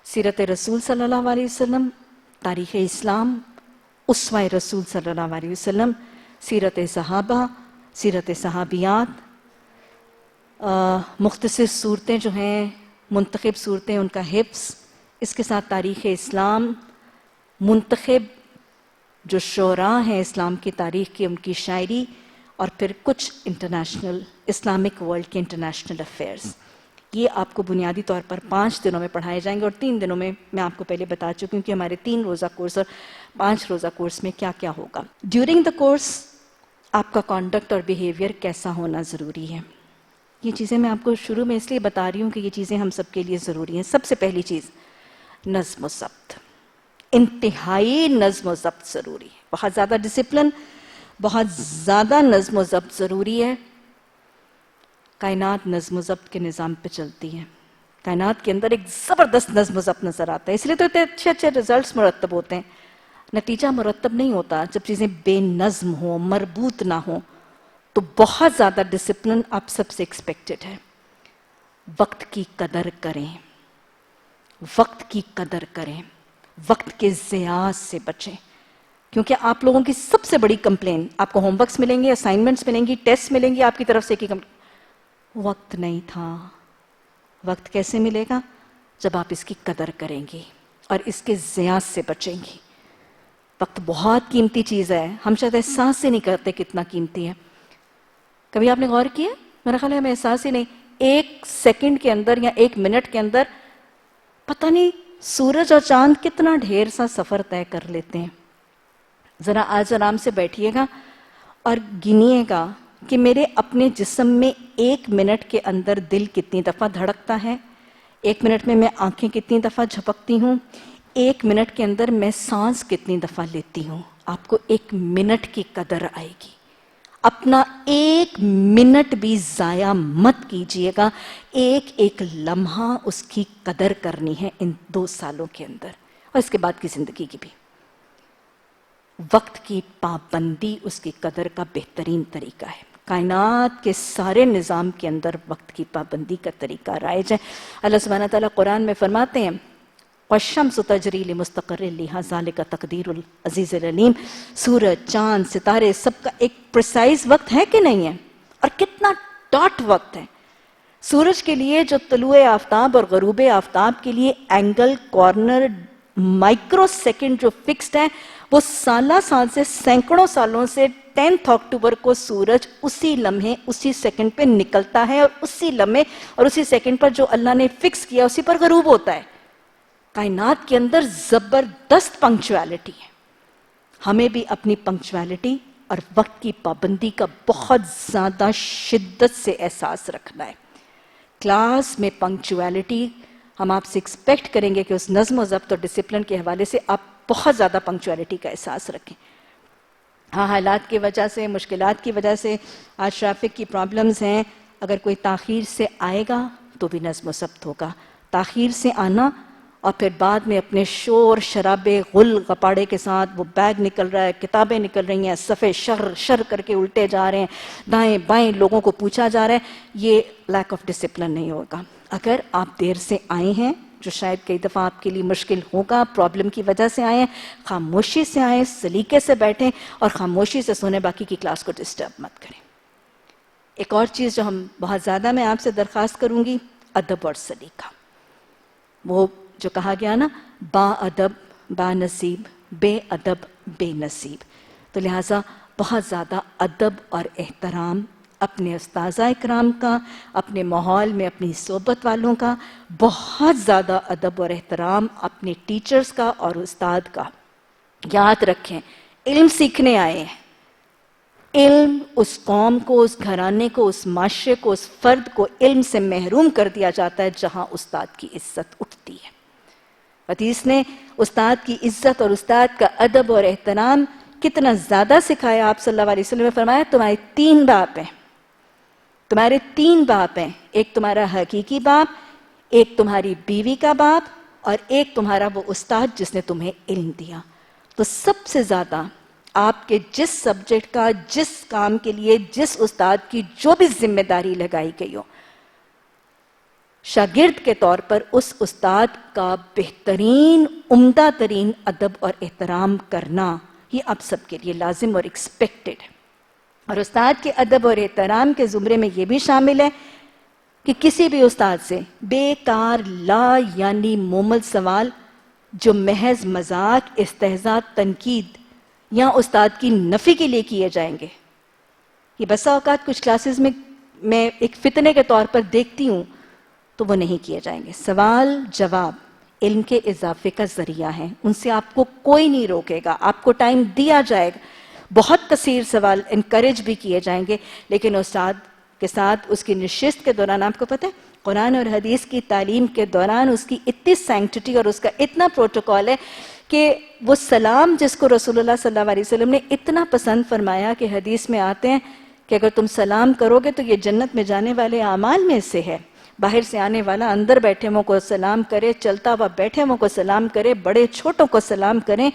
سیرت رسول صلی اللہ علیہ وسلم، تاریخ اسلام، اسوہ رسول صلی اللہ علیہ وسلم، سیرت صحابہ، سیرت صحابیات، مختصر صورتیں جو ہیں، منتخب صورتیں، ان کا حفظ، اس کے ساتھ تاریخ اسلام، منتخب جو شعراء ہیں اسلام کی تاریخ کی، ان کی شاعری، اور پھر کچھ انٹرنیشنل اسلامک ورلڈ کے انٹرنیشنل افیئرز. یہ آپ کو بنیادی طور پر 5 دنوں میں پڑھائے جائیں گے، اور 3 دنوں میں میں آپ کو پہلے بتا چکی ہوں کہ ہمارے 3 روزہ کورس اور 5 روزہ کورس میں کیا کیا ہوگا. ڈیورنگ دا کورس آپ کا کانڈکٹ اور بیہیویئر کیسا ہونا ضروری ہے. یہ چیزیں میں آپ کو شروع میں اس لیے بتا رہی ہوں کہ یہ چیزیں ہم سب کے لیے ضروری ہیں. سب سے پہلی چیز نظم و ضبط، انتہائی نظم و ضبط ضروری ہے. بہت زیادہ ڈسپلن، بہت زیادہ نظم و ضبط ضروری ہے. کائنات نظم و ضبط کے نظام پہ چلتی ہے. کائنات کے اندر ایک زبردست نظم و ضبط نظر آتا ہے، اس لیے تو اتنے اچھے اچھے رزلٹس مرتب ہوتے ہیں. نتیجہ مرتب نہیں ہوتا جب چیزیں بے نظم ہوں، مربوط نہ ہوں. تو بہت زیادہ ڈسپلن آپ سب سے ایکسپیکٹڈ ہے. وقت کی قدر کریں، وقت کی قدر کریں، وقت کے ضیاع سے بچیں. کیونکہ آپ لوگوں کی سب سے بڑی کمپلین، آپ کو ہوم ورکس ملیں گے، اسائنمنٹس ملیں گی، ٹیسٹ ملیں گی آپ کی طرف سے کی وقت نہیں تھا. وقت کیسے ملے گا؟ جب آپ اس کی قدر کریں گی اور اس کے ضیاع سے بچیں گی. وقت بہت قیمتی چیز ہے، ہم شاید احساس ہی نہیں کرتے کتنا قیمتی ہے. کبھی آپ نے غور کیا؟ میرا خیال ہے ہمیں احساس ہی نہیں. 1 سیکنڈ کے اندر یا 1 منٹ کے اندر پتہ نہیں سورج اور چاند کتنا ڈھیر سا سفر طے کر لیتے ہیں. ذرا آج آرام سے بیٹھیے گا اور گنیے گا کہ میرے اپنے جسم میں 1 منٹ کے اندر دل کتنی دفعہ دھڑکتا ہے، 1 منٹ میں میں آنکھیں کتنی دفعہ جھپکتی ہوں، 1 منٹ کے اندر میں سانس کتنی دفعہ لیتی ہوں. آپ کو 1 منٹ کی قدر آئے گی. اپنا 1 منٹ بھی ضائع مت کیجیے گا. ایک ایک لمحہ اس کی قدر کرنی ہے ان 2 سالوں کے اندر، اور اس کے بعد کی زندگی کی بھی. وقت کی پابندی اس کی قدر کا بہترین طریقہ ہے. کائنات کے سارے نظام کے اندر وقت کی پابندی کا طریقہ رائج ہے. اللہ سبحانہ تعالیٰ قرآن میں فرماتے ہیں وَالشَّمْسُ تَجْرِي لِمُسْتَقَرٍّ لَهَا ذَلِكَ تَقْدِيرُ الْعَزِيزِ الْعَلِيمِ. سورج، چاند، ستارے سب کا ایک پریسائز وقت ہے کہ نہیں ہے؟ اور کتنا ڈاٹ وقت ہے. سورج کے لیے جو طلوع آفتاب اور غروب آفتاب کے لیے اینگل، کارنر، مائکرو سیکنڈ جو فکسڈ ہے، وہ سالہ سال سے سینکڑوں سالوں سے 10 اکتوبر کو سورج اسی لمحے اسی سیکنڈ پہ نکلتا ہے، اور اسی لمحے اور اسی سیکنڈ پر جو اللہ نے فکس کیا اسی پر غروب ہوتا ہے. کائنات کے اندر زبردست پنکچویلٹی ہے. ہمیں بھی اپنی پنکچویلٹی اور وقت کی پابندی کا بہت زیادہ شدت سے احساس رکھنا ہے. کلاس میں پنکچویلٹی ہم آپ سے ایکسپیکٹ کریں گے کہ اس نظم و ضبط اور ڈسپلن کے حوالے سے آپ بہت زیادہ پنکچویلٹی کا احساس رکھیں. ہاں حالات کی وجہ سے، مشکلات کی وجہ سے، آج ٹریفک کی پرابلمز ہیں، اگر کوئی تاخیر سے آئے گا تو بھی نظم و ضبط ہوگا. تاخیر سے آنا اور پھر بعد میں اپنے شور شرابے غل غپاڑے کے ساتھ وہ بیگ نکل رہا ہے، کتابیں نکل رہی ہیں، صفحے شر کر کے الٹے جا رہے ہیں، دائیں بائیں لوگوں کو پوچھا جا رہا ہے، یہ لیک آف ڈسپلن نہیں ہوگا. اگر آپ دیر سے آئے ہیں، جو شاید کئی دفعہ آپ کے لیے مشکل ہوگا، پرابلم کی وجہ سے آئے ہیں، خاموشی سے آئیں، سلیقے سے بیٹھیں اور خاموشی سے سنیں، باقی کی کلاس کو ڈسٹرب مت کریں. ایک اور چیز جو ہم بہت زیادہ میں آپ سے درخواست کروں گی، ادب اور سلیقہ. وہ جو کہا گیا نا، با ادب با نصیب، بے ادب بے نصیب. تو لہٰذا بہت زیادہ ادب اور احترام اپنے اساتذہ اکرام کا، اپنے ماحول میں اپنی صحبت والوں کا، بہت زیادہ ادب اور احترام اپنے ٹیچرز کا اور استاد کا. یاد رکھیں، علم سیکھنے آئے ہیں. علم اس قوم کو، اس گھرانے کو، اس معاشرے کو، اس فرد کو علم سے محروم کر دیا جاتا ہے جہاں استاد کی عزت اٹھتی ہے. حدیث نے استاد کی عزت اور استاد کا ادب اور احترام کتنا زیادہ سکھایا. آپ صلی اللہ علیہ وسلم نے فرمایا تمہارے 3 باپ ہیں، تمہارے 3 باپ ہیں، ایک تمہارا حقیقی باپ، ایک تمہاری بیوی کا باپ، اور ایک تمہارا وہ استاد جس نے تمہیں علم دیا. تو سب سے زیادہ آپ کے جس سبجیکٹ کا، جس کام کے لیے جس استاد کی جو بھی ذمہ داری لگائی گئی ہو، شاگرد کے طور پر اس استاد کا بہترین عمدہ ترین ادب اور احترام کرنا یہ آپ سب کے لیے لازم اور ایکسپیکٹڈ ہے. اور استاد کے ادب اور احترام کے زمرے میں یہ بھی شامل ہے کہ کسی بھی استاد سے بیکار لا یعنی مومل سوال جو محض مذاق، استہزاء، تنقید یا استاد کی نفی کے لیے کیے جائیں گے، یہ بسا اوقات کچھ کلاسز میں ایک فتنے کے طور پر دیکھتی ہوں، تو وہ نہیں کیے جائیں گے. سوال جواب علم کے اضافے کا ذریعہ ہیں، ان سے آپ کو کوئی نہیں روکے گا، آپ کو ٹائم دیا جائے گا. بہت کثیر سوال انکریج بھی کیے جائیں گے، لیکن استاد کے ساتھ اس کی نشست کے دوران آپ کو پتہ ہے قرآن اور حدیث کی تعلیم کے دوران اس کی اتنی سینکٹٹی اور اس کا اتنا پروٹوکول ہے کہ وہ سلام جس کو رسول اللہ صلی اللہ علیہ وسلم نے اتنا پسند فرمایا کہ حدیث میں آتے ہیں کہ اگر تم سلام کرو گے تو یہ جنت میں جانے والے اعمال میں سے ہے. باہر سے آنے والا اندر بیٹھے ہوں کو سلام کرے، چلتا ہوا بیٹھے ہوں کو سلام کرے، بڑے چھوٹوں کو سلام کریں.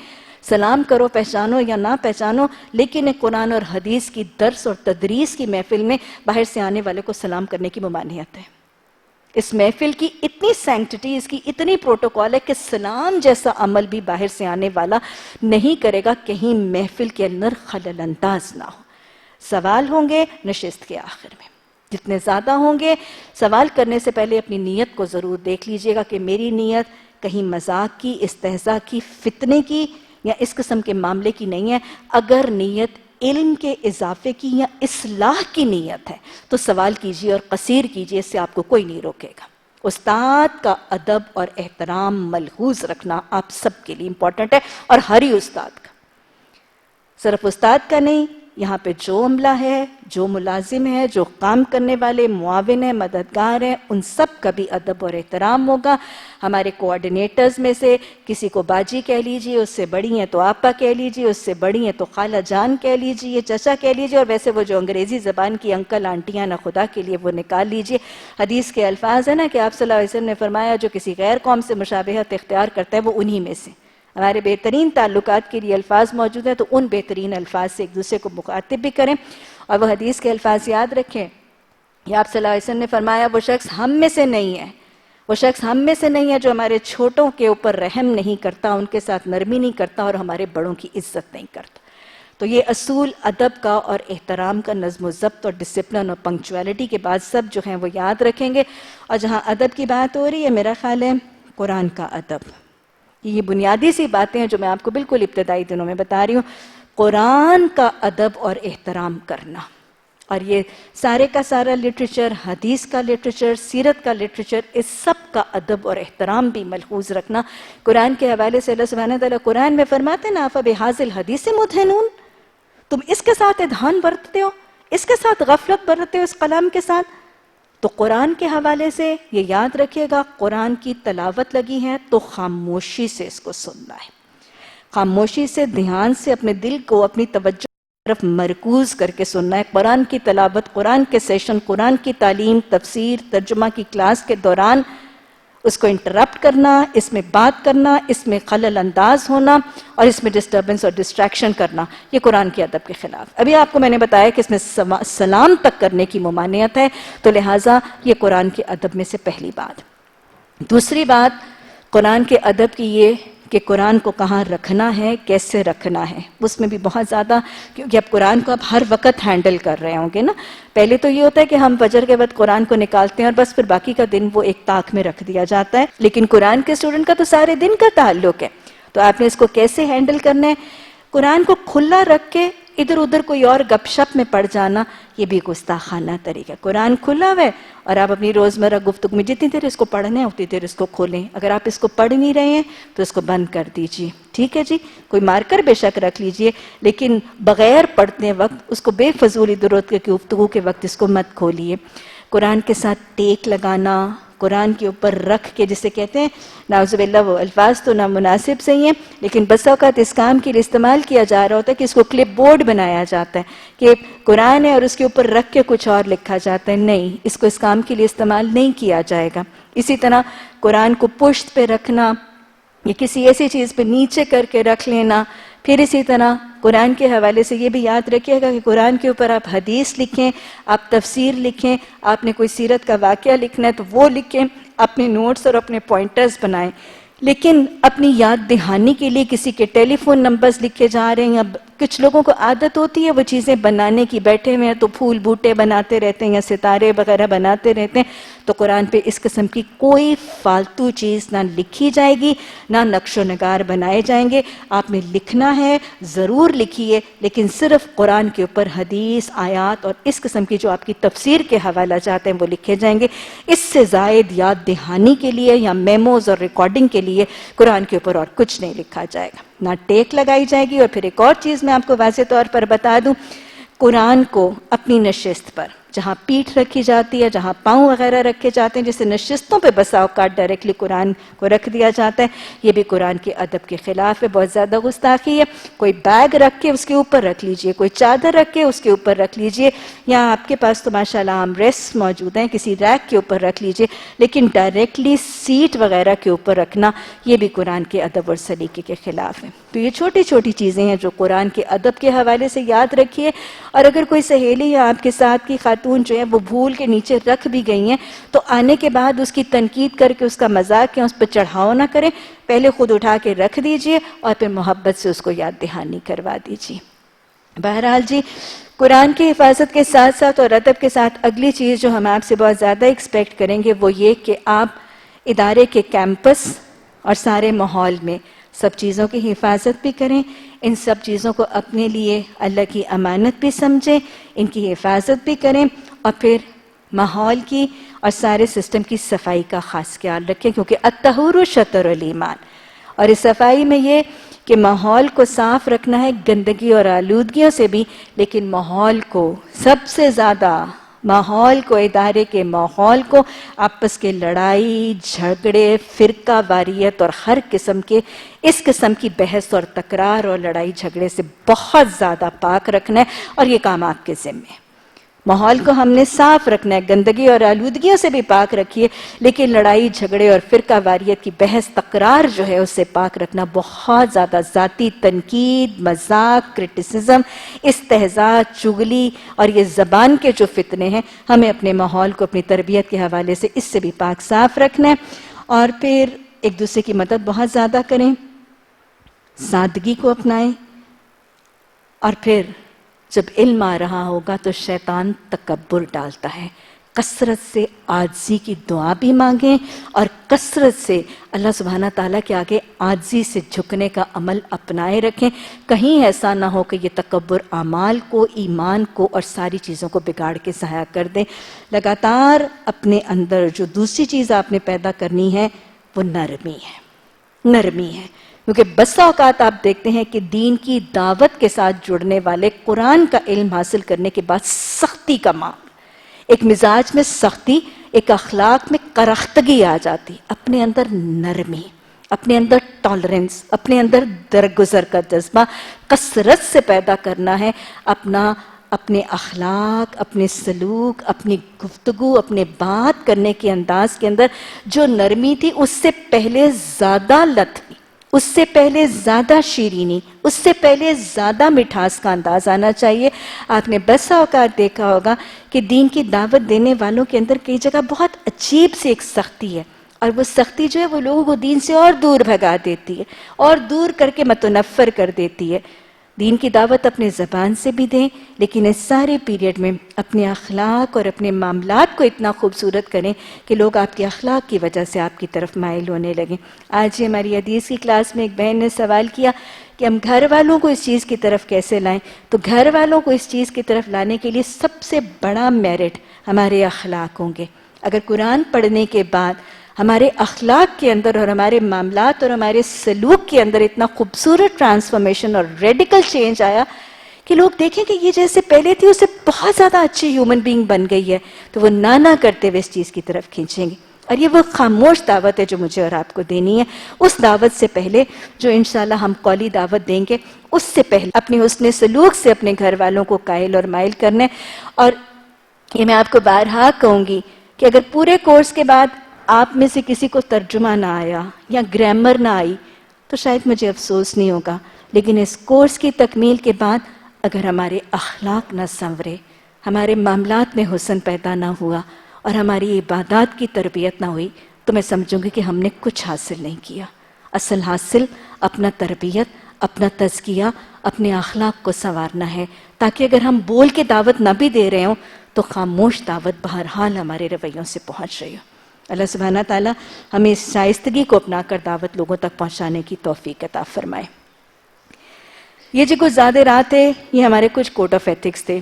سلام کرو، پہچانو یا نہ پہچانو، لیکن قرآن اور حدیث کی درس اور تدریس کی محفل میں باہر سے آنے والے کو سلام کرنے کی ممانعت ہے. اس محفل کی اتنی سینکٹٹی، اس کی اتنی پروٹوکول ہے کہ سلام جیسا عمل بھی باہر سے آنے والا نہیں کرے گا، کہیں محفل کے اندر خلل انداز نہ ہو. سوال ہوں گے نشست کے آخر میں، جتنے زیادہ ہوں گے. سوال کرنے سے پہلے اپنی نیت کو ضرور دیکھ لیجئے گا کہ میری نیت کہیں مذاق کی، استہزاء کی، فتنے کی یا اس قسم کے معاملے کی نہیں ہے. اگر نیت علم کے اضافے کی یا اصلاح کی نیت ہے تو سوال کیجئے اور قصیر کیجئے، اس سے آپ کو کوئی نہیں روکے گا. استاد کا ادب اور احترام ملحوظ رکھنا آپ سب کے لیے امپورٹنٹ ہے، اور ہر ہی استاد کا، صرف استاد کا نہیں. یہاں پہ جو عملہ ہے، جو ملازم ہے، جو کام کرنے والے معاون ہیں، مددگار ہیں، ان سب کا بھی ادب اور احترام ہوگا. ہمارے کوآرڈینیٹرز میں سے کسی کو باجی کہہ لیجئے، اس سے بڑی ہیں تو آپا کہہ لیجئے، اس سے بڑی ہیں تو خالہ جان کہہ لیجئے، چچا کہہ لیجئے، اور ویسے وہ جو انگریزی زبان کی انکل آنٹیاں نہ خدا کے لیے وہ نکال لیجئے. حدیث کے الفاظ ہیں نا کہ آپ صلی اللہ علیہ وسلم نے فرمایا جو کسی غیر قوم سے مشابہت اختیار کرتا ہے وہ انہی میں سے. ہمارے بہترین تعلقات کے لیے الفاظ موجود ہیں، تو ان بہترین الفاظ سے ایک دوسرے کو مخاطب بھی کریں. اور وہ حدیث کے الفاظ یاد رکھیں. یہ آپ صلی اللہ علیہ وسلم نے فرمایا وہ شخص ہم میں سے نہیں ہے، وہ شخص ہم میں سے نہیں ہے جو ہمارے چھوٹوں کے اوپر رحم نہیں کرتا، ان کے ساتھ نرمی نہیں کرتا اور ہمارے بڑوں کی عزت نہیں کرتا. تو یہ اصول ادب کا اور احترام کا، نظم و ضبط اور ڈسپلن اور پنکچویلٹی کے بعد سب جو ہیں وہ یاد رکھیں گے. اور جہاں ادب کی بات ہو رہی ہے، میرا خیال ہے قرآن کا ادب، یہ بنیادی سی باتیں ہیں جو میں آپ کو بالکل ابتدائی دنوں میں بتا رہی ہوں. قرآن کا ادب اور احترام کرنا، اور یہ سارے کا سارا لٹریچر، حدیث کا لٹریچر، سیرت کا لٹریچر، اس سب کا ادب اور احترام بھی ملحوظ رکھنا. قرآن کے حوالے سے اللہ سبحانہ تعالیٰ قرآن میں فرماتے ہیں نا فَبِهَٰذِا الْحَدِيثِ مُدْهِنُونَ، تم اس کے ساتھ ادھان برتتے ہو، اس کے ساتھ غفلت برتتے ہو، اس کلام کے ساتھ. تو قرآن کے حوالے سے یہ یاد رکھیے گا، قرآن کی تلاوت لگی ہے تو خاموشی سے اس کو سننا ہے، خاموشی سے دھیان سے اپنے دل کو اپنی توجہ طرف مرکوز کر کے سننا ہے۔ قرآن کی تلاوت، قرآن کے سیشن، قرآن کی تعلیم، تفسیر، ترجمہ کی کلاس کے دوران اس کو انٹرپٹ کرنا، اس میں بات کرنا، اس میں خلل انداز ہونا اور اس میں ڈسٹربنس اور ڈسٹریکشن کرنا، یہ قرآن کے ادب کے خلاف۔ ابھی آپ کو میں نے بتایا کہ اس میں سلام تک کرنے کی ممانعت ہے، تو لہٰذا یہ قرآن کے ادب میں سے پہلی بات۔ دوسری بات قرآن کے ادب کی یہ کہ قرآن کو کہاں رکھنا ہے، کیسے رکھنا ہے، اس میں بھی بہت زیادہ، کیونکہ اب قرآن کو آپ ہر وقت ہینڈل کر رہے ہوں گے نا۔ پہلے تو یہ ہوتا ہے کہ ہم فجر کے وقت قرآن کو نکالتے ہیں اور بس پھر باقی کا دن وہ ایک طاق میں رکھ دیا جاتا ہے، لیکن قرآن کے اسٹوڈنٹ کا تو سارے دن کا تعلق ہے، تو آپ نے اس کو کیسے ہینڈل کرنا ہے۔ قرآن کو کھلا رکھ کے ادھر ادھر کوئی اور گپ شپ میں پڑ جانا، یہ بھی گستاخانہ طریقہ ہے۔ قرآن کھلا ہوا ہے اور آپ اپنی روزمرہ گفتگو میں جتنی دیر اس کو پڑھنا ہے اتنی دیر اس کو کھولیں، اگر آپ اس کو پڑھ نہیں رہے ہیں تو اس کو بند کر دیجئے، ٹھیک ہے جی، کوئی مارکر بے شک رکھ لیجئے، لیکن بغیر پڑھنے وقت اس کو بے فضول ادھر ادھر کی گفتگو کے وقت اس کو مت کھولیے۔ قرآن کے ساتھ ٹیک لگانا، قرآن کے اوپر رکھ کے، جسے کہتے ہیں نعوذ باللہ، وہ الفاظ تو نامناسب صحیح ہیں لیکن بس اوقات اس کام کے لیے استعمال کیا جا رہا ہوتا ہے کہ اس کو کلپ بورڈ بنایا جاتا ہے کہ قرآن ہے اور اس کے اوپر رکھ کے کچھ اور لکھا جاتا ہے، نہیں، اس کو اس کام کے لیے استعمال نہیں کیا جائے گا۔ اسی طرح قرآن کو پشت پہ رکھنا یا کسی ایسی چیز پہ نیچے کر کے رکھ لینا۔ پھر اسی طرح قرآن کے حوالے سے یہ بھی یاد رکھیے گا کہ قرآن کے اوپر آپ حدیث لکھیں، آپ تفسیر لکھیں، آپ نے کوئی سیرت کا واقعہ لکھنا ہے تو وہ لکھیں، اپنے نوٹس اور اپنے پوائنٹرز بنائیں، لیکن اپنی یاد دہانی کے لیے کسی کے ٹیلی فون نمبرز لکھے جا رہے ہیں، یا کچھ لوگوں کو عادت ہوتی ہے وہ چیزیں بنانے کی، بیٹھے ہوئے ہیں تو پھول بوٹے بناتے رہتے ہیں یا ستارے وغیرہ بناتے رہتے ہیں، تو قرآن پہ اس قسم کی کوئی فالتو چیز نہ لکھی جائے گی، نہ نقش و نگار بنائے جائیں گے۔ آپ نے لکھنا ہے ضرور لکھیے، لیکن صرف قرآن کے اوپر حدیث، آیات اور اس قسم کی جو آپ کی تفسیر کے حوالہ جاتے ہیں وہ لکھے جائیں گے۔ اس سے زائد یاد دہانی کے لیے یا میموز اور ریکارڈنگ کے لیے قرآن کے اوپر اور کچھ نہیں لکھا جائے گا، نہ ٹیک لگائی جائے گی۔ اور پھر ایک اور چیز میں آپ کو واضح طور پر بتا دوں، قرآن کو اپنی نشست پر، جہاں پیٹھ رکھی جاتی ہے، جہاں پاؤں وغیرہ رکھے جاتے ہیں، جیسے نشستوں پہ بسا اوقات ڈائریکٹلی قرآن کو رکھ دیا جاتا ہے، یہ بھی قرآن کے ادب کے خلاف ہے، بہت زیادہ گستاخی ہے۔ کوئی بیگ رکھ کے اس کے اوپر رکھ لیجئے، کوئی چادر رکھ کے اس کے اوپر رکھ لیجئے، یا آپ کے پاس تو ماشاءاللہ آرم ریسٹ موجود ہیں، کسی ریک کے اوپر رکھ لیجئے، لیکن ڈائریکٹلی سیٹ وغیرہ کے اوپر رکھنا یہ بھی قرآن کے ادب اور سلیقے کے خلاف ہے۔ تو یہ چھوٹی چھوٹی چیزیں ہیں جو قرآن کے ادب کے حوالے سے یاد رکھیے، اور اگر کوئی سہیلی یا آپ کے ساتھ کی خاتون جو ہے وہ بھول کے نیچے رکھ بھی گئی ہیں تو آنے کے بعد اس کی تنقید کر کے اس کا مذاق یا اس پر چڑھاؤ نہ کریں، پہلے خود اٹھا کے رکھ دیجئے اور پھر محبت سے اس کو یاد دہانی کروا دیجئے۔ بہرحال جی، قرآن کی حفاظت کے ساتھ ساتھ اور ادب کے ساتھ اگلی چیز جو ہم آپ سے بہت زیادہ ایکسپیکٹ کریں گے وہ یہ کہ آپ ادارے کے کیمپس اور سارے ماحول میں سب چیزوں کی حفاظت بھی کریں، ان سب چیزوں کو اپنے لیے اللہ کی امانت بھی سمجھیں، ان کی حفاظت بھی کریں، اور پھر ماحول کی اور سارے سسٹم کی صفائی کا خاص خیال رکھیں، کیونکہ الطہور شطر الایمان، اور اس صفائی میں یہ کہ ماحول کو صاف رکھنا ہے گندگی اور آلودگیوں سے بھی، لیکن ماحول کو سب سے زیادہ، ماحول کو، ادارے کے ماحول کو آپس کے لڑائی جھگڑے، فرقہ واریت اور ہر قسم کے اس قسم کی بحث اور تکرار اور لڑائی جھگڑے سے بہت زیادہ پاک رکھنا ہے، اور یہ کام آپ کے ذمہ ہے۔ ماحول کو ہم نے صاف رکھنا ہے، گندگی اور آلودگیوں سے بھی پاک رکھیے، لیکن لڑائی جھگڑے اور فرقہ واریت کی بحث تکرار جو ہے اس سے پاک رکھنا، بہت زیادہ ذاتی تنقید، مذاق، کرٹیسزم، استہزاء، چغلی اور یہ زبان کے جو فتنے ہیں، ہمیں اپنے ماحول کو اپنی تربیت کے حوالے سے اس سے بھی پاک صاف رکھنا ہے، اور پھر ایک دوسرے کی مدد بہت زیادہ کریں، سادگی کو اپنائیں، اور پھر جب علم آ رہا ہوگا تو شیطان تکبر ڈالتا ہے، کثرت سے عاجزی کی دعا بھی مانگیں اور کثرت سے اللہ سبحانہ تعالیٰ کے آگے عاجزی سے جھکنے کا عمل اپنائے رکھیں، کہیں ایسا نہ ہو کہ یہ تکبر اعمال کو، ایمان کو اور ساری چیزوں کو بگاڑ کے ضائع کر دیں۔ لگاتار اپنے اندر جو دوسری چیز آپ نے پیدا کرنی ہے وہ نرمی ہے، نرمی ہے، کیونکہ بسا اوقات آپ دیکھتے ہیں کہ دین کی دعوت کے ساتھ جڑنے والے قرآن کا علم حاصل کرنے کے بعد سختی کا معاملہ، ایک مزاج میں سختی، ایک اخلاق میں کرختگی آ جاتی، اپنے اندر نرمی، اپنے اندر ٹالرنس، اپنے اندر درگزر کا جذبہ کثرت سے پیدا کرنا ہے، اپنے اخلاق، اپنے سلوک، اپنی گفتگو، اپنے بات کرنے کے انداز کے اندر جو نرمی تھی اس سے پہلے زیادہ لطفی، اس سے پہلے زیادہ شیرینی، اس سے پہلے زیادہ مٹھاس کا انداز آنا چاہیے۔ آپ نے بسا اوقات دیکھا ہوگا کہ دین کی دعوت دینے والوں کے اندر کئی جگہ بہت عجیب سی ایک سختی ہے، اور وہ سختی جو ہے وہ لوگوں کو دین سے اور دور بھگا دیتی ہے اور دور کر کے متنفر کر دیتی ہے۔ دین کی دعوت اپنے زبان سے بھی دیں، لیکن اس سارے پیریڈ میں اپنے اخلاق اور اپنے معاملات کو اتنا خوبصورت کریں کہ لوگ آپ کے اخلاق کی وجہ سے آپ کی طرف مائل ہونے لگیں۔ آج ہی ہماری حدیث کی کلاس میں ایک بہن نے سوال کیا کہ ہم گھر والوں کو اس چیز کی طرف کیسے لائیں؟ تو گھر والوں کو اس چیز کی طرف لانے کے لیے سب سے بڑا میرٹ ہمارے اخلاق ہوں گے۔ اگر قرآن پڑھنے کے بعد ہمارے اخلاق کے اندر اور ہمارے معاملات اور ہمارے سلوک کے اندر اتنا خوبصورت ٹرانسفارمیشن اور ریڈیکل چینج آیا کہ لوگ دیکھیں کہ یہ جیسے پہلے تھی اس سے بہت زیادہ اچھی ہیومن بینگ بن گئی ہے، تو وہ نانا کرتے ہوئے اس چیز کی طرف کھینچیں گے۔ اور یہ وہ خاموش دعوت ہے جو مجھے اور آپ کو دینی ہے۔ اس دعوت سے پہلے جو انشاءاللہ ہم قولی دعوت دیں گے، اس سے پہلے اپنے حسن سلوک سے اپنے گھر والوں کو قائل اور مائل کرنے۔ اور یہ میں آپ کو بارہا کہوں گی کہ اگر پورے کورس کے بعد آپ میں سے کسی کو ترجمہ نہ آیا یا گرامر نہ آئی تو شاید مجھے افسوس نہیں ہوگا، لیکن اس کورس کی تکمیل کے بعد اگر ہمارے اخلاق نہ سنورے، ہمارے معاملات میں حسن پیدا نہ ہوا اور ہماری عبادات کی تربیت نہ ہوئی تو میں سمجھوں گی کہ ہم نے کچھ حاصل نہیں کیا۔ اصل حاصل اپنا تربیت، اپنا تزکیہ، اپنے اخلاق کو سنوارنا ہے، تاکہ اگر ہم بول کے دعوت نہ بھی دے رہے ہوں تو خاموش دعوت بہرحال ہمارے رویوں سے پہنچ رہی ہو۔ اللہ سبحانہ تعالیٰ ہمیں اس شائستگی کو اپنا کر دعوت لوگوں تک پہنچانے کی توفیق عطا فرمائے۔ یہ جو کچھ زیادہ رات ہے یہ ہمارے کچھ کوڈ آف ایتھکس تھے۔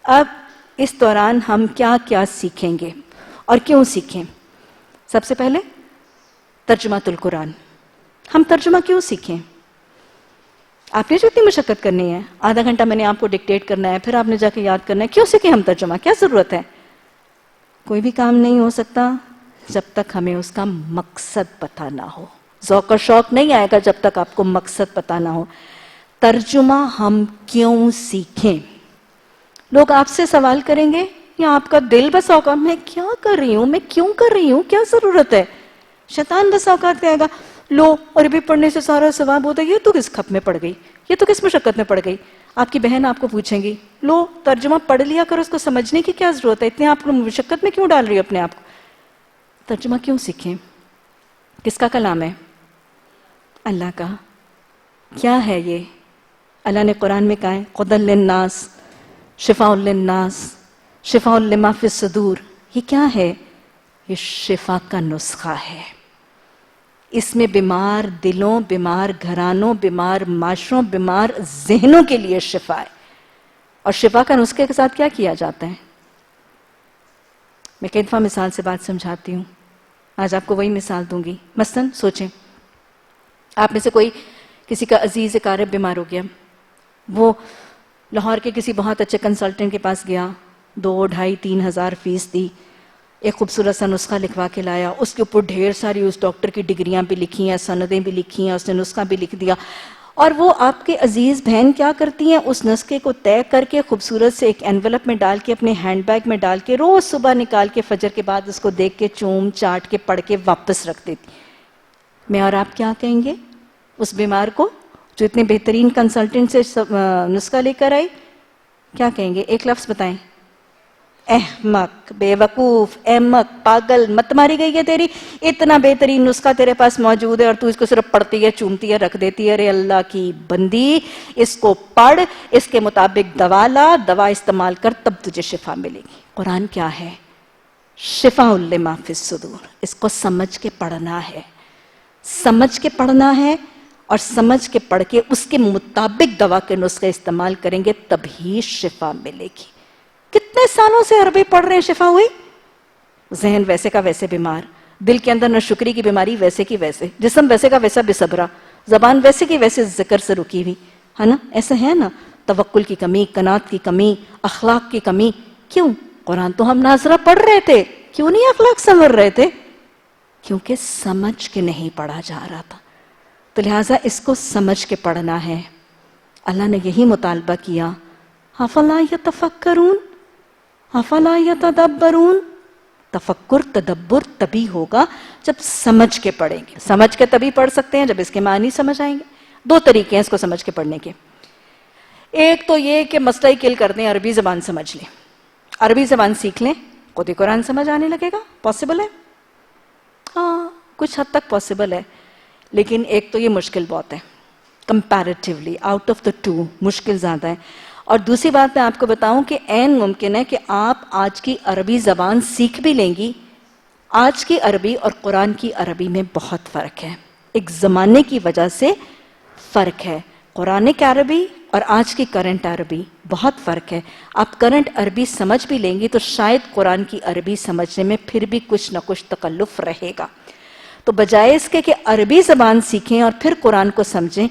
اب اس دوران ہم کیا کیا سیکھیں گے اور کیوں سیکھیں؟ سب سے پہلے ترجمۃ القرآن۔ ہم ترجمہ کیوں سیکھیں؟ آپ نے جو اتنی مشقت کرنی ہے، آدھا گھنٹہ میں نے آپ کو ڈکٹیٹ کرنا ہے، پھر آپ نے جا کے یاد کرنا ہے، کیوں سیکھیں ہم ترجمہ؟ کیا ضرورت ہے؟ کوئی بھی کام نہیں ہو سکتا جب تک ہمیں اس کا مقصد پتہ نہ ہو۔ ذوق اور شوق نہیں آئے گا جب تک آپ کو مقصد پتہ نہ ہو۔ ترجمہ ہم کیوں سیکھیں؟ لوگ آپ سے سوال کریں گے یا آپ کا دل بس اوقات میں کیا کر رہی ہوں، میں کیوں کر رہی ہوں، کیا ضرورت ہے؟ شیطان بس اوقات کہے گا لو عربی پڑھنے سے سارا ثواب ہوتا ہے، یہ تو کس کھپ میں پڑ گئی، یہ تو کس مشقت میں پڑ گئی۔ آپ کی بہن آپ کو پوچھیں گی لو ترجمہ پڑھ لیا کرو، اس کو سمجھنے کی کیا ضرورت ہے، اتنے آپ کو مشقت میں کیوں ڈال رہی ہو اپنے آپ کو؟ ترجمہ کیوں سیکھیں؟ کس کا کلام ہے؟ اللہ کا۔ کیا ہے یہ؟ اللہ نے قرآن میں کہا ہے ہدی للناس، شفاء للناس، شفاء لما فی الصدور۔ یہ کیا ہے؟ یہ شفا کا نسخہ ہے۔ اس میں بیمار دلوں، بیمار گھرانوں، بیمار معاشروں، بیمار ذہنوں کے لیے شفا ہے۔ اور شفا کا نسخے کے ساتھ کیا کیا جاتا ہے؟ میں کئی دفعہ مثال سے بات سمجھاتی ہوں، آج آپ کو وہی مثال دوں گی۔ مثلاً سوچیں آپ میں سے کوئی کسی کا عزیز اقارب بیمار ہو گیا، وہ لاہور کے کسی بہت اچھے کنسلٹنٹ کے پاس گیا، 2، 2.5، 3 ہزار فیس دی، ایک خوبصورت سا نسخہ لکھوا کے لایا، اس کے اوپر ڈھیر ساری اس ڈاکٹر کی ڈگریاں بھی لکھی ہیں، سندیں بھی لکھی ہیں، اس نے نسخہ بھی لکھ دیا۔ اور وہ آپ کے عزیز بہن کیا کرتی ہیں، اس نسخے کو طے کر کے خوبصورت سے ایک انویلپ میں ڈال کے اپنے ہینڈ بیگ میں ڈال کے روز صبح نکال کے فجر کے بعد اس کو دیکھ کے چوم چاٹ کے پڑھ کے واپس رکھ دیتی۔ میں اور آپ کیا کہیں گے اس بیمار کو جو اتنے بہترین کنسلٹنٹ سے نسخہ لے کر آئی؟ کیا کہیں گے؟ ایک لفظ بتائیں۔ احمق، بے وقوف، احمق، پاگل، مت ماری گئی ہے تیری، اتنا بہترین نسخہ تیرے پاس موجود ہے اور تو اس کو صرف پڑھتی ہے، چومتی ہے، رکھ دیتی ہے۔ ارے اللہ کی بندی، اس کو پڑھ، اس کے مطابق دوا لا، دوا استعمال کر، تب تجھے شفا ملے گی۔ قرآن کیا ہے؟ شفاء لما فی الصدور۔ اس کو سمجھ کے پڑھنا ہے، سمجھ کے پڑھنا ہے، اور سمجھ کے پڑھ کے اس کے مطابق دوا کے نسخے استعمال کریں گے تبھی شفا ملے گی۔ کتنے سالوں سے عربی پڑھ رہے ہیں، شفا ہوئی؟ ذہن ویسے کا ویسے بیمار، دل کے اندر ناشکری کی بیماری ویسے کی ویسے، جسم ویسے کا ویسا بے صبرا، زبان ویسے کی ویسے ذکر سے رکی ہوئی ہے نا؟ ایسا ہے نا؟ توکل کی کمی، قناعت کی کمی، اخلاق کی کمی۔ کیوں؟ قرآن تو ہم ناظرہ پڑھ رہے تھے، کیوں نہیں اخلاق سنور رہے تھے؟ کیونکہ سمجھ کے نہیں پڑھا جا رہا تھا. تو لہٰذا اس کو سمجھ کے پڑھنا ہے. اللہ نے یہی مطالبہ کیا، افلا یتفکرون افلا یتدبرون. تفکر تدبر تبھی ہوگا جب سمجھ کے پڑھیں گے. سمجھ کے تبھی پڑھ سکتے ہیں جب اس کے معنی سمجھ آئیں گے. دو طریقے ہیں اس کو سمجھ کے پڑھنے کے. ایک تو یہ کہ مسئلہ ہی کل کر دیں، عربی زبان سمجھ لیں، عربی زبان سیکھ لیں، خود ہی قرآن سمجھ آنے لگے گا. پاسبل ہے؟ ہاں کچھ حد تک پاسبل ہے، لیکن ایک تو یہ مشکل بہت ہے. Comparatively out of the two مشکل زیادہ ہے. اور دوسری بات میں آپ کو بتاؤں کہ عین ممکن ہے کہ آپ آج کی عربی زبان سیکھ بھی لیں گی. آج کی عربی اور قرآن کی عربی میں بہت فرق ہے. ایک زمانے کی وجہ سے فرق ہے. قرآنک عربی اور آج کی کرنٹ عربی بہت فرق ہے. آپ کرنٹ عربی سمجھ بھی لیں گی تو شاید قرآن کی عربی سمجھنے میں پھر بھی کچھ نہ کچھ تکلف رہے گا. تو بجائے اس کے کہ عربی زبان سیکھیں اور پھر قرآن کو سمجھیں،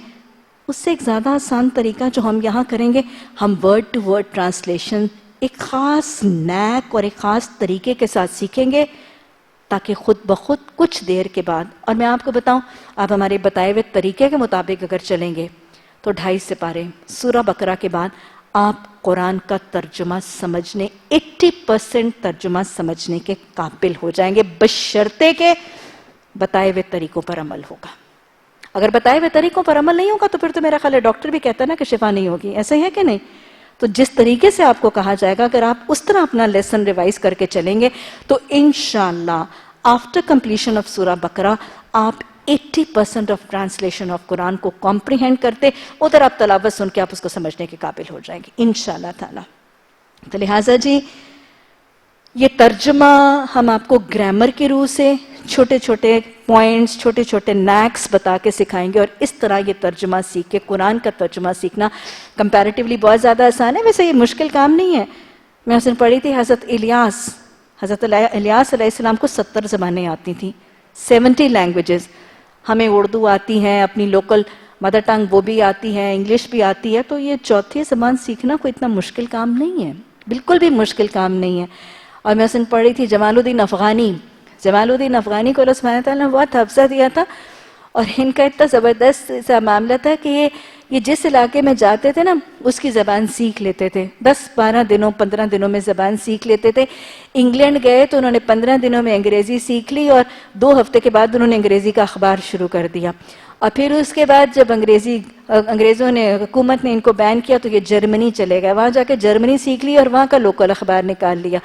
اس سے ایک زیادہ آسان طریقہ جو ہم یہاں کریں گے، ہم ورڈ ٹو ورڈ ٹرانسلیشن ایک خاص نیک اور ایک خاص طریقے کے ساتھ سیکھیں گے، تاکہ خود بخود کچھ دیر کے بعد، اور میں آپ کو بتاؤں، آپ ہمارے بتائے ہوئے طریقے کے مطابق اگر چلیں گے تو 2.5 سپارے سورہ بقرہ کے بعد آپ قرآن کا ترجمہ سمجھنے 80% ترجمہ سمجھنے کے قابل ہو جائیں گے، بشرطے کہ بتائے ہوئے طریقوں پر عمل ہوگا. اگر بتائے ہوئے طریقوں پر عمل نہیں ہوگا تو پھر تو میرا خیال ہے ڈاکٹر بھی کہتا ہے نا کہ شفا نہیں ہوگی. ایسا ہی ہے کہ نہیں؟ تو جس طریقے سے آپ کو کہا جائے گا، اگر آپ اس طرح اپنا لیسن ریوائز کر کے چلیں گے تو انشاءاللہ آفٹر کمپلیشن آف سورہ بقرہ آپ 80% آف ٹرانسلیشن آف قرآن کو کمپریہینڈ کرتے، ادھر آپ تلاوت سن کے آپ اس کو سمجھنے کے قابل ہو جائیں گے انشاءاللہ تعالی. تو لہٰذا جی یہ ترجمہ ہم آپ کو گرامر کی روح سے چھوٹے چھوٹے پوائنٹس، چھوٹے چھوٹے نیکس بتا کے سکھائیں گے، اور اس طرح یہ ترجمہ سیکھ کے قرآن کا ترجمہ سیکھنا کمپیریٹیولی بہت زیادہ آسان ہے. ویسے یہ مشکل کام نہیں ہے. میں اس دن پڑھی تھی حضرت الیاس علیہ السلام کو 70 زبانیں آتی تھیں، 70 لینگویجز. ہمیں اردو آتی ہے، اپنی لوکل مدر ٹنگ وہ بھی آتی ہے، انگلش بھی آتی ہے. تو یہ چوتھی زبان سیکھنا کوئی اتنا مشکل کام نہیں ہے، بالکل بھی مشکل کام نہیں ہے. اور میں اس دن پڑھی تھی جمال الدین افغانی کو اللہ سبحانہ تعالیٰ نے بہت حفظہ دیا تھا، اور ان کا اتنا زبردست سا معاملہ تھا کہ یہ جس علاقے میں جاتے تھے نا اس کی زبان سیکھ لیتے تھے. 10-12 دنوں 15 دنوں میں زبان سیکھ لیتے تھے. انگلینڈ گئے تو انہوں نے 15 دنوں میں انگریزی سیکھ لی، اور 2 ہفتے کے بعد انہوں نے انگریزی کا اخبار شروع کر دیا. اور پھر اس کے بعد جب انگریزوں نے، حکومت نے ان کو بین کیا تو یہ جرمنی چلے گئے. وہاں جا کے جرمنی سیکھ لی اور وہاں کا لوکل اخبار نکال لیا.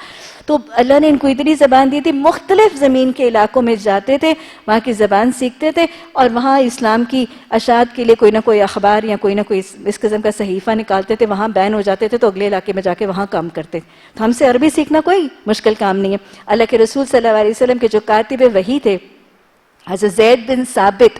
تو اللہ نے ان کو اتنی زبان دی تھی، مختلف زمین کے علاقوں میں جاتے تھے، وہاں کی زبان سیکھتے تھے، اور وہاں اسلام کی اشاعت کے لیے کوئی نہ کوئی اخبار یا کوئی نہ کوئی اس قسم کا صحیفہ نکالتے تھے. وہاں بین ہو جاتے تھے تو اگلے علاقے میں جا کے وہاں کام کرتے تھے. تو ہم سے عربی سیکھنا کوئی مشکل کام نہیں ہے. اللہ کے رسول صلی اللہ علیہ وسلم کے جو کاتب وحی تھے حضرت زید بن ثابت،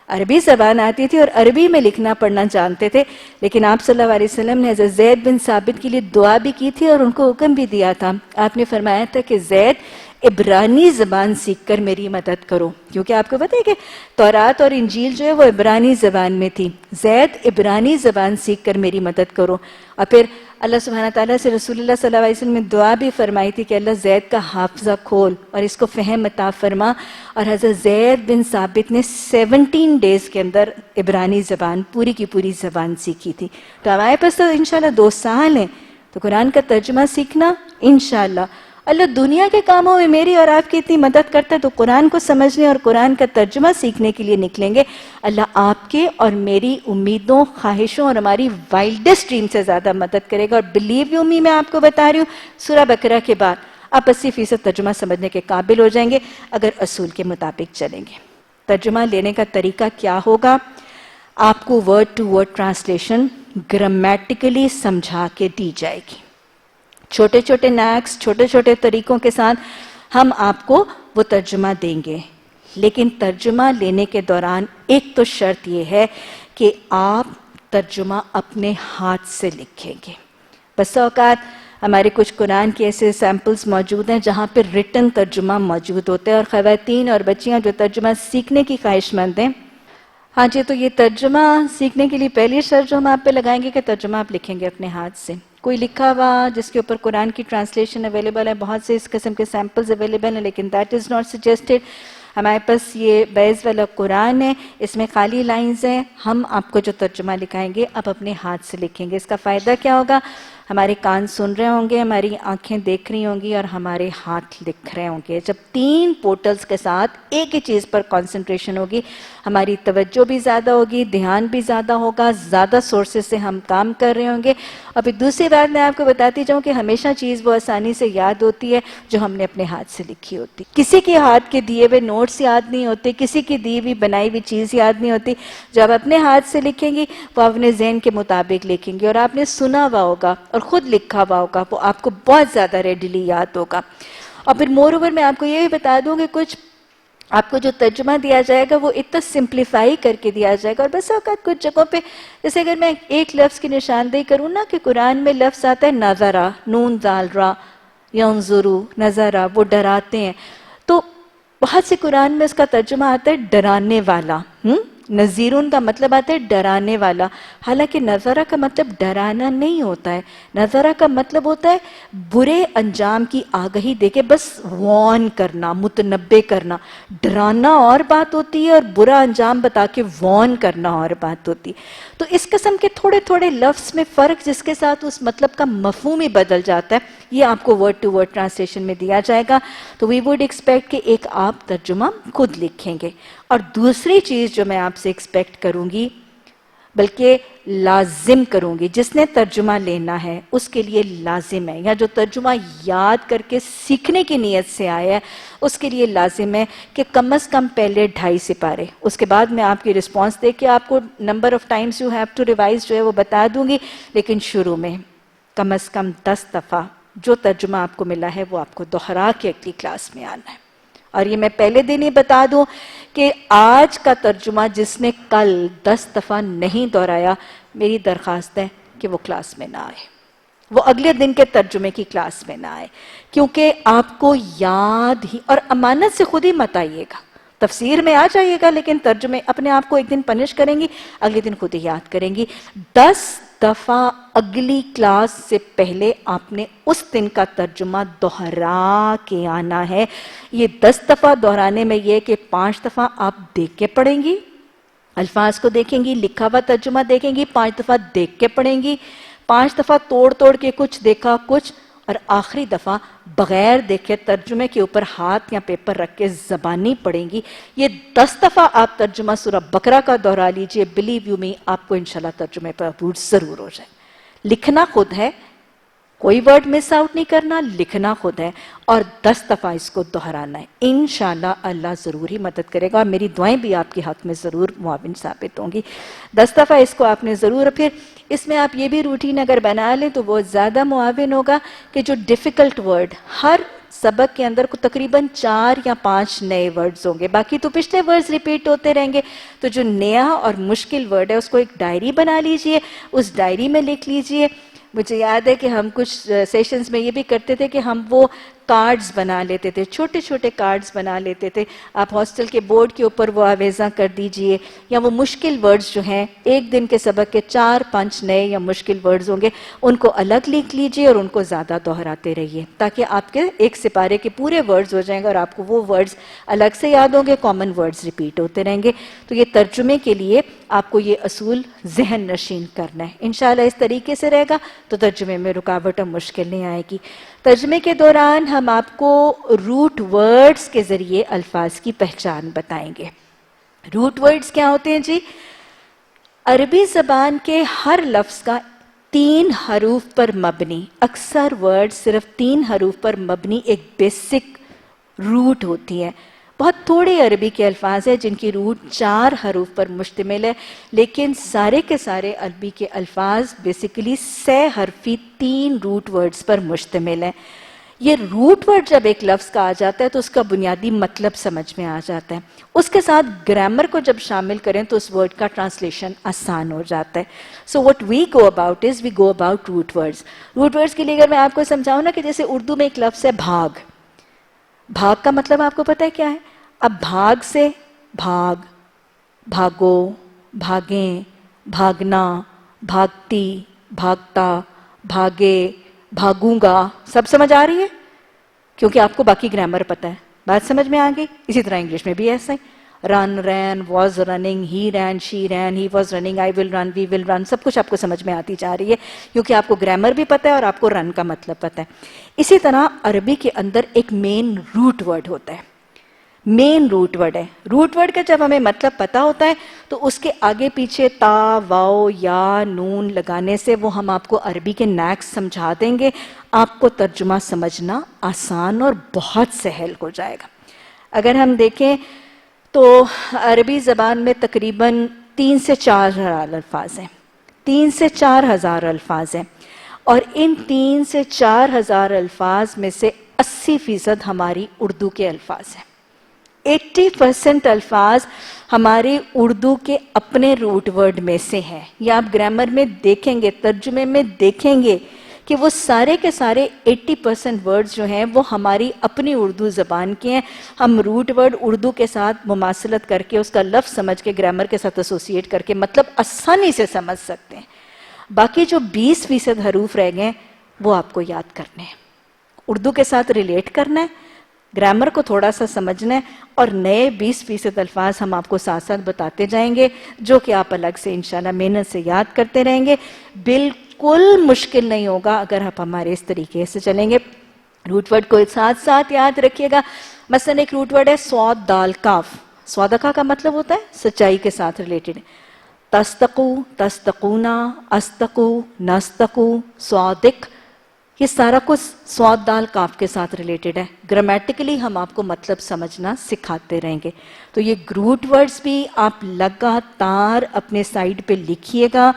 عربی زبان آتی تھی اور عربی میں لکھنا پڑھنا جانتے تھے، لیکن آپ صلی اللہ علیہ وسلم نے حضرت زید بن ثابت کے لیے دعا بھی کی تھی اور ان کو حکم بھی دیا تھا. آپ نے فرمایا تھا کہ زید عبرانی زبان سیکھ کر میری مدد کرو، کیونکہ آپ کو پتہ ہے کہ تورات اور انجیل جو ہے وہ عبرانی زبان میں تھی. زید عبرانی زبان سیکھ کر میری مدد کرو. اور پھر اللہ سبحانہ تعالیٰ سے رسول اللہ صلی اللہ علیہ وسلم نے دعا بھی فرمائی تھی کہ اللہ زید کا حافظہ کھول اور اس کو فہم عطا فرما. اور حضرت زید بن ثابت نے 17 ڈیز کے اندر عبرانی زبان پوری کی پوری زبان سیکھی تھی. تو ہمارے پاس تو انشاءاللہ 2 سال ہیں، تو قرآن کا ترجمہ سیکھنا انشاءاللہ. اللہ دنیا کے کاموں میں میری اور آپ کی اتنی مدد کرتا ہے، تو قرآن کو سمجھنے اور قرآن کا ترجمہ سیکھنے کے لیے نکلیں گے. اللہ آپ کے اور میری امیدوں، خواہشوں اور ہماری وائلڈسٹ ڈریم سے زیادہ مدد کرے گا. اور بلیو یو می، میں آپ کو بتا رہی ہوں، سورہ بقرہ کے بعد آپ 80% ترجمہ سمجھنے کے قابل ہو جائیں گے اگر اصول کے مطابق چلیں گے. ترجمہ لینے کا طریقہ کیا ہوگا؟ آپ کو word to word translation grammatically سمجھا کے دی جائے گی. چھوٹے چھوٹے نیکس، چھوٹے چھوٹے طریقوں کے ساتھ ہم آپ کو وہ ترجمہ دیں گے. لیکن ترجمہ لینے کے دوران ایک تو شرط یہ ہے کہ آپ ترجمہ اپنے ہاتھ سے لکھیں گے. بس اوقات ہمارے کچھ قرآن کے ایسے سیمپلز موجود ہیں جہاں پہ ریٹن ترجمہ موجود ہوتے ہیں، اور خواتین اور بچیاں جو ترجمہ سیکھنے کی خواہش مند ہیں، ہاں جی، تو یہ ترجمہ سیکھنے کے لیے پہلی شرط جو ہم آپ پہ لگائیں گے کہ ترجمہ آپ لکھیں گے اپنے ہاتھ سے. کوئی لکھا ہوا جس کے اوپر قرآن کی ٹرانسلیشن اویلیبل ہے، بہت سے اس قسم کے سیمپلز اویلیبل ہیں، لیکن دیٹ از ناٹ سجیسٹڈ. ہمارے پاس یہ بیض والا قرآن ہے، اس میں خالی لائنز ہیں. ہم آپ کو جو ترجمہ لکھائیں گے آپ اپنے ہاتھ سے لکھیں گے. اس کا فائدہ کیا ہوگا؟ ہمارے کان سن رہے ہوں گے، ہماری آنکھیں دیکھ رہی ہوں گی اور ہمارے ہاتھ لکھ رہے ہوں گے. جب 3 پورٹلز کے ساتھ ایک ہی چیز پر کنسنٹریشن ہوگی، ہماری توجہ بھی زیادہ ہوگی، دھیان بھی زیادہ ہوگا، زیادہ سورسز سے ہم کام کر رہے ہوں گے. اور پھر دوسری بات میں آپ کو بتاتی جاؤں کہ ہمیشہ چیز وہ آسانی سے یاد ہوتی ہے جو ہم نے اپنے ہاتھ سے لکھی ہوتی. کسی کے ہاتھ کے دیے ہوئے نوٹس یاد نہیں ہوتے، کسی کی دی ہوئی بنائی ہوئی چیز یاد نہیں ہوتی. جو آپ اپنے ہاتھ سے لکھیں گی وہ اپنے ذہن کے مطابق لکھیں گی، اور آپ نے سنا ہوا ہوگا اور خود لکھا ہوا ہوگا، وہ آپ کو بہت زیادہ ریڈیلی یاد ہوگا. اور پھر مور اوور میں آپ کو یہ بھی بتا دوں کہ کچھ آپ کو جو ترجمہ دیا جائے گا وہ اتنا سمپلیفائی کر کے دیا جائے گا. اور بس اوقات کچھ جگہوں پہ جیسے اگر میں ایک لفظ کی نشاندہی کروں نا کہ قرآن میں لفظ آتا ہے نظرہ، نون دال را، ینظرو، نظرہ، وہ ڈراتے ہیں. تو بہت سے قرآن میں اس کا ترجمہ آتا ہے ڈرانے والا. نذیرون کا مطلب آتا ہے ڈرانے والا، حالانکہ نظرہ کا مطلب ڈرانا نہیں ہوتا ہے. نظرہ کا مطلب ہوتا ہے برے انجام کی آگہی دے کے بس وارن کرنا، متنبع کرنا. ڈرانا اور بات ہوتی ہے اور برا انجام بتا کے وارن کرنا اور بات ہوتی. تو اس قسم کے تھوڑے تھوڑے لفظ میں فرق جس کے ساتھ اس مطلب کا مفہوم ہی بدل جاتا ہے، یہ آپ کو ورڈ ٹو ورڈ ٹرانسلیشن میں دیا جائے گا. تو وی ووڈ ایکسپیکٹ کہ ایک آپ ترجمہ خود لکھیں گے. اور دوسری چیز جو میں آپ سے ایکسپیکٹ کروں گی، بلکہ لازم کروں گی، جس نے ترجمہ لینا ہے اس کے لیے لازم ہے، یا جو ترجمہ یاد کر کے سیکھنے کی نیت سے آیا ہے اس کے لیے لازم ہے کہ کم از کم پہلے 2.5 سپارے. اس کے بعد میں آپ کی رسپانس دیکھ کے آپ کو number of times you have to revise جو ہے وہ بتا دوں گی، لیکن شروع میں کم از کم 10 دفعہ جو ترجمہ آپ کو ملا ہے وہ آپ کو دوہرا کے اگلی کلاس میں آنا ہے. اور یہ میں پہلے دن ہی بتا دوں کہ آج کا ترجمہ جس نے کل 10 دفعہ نہیں دہرایا، میری درخواست ہے کہ وہ کلاس میں نہ آئے، وہ اگلے دن کے ترجمے کی کلاس میں نہ آئے. کیونکہ آپ کو یاد ہی، اور امانت سے خود ہی مت آئیے گا. تفسیر میں آ جائیے گا لیکن ترجمے اپنے آپ کو ایک دن پنش کریں گی، اگلے دن خود ہی یاد کریں گی. 10 دفعہ اگلی کلاس سے پہلے آپ نے اس دن کا ترجمہ دوہرا کے آنا ہے. یہ 10 دفعہ دہرانے میں یہ کہ 5 دفعہ آپ دیکھ کے پڑھیں گی، الفاظ کو دیکھیں گی، لکھا ہوا ترجمہ دیکھیں گی، 5 دفعہ دیکھ کے پڑھیں گی، 5 دفعہ توڑ توڑ کے کچھ دیکھا کچھ، اور آخری دفعہ بغیر دیکھے ترجمے کے اوپر ہاتھ یا پیپر رکھ کے زبانی پڑھیں گی. یہ 10 دفعہ آپ ترجمہ سورہ بقرہ کا دہرا لیجئے، بلیو یو می، آپ کو انشاءاللہ ترجمے پر عبور ضرور ہو جائے. لکھنا خود ہے، کوئی ورڈ مس آؤٹ نہیں کرنا، لکھنا خود ہے، اور 10 دفعہ اس کو دہرانا ہے. انشاءاللہ اللہ ضرور ہی مدد کرے گا، اور میری دعائیں بھی آپ کے حق میں ضرور معاون ثابت ہوں گی. 10 دفعہ اس کو آپ نے ضرور. پھر اس میں آپ یہ بھی روٹین اگر بنا لیں تو وہ زیادہ معاون ہوگا کہ جو ڈیفیکلٹ ورڈ، ہر سبق کے اندر کو تقریباً 4 یا 5 نئے ورڈز ہوں گے، باقی تو پچھلے ورڈز ریپیٹ ہوتے رہیں گے. تو جو نیا اور مشکل ورڈ ہے اس کو ایک ڈائری بنا لیجئے، اس ڈائری میں لکھ لیجئے. مجھے یاد ہے کہ ہم کچھ سیشنز میں یہ بھی کرتے تھے کہ ہم وہ کارڈز بنا لیتے تھے، چھوٹے چھوٹے کارڈز بنا لیتے تھے. آپ ہاسٹل کے بورڈ کے اوپر وہ آویزاں کر دیجئے، یا وہ مشکل ورڈز جو ہیں ایک دن کے سبق کے 4-5 نئے یا مشکل ورڈز ہوں گے ان کو الگ لکھ لیجئے اور ان کو زیادہ دہراتے رہیے، تاکہ آپ کے ایک سپارے کے پورے ورڈز ہو جائیں گے اور آپ کو وہ ورڈز الگ سے یاد ہوں گے، کامن ورڈز ریپیٹ ہوتے رہیں گے. تو یہ ترجمے کے لیے آپ کو یہ اصول ذہن نشین کرنا ہے. انشاءاللہ اس طریقے سے رہے گا تو ترجمے میں رکاوٹ اور مشکل نہیں آئے گی. ترجمے کے دوران ہم آپ کو روٹ ورڈز کے ذریعے الفاظ کی پہچان بتائیں گے. روٹ ورڈز کیا ہوتے ہیں جی؟ عربی زبان کے ہر لفظ کا 3 حروف پر مبنی، اکثر ورڈ صرف 3 حروف پر مبنی ایک بیسک روٹ ہوتی ہے. بہت تھوڑے عربی کے الفاظ ہیں جن کی روٹ 4 حروف پر مشتمل ہے، لیکن سارے کے سارے عربی کے الفاظ بیسیکلی 6 حرفی 3 روٹ ورڈز پر مشتمل ہیں. یہ روٹ ورڈ جب ایک لفظ کا آ جاتا ہے تو اس کا بنیادی مطلب سمجھ میں آ جاتا ہے، اس کے ساتھ گرامر کو جب شامل کریں تو اس ورڈ کا ٹرانسلیشن آسان ہو جاتا ہے. سو what we go about is we go about root words. Root words کے لیے اگر میں آپ کو سمجھاؤں نا کہ جیسے اردو میں ایک لفظ ہے بھاگ. بھاگ کا مطلب آپ کو پتہ ہے کیا ہے؟ اب بھاگ سے بھاگ، بھاگو، بھاگیں، بھاگنا، بھاگتی، بھاگتا، بھاگے، بھاگوں گا، سب سمجھ آ رہی ہے؟ کیونکہ آپ کو باقی گرامر پتہ ہے، بات سمجھ میں آ گئی؟ اسی طرح انگلش میں بھی ایسا ہی، run, ran, was running, he ran, she ran, he was running, I will run, we will run, سب کچھ آپ کو سمجھ میں آتی جا رہی ہے کیونکہ آپ کو گرامر بھی پتہ ہے اور آپ کو رن کا مطلب پتہ ہے۔ اسی طرح عربی کے اندر ایک مین روٹ ورڈ ہوتا ہے، مین روٹ ورڈ ہے۔ روٹ ورڈ کا جب ہمیں مطلب پتہ ہوتا ہے تو اس کے آگے پیچھے تا، واو، یا، نون لگانے سے وہ ہم آپ کو عربی کے نیکس سمجھا دیں گے، آپ کو ترجمہ سمجھنا آسان اور بہت سہل ہو جائے گا۔ اگر ہم دیکھیں تو عربی زبان میں تقریباً 3 سے 4 ہزار الفاظ ہیں، 3 سے 4 ہزار الفاظ ہیں، اور ان 3 سے 4 ہزار الفاظ میں سے 80% ہماری اردو کے الفاظ ہیں۔ 80% الفاظ ہماری اردو کے اپنے روٹ ورڈ میں سے ہیں۔ یہ آپ گرامر میں دیکھیں گے، ترجمے میں دیکھیں گے کہ وہ سارے کے سارے 80% ورڈز جو ہیں وہ ہماری اپنی اردو زبان کے ہیں۔ ہم روٹ ورڈ اردو کے ساتھ مماثلت کر کے اس کا لفظ سمجھ کے گرامر کے ساتھ ایسوسیٹ کر کے مطلب آسانی سے سمجھ سکتے ہیں۔ باقی جو 20% حروف رہ گئے وہ آپ کو یاد کرنے ہیں، اردو کے ساتھ ریلیٹ کرنا ہے، گرامر کو تھوڑا سا سمجھنا ہے، اور نئے 20% الفاظ ہم آپ کو ساتھ ساتھ بتاتے جائیں گے جو کہ آپ الگ سے انشاءاللہ محنت سے یاد کرتے رہیں گے۔ بالکل مشکل نہیں ہوگا اگر آپ ہمارے اس طریقے سے چلیں گے۔ روٹ ورڈ کو ساتھ ساتھ یاد رکھیے گا۔ مثلا ایک روٹ ورڈ ہے صاد دال کاف، صادقہ کا مطلب ہوتا ہے سچائی کے ساتھ ریلیٹڈ۔ تستقو، تستقونا، استقو، نستقو، صادق، یہ سارا کچھ صاد دال کاف کے ساتھ ریلیٹڈ ہے۔ گرامیٹیکلی ہم آپ کو مطلب سمجھنا سکھاتے رہیں گے۔ تو یہ روٹ ورڈز بھی آپ لگاتار اپنے سائڈ پہ لکھیے گا،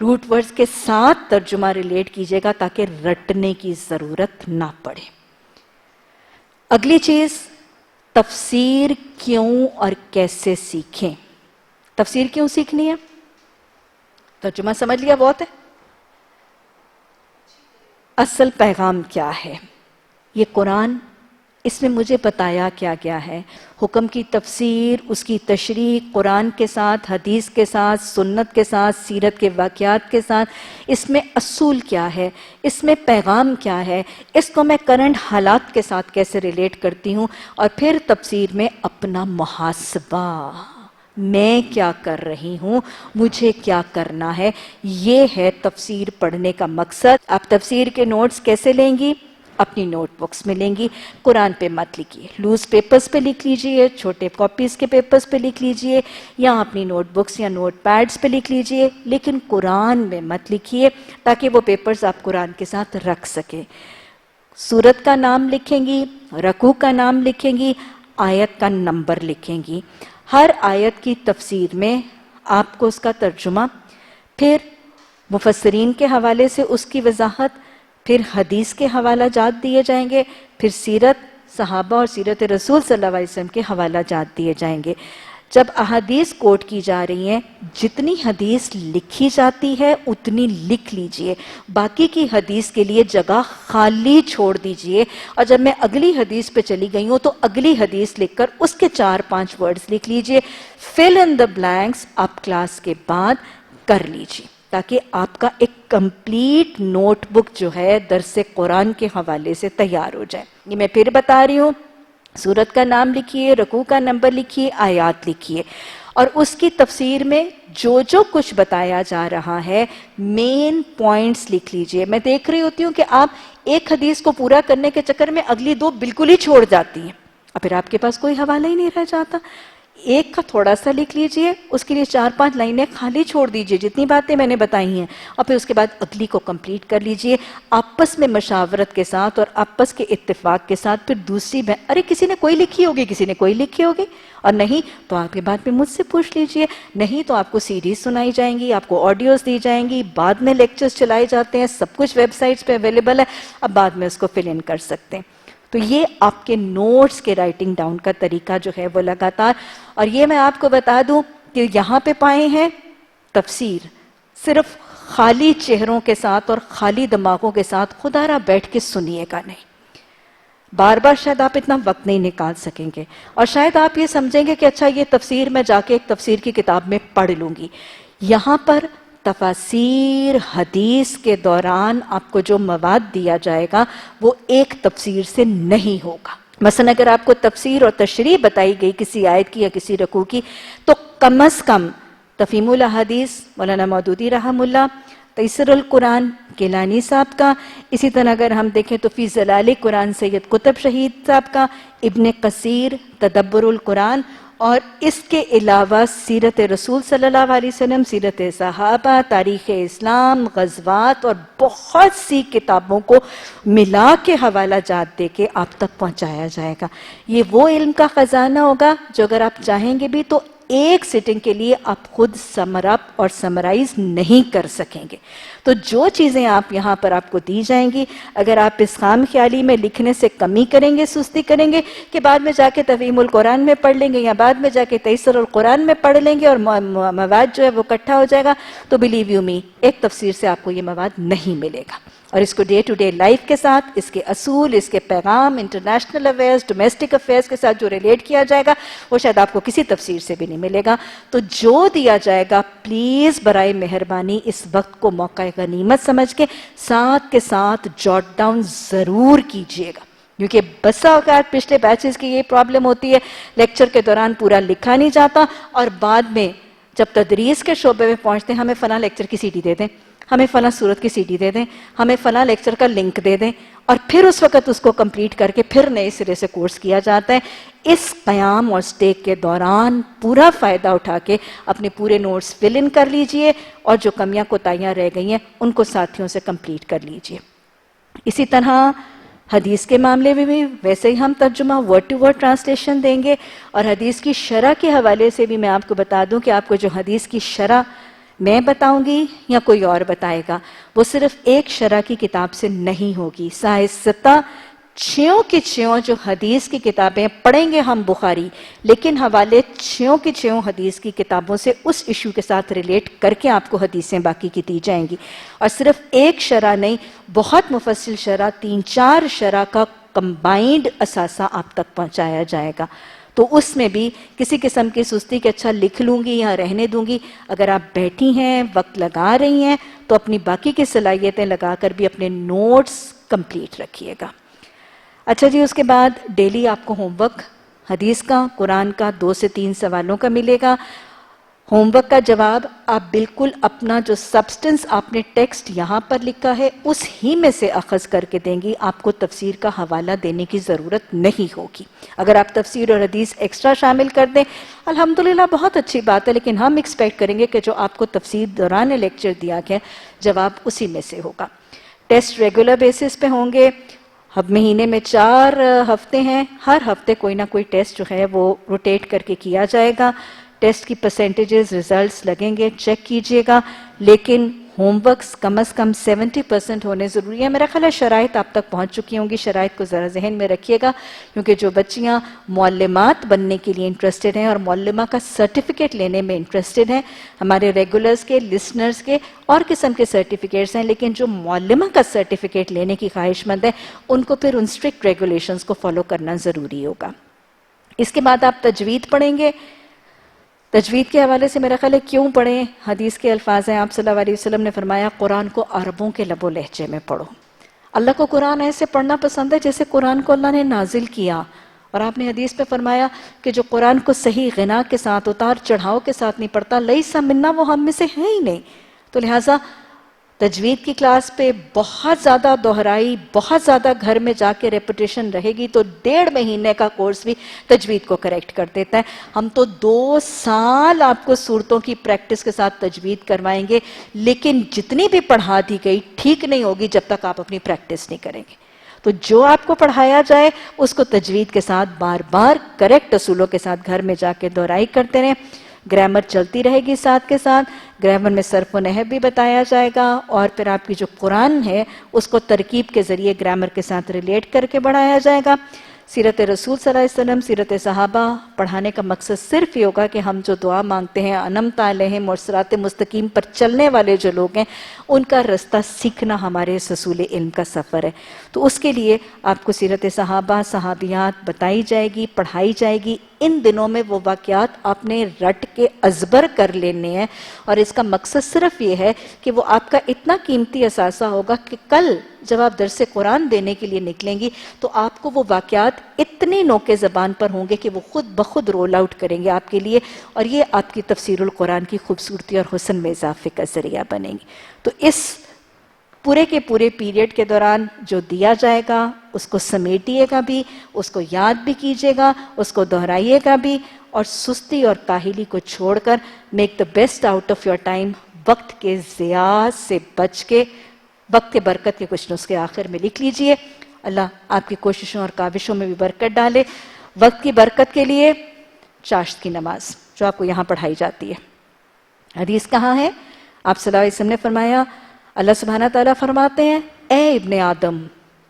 روٹ ورڈز کے ساتھ ترجمہ ریلیٹ کیجیے گا تاکہ رٹنے کی ضرورت نہ پڑے۔ اگلی چیز، تفسیر کیوں اور کیسے سیکھیں۔ تفسیر کیوں سیکھنی ہے؟ ترجمہ سمجھ لیا بہت ہے۔ اصل پیغام کیا ہے؟ یہ قرآن، اس میں مجھے بتایا کیا گیا ہے، حکم کی تفسیر، اس کی تشریح قرآن کے ساتھ، حدیث کے ساتھ، سنت کے ساتھ، سیرت کے واقعات کے ساتھ، اس میں اصول کیا ہے، اس میں پیغام کیا ہے، اس کو میں کرنٹ حالات کے ساتھ کیسے ریلیٹ کرتی ہوں، اور پھر تفسیر میں اپنا محاسبہ، میں کیا کر رہی ہوں، مجھے کیا کرنا ہے، یہ ہے تفسیر پڑھنے کا مقصد۔ آپ تفسیر کے نوٹس کیسے لیں گی؟ اپنی نوٹ بکس میں لیں گی۔ قرآن پہ مت لکھیے، لوز پیپرز پہ لکھ لیجئے، چھوٹے کاپیز کے پیپرز پہ لکھ لیجئے، یا اپنی نوٹ بکس یا نوٹ پیڈز پہ لکھ لیجئے، لیکن قرآن میں مت لکھیے تاکہ وہ پیپرز آپ قرآن کے ساتھ رکھ سکیں۔ سورت کا نام لکھیں گی، رکوع کا نام لکھیں گی، آیت کا نمبر لکھیں گی۔ ہر آیت کی تفسیر میں آپ کو اس کا ترجمہ، پھر مفسرین کے حوالے سے اس کی وضاحت، پھر حدیث کے حوالہ جات دیے جائیں گے، پھر سیرت صحابہ اور سیرت رسول صلی اللہ علیہ وسلم کے حوالہ جات دیے جائیں گے۔ جب احادیث کوٹ کی جا رہی ہیں، جتنی حدیث لکھی جاتی ہے اتنی لکھ لیجئے، باقی کی حدیث کے لیے جگہ خالی چھوڑ دیجئے، اور جب میں اگلی حدیث پہ چلی گئی ہوں تو اگلی حدیث لکھ کر اس کے 4-5 ورڈز لکھ لیجئے۔ fill in the blanks آپ کلاس کے بعد کر لیجئے تاکہ آپ کا ایک کمپلیٹ نوٹ بک جو ہے درس قرآن کے حوالے سے تیار ہو جائے۔ یہ میں پھر بتا رہی ہوں، سورت کا نام لکھیے، رکوع کا نمبر لکھیے، آیات لکھیے، اور اس کی تفسیر میں جو جو کچھ بتایا جا رہا ہے مین پوائنٹس لکھ لیجئے۔ میں دیکھ رہی ہوتی ہوں کہ آپ ایک حدیث کو پورا کرنے کے چکر میں اگلی 2 بالکل ہی چھوڑ جاتی ہیں، اور پھر آپ کے پاس کوئی حوالہ ہی نہیں رہ جاتا۔ ایک کا تھوڑا سا لکھ لیجئے، اس کے لیے 4-5 لائنیں خالی چھوڑ دیجئے جتنی باتیں میں نے بتائی ہیں، اور پھر اس کے بعد اگلی کو کمپلیٹ کر لیجئے آپس میں مشاورت کے ساتھ اور آپس کے اتفاق کے ساتھ۔ پھر دوسری ارے کسی نے کوئی لکھی ہوگی، کسی نے کوئی لکھی ہوگی، اور نہیں تو آپ کے بعد میں مجھ سے پوچھ لیجئے، نہیں تو آپ کو سیریز سنائی جائیں گی، آپ کو آڈیوز دی جائیں گی، بعد میں لیکچرز چلائے جاتے ہیں، سب کچھ ویب سائٹس پہ اویلیبل ہے، اب بعد میں اس کو فل ان کر سکتے ہیں۔ تو یہ آپ کے نوٹس کے رائٹنگ ڈاؤن کا طریقہ جو ہے وہ لگاتار، اور یہ میں آپ کو بتا دوں کہ یہاں پہ پائے ہیں تفسیر صرف خالی چہروں کے ساتھ اور خالی دماغوں کے ساتھ خدا را بیٹھ کے سنیے گا نہیں، بار بار شاید آپ اتنا وقت نہیں نکال سکیں گے، اور شاید آپ یہ سمجھیں گے کہ اچھا یہ تفسیر میں جا کے ایک تفسیر کی کتاب میں پڑھ لوں گی۔ یہاں پر تفاسیر حدیث کے دوران آپ کو جو مواد دیا جائے گا وہ ایک تفسیر سے نہیں ہوگا۔ مثلا اگر آپ کو تفسیر اور تشریح بتائی گئی کسی آیت کی یا کسی رکوع کی تو کم از کم تفہیم الاحادیث مولانا مودودی رحمہ اللہ، تیسر القرآن کیلانی صاحب کا، اسی طرح اگر ہم دیکھیں تو فی ظلال قرآن سید قطب شہید صاحب کا، ابن کثیر تدبر القرآن، اور اس کے علاوہ سیرت رسول صلی اللہ علیہ وسلم، سیرت صحابہ، تاریخ اسلام، غزوات اور بہت سی کتابوں کو ملا کے حوالہ جات دے کے آپ تک پہنچایا جائے گا۔ یہ وہ علم کا خزانہ ہوگا جو اگر آپ چاہیں گے بھی تو ایک سٹنگ کے لیے آپ خود سمر اپ اور سمرائز نہیں کر سکیں گے۔ تو جو چیزیں آپ یہاں پر آپ کو دی جائیں گی، اگر آپ اس خام خیالی میں لکھنے سے کمی کریں گے، سستی کریں گے کہ بعد میں جا کے تفہیم القرآن میں پڑھ لیں گے یا بعد میں جا کے تیسر القرآن میں پڑھ لیں گے اور مواد جو ہے وہ اکٹھا ہو جائے گا، تو بلیو یو می ایک تفسیر سے آپ کو یہ مواد نہیں ملے گا۔ اور اس کو ڈے ٹو ڈے لائف کے ساتھ، اس کے اصول، اس کے پیغام، انٹرنیشنل افیئرز، ڈومیسٹک افیئرز کے ساتھ جو ریلیٹ کیا جائے گا وہ شاید آپ کو کسی تفسیر سے بھی نہیں ملے گا۔ تو جو دیا جائے گا پلیز برائے مہربانی اس وقت کو موقع غنیمت سمجھ کے ساتھ کے ساتھ جوٹ ڈاؤن ضرور کیجئے گا، کیونکہ بسا اوقات پچھلے بیچز کی یہ پرابلم ہوتی ہے، لیکچر کے دوران پورا لکھا نہیں جاتا اور بعد میں جب تدریس کے شعبے میں پہنچتے ہیں ہمیں فلاں لیکچر کی سی ڈی دے دیں، ہمیں فلاں صورت کی سی ڈی دے دیں، ہمیں فلاں لیکچر کا لنک دے دیں، اور پھر اس وقت اس کو کمپلیٹ کر کے پھر نئے سرے سے کورس کیا جاتا ہے۔ اس قیام اور سٹیک کے دوران پورا فائدہ اٹھا کے اپنے پورے نوٹس فل ان کر لیجئے اور جو کمیاں کوتاہیاں رہ گئی ہیں ان کو ساتھیوں سے کمپلیٹ کر لیجئے۔ اسی طرح حدیث کے معاملے میں بھی ویسے ہی ہم ترجمہ ورڈ ٹو ورڈ ٹرانسلیشن دیں گے، اور حدیث کی شرح کے حوالے سے بھی میں آپ کو بتا دوں کہ آپ کو جو حدیث کی شرح میں بتاؤں گی یا کوئی اور بتائے گا وہ صرف ایک شرح کی کتاب سے نہیں ہوگی۔ سائنسداں چھیوں کی چھیوں جو حدیث کی کتابیں پڑھیں گے ہم بخاری، لیکن حوالے چھیوں کی چھیوں حدیث کی کتابوں سے اس ایشو کے ساتھ ریلیٹ کر کے آپ کو حدیثیں باقی کی دی جائیں گی، اور صرف ایک شرح نہیں، بہت مفصل شرح، 3-4 شرح کا کمبائنڈ اثاثہ آپ تک پہنچایا جائے گا۔ تو اس میں بھی کسی قسم کی سستی کہ اچھا لکھ لوں گی یا رہنے دوں گی، اگر آپ بیٹھی ہیں وقت لگا رہی ہیں تو اپنی باقی کی صلاحیتیں لگا کر بھی اپنے نوٹس کمپلیٹ رکھیے گا۔ اچھا جی، اس کے بعد ڈیلی آپ کو ہوم ورک حدیث کا، قرآن کا 2 سے 3 سوالوں کا ملے گا۔ ہوم ورک کا جواب آپ بالکل اپنا جو سبسٹنس آپ نے ٹیکسٹ یہاں پر لکھا ہے اس ہی میں سے اخذ کر کے دیں گی، آپ کو تفسیر کا حوالہ دینے کی ضرورت نہیں ہوگی۔ اگر آپ تفسیر اور حدیث ایکسٹرا شامل کر دیں الحمدللہ بہت اچھی بات ہے، لیکن ہم ایکسپیکٹ کریں گے کہ جو آپ کو تفسیر دوران لیکچر دیا گیا جواب اسی میں سے ہوگا۔ ٹیسٹ ریگولر بیسس پہ ہوں گے، اب مہینے میں 4 ہفتے ہیں، ہر ہفتے کوئی نہ کوئی ٹیسٹ جو ہے وہ روٹیٹ کر کے کیا جائے گا۔ ٹیسٹ کی پرسنٹیجز ریزلٹس لگیں گے، چیک کیجئے گا، لیکن ہوم ورکس کم از کم 70% ہونے ضروری ہے۔ میرا خیال ہے شرائط آپ تک پہنچ چکی ہوں گی، شرائط کو ذرا ذہن میں رکھیے گا، کیونکہ جو بچیاں معلمات بننے کے لیے انٹرسٹڈ ہیں اور معلمہ کا سرٹیفکیٹ لینے میں انٹرسٹڈ ہیں، ہمارے ریگولرز کے، لسنرز کے اور قسم کے سرٹیفکیٹس ہیں، لیکن جو معلمہ کا سرٹیفکیٹ لینے کی خواہش مند ہے ان کو پھر ان سٹرکٹ ریگولیشنز کو فالو کرنا ضروری ہوگا۔ اس کے بعد آپ تجوید پڑھیں گے۔ تجوید کے حوالے سے میرا خیال ہے کیوں پڑھیں، حدیث کے الفاظ ہیں، آپ صلی اللہ علیہ وسلم نے فرمایا قرآن کو عربوں کے لب و لہجے میں پڑھو۔ اللہ کو قرآن ایسے پڑھنا پسند ہے جیسے قرآن کو اللہ نے نازل کیا، اور آپ نے حدیث پہ فرمایا کہ جو قرآن کو صحیح غنا کے ساتھ، اتار چڑھاؤ کے ساتھ نہیں پڑھتا لیسا منا، وہ ہم میں سے ہے ہی نہیں۔ تو لہٰذا تجوید کی کلاس پہ بہت زیادہ دہرائی، بہت زیادہ گھر میں جا کے ریپیٹیشن رہے گی تو 1.5 مہینے کا کورس بھی تجوید کو کریکٹ کر دیتا ہے۔ ہم تو 2 سال آپ کو صورتوں کی پریکٹس کے ساتھ تجوید کروائیں گے، لیکن جتنی بھی پڑھا دی گئی ٹھیک نہیں ہوگی جب تک آپ اپنی پریکٹس نہیں کریں گے۔ تو جو آپ کو پڑھایا جائے اس کو تجوید کے ساتھ بار بار کریکٹ اصولوں کے ساتھ گھر میں جا کے دہرائی کرتے رہیں۔ گرامر چلتی رہے گی ساتھ کے ساتھ، گرامر میں صرف و نحو بھی بتایا جائے گا، اور پھر آپ کی جو قرآن ہے اس کو ترکیب کے ذریعے گرامر کے ساتھ ریلیٹ کر کے بڑھایا جائے گا۔ سیرت رسول صلی اللہ علیہ وسلم، سیرت صحابہ پڑھانے کا مقصد صرف یہ ہوگا کہ ہم جو دعا مانگتے ہیں انعمت علیہم اور صراط مستقیم پر چلنے والے جو لوگ ہیں ان کا راستہ سیکھنا ہمارے حصول علم کا سفر ہے. تو اس کے لیے آپ کو سیرت صحابہ صحابیات بتائی جائے گی، پڑھائی جائے گی. ان دنوں میں وہ واقعات آپ نے رٹ کے ازبر کر لینے ہیں، اور اس کا مقصد صرف یہ ہے کہ وہ آپ کا اتنا قیمتی اثاثہ ہوگا کہ کل جب آپ درس قرآن دینے کے لیے نکلیں گی تو آپ کو وہ واقعات اتنے نوکے زبان پر ہوں گے کہ وہ خود بخود رول آؤٹ کریں گے آپ کے لیے، اور یہ آپ کی تفسیر القرآن کی خوبصورتی اور حسن میں اضافے کا ذریعہ بنیں گی. تو اس پورے کے پورے پیریڈ کے دوران جو دیا جائے گا اس کو سمیٹیے گا بھی، اس کو یاد بھی کیجیے گا، اس کو دہرائیے گا بھی، اور سستی اور کاہلی کو چھوڑ کر make the best out of your time. وقت کے ضیاع سے بچ کے وقت کے برکت کے کچھ نسخے آخر میں لکھ لیجئے. اللہ آپ کی کوششوں اور کاوشوں میں بھی برکت ڈالے. وقت کی برکت کے لیے چاشت کی نماز جو آپ کو یہاں پڑھائی جاتی ہے. حدیث کہاں ہے؟ آپ صلی اللہ علیہ وسلم نے فرمایا، اللہ سبحانہ تعالیٰ فرماتے ہیں، اے ابن آدم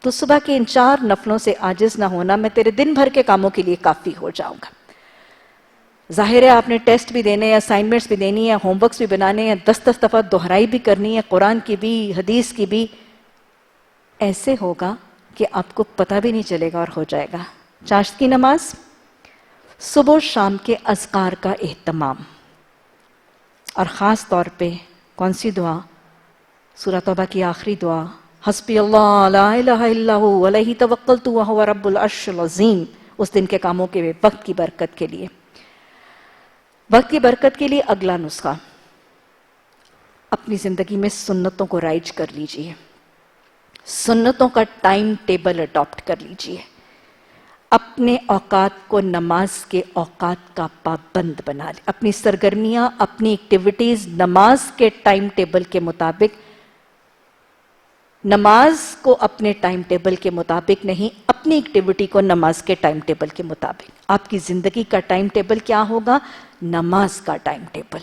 تو صبح کے ان 4 نفلوں سے عاجز نہ ہونا، میں تیرے دن بھر کے کاموں کے لیے کافی ہو جاؤں گا. ظاہر ہے آپ نے ٹیسٹ بھی دینے ہیں، اسائنمنٹس بھی دینی ہیں، ہوم ورکس بھی بنانے ہیں، 10 دفعہ دہرائی بھی کرنی ہے، قرآن کی بھی حدیث کی بھی. ایسے ہوگا کہ آپ کو پتہ بھی نہیں چلے گا اور ہو جائے گا. چاشت کی نماز، صبح و شام کے اذکار کا اہتمام، اور خاص طور پہ کون سی دعا؟ سورہ توبہ کی آخری دعا، حسبی اللہ لا الہ الا ہو علیہ توکلت وہو رب العرش العظیم. اس دن کے کاموں کے وقت کی برکت کے لیے. وقت کی برکت کے لیے اگلا نسخہ، اپنی زندگی میں سنتوں کو رائج کر لیجئے، سنتوں کا ٹائم ٹیبل اڈاپٹ کر لیجئے، اپنے اوقات کو نماز کے اوقات کا پابند بنا لیں. اپنی سرگرمیاں، اپنی ایکٹیویٹیز نماز کے ٹائم ٹیبل کے مطابق، نماز کو اپنے ٹائم ٹیبل کے مطابق نہیں، اپنی ایکٹیویٹی کو نماز کے ٹائم ٹیبل کے مطابق. آپ کی زندگی کا ٹائم ٹیبل کیا ہوگا؟ نماز کا ٹائم ٹیبل.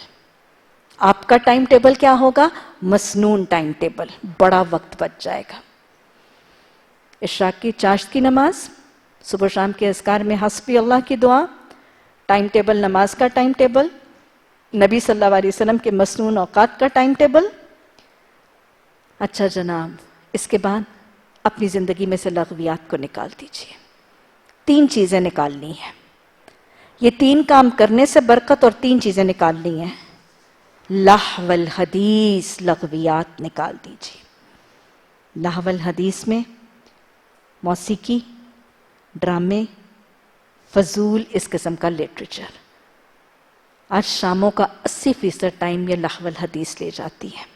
آپ کا ٹائم ٹیبل کیا ہوگا؟ مسنون ٹائم ٹیبل. بڑا وقت بچ جائے گا. عشاء کی چاشت کی نماز، صبح شام کے اذکار میں حسبی اللہ کی دعا، ٹائم ٹیبل نماز کا ٹائم ٹیبل، نبی صلی اللہ علیہ وسلم کے مسنون اوقات کا ٹائم ٹیبل. اچھا جناب، اس کے بعد اپنی زندگی میں سے لغویات کو نکال دیجیے. 3 چیزیں نکالنی ہیں. یہ 3 کام کرنے سے برکت، اور 3 چیزیں نکالنی ہیں. لہو الحدیث، لغویات نکال دیجیے. لہو الحدیث میں موسیقی، ڈرامے، فضول اس قسم کا لٹریچر. آج شاموں کا 80% ٹائم یہ لہو الحدیث لے جاتی ہے.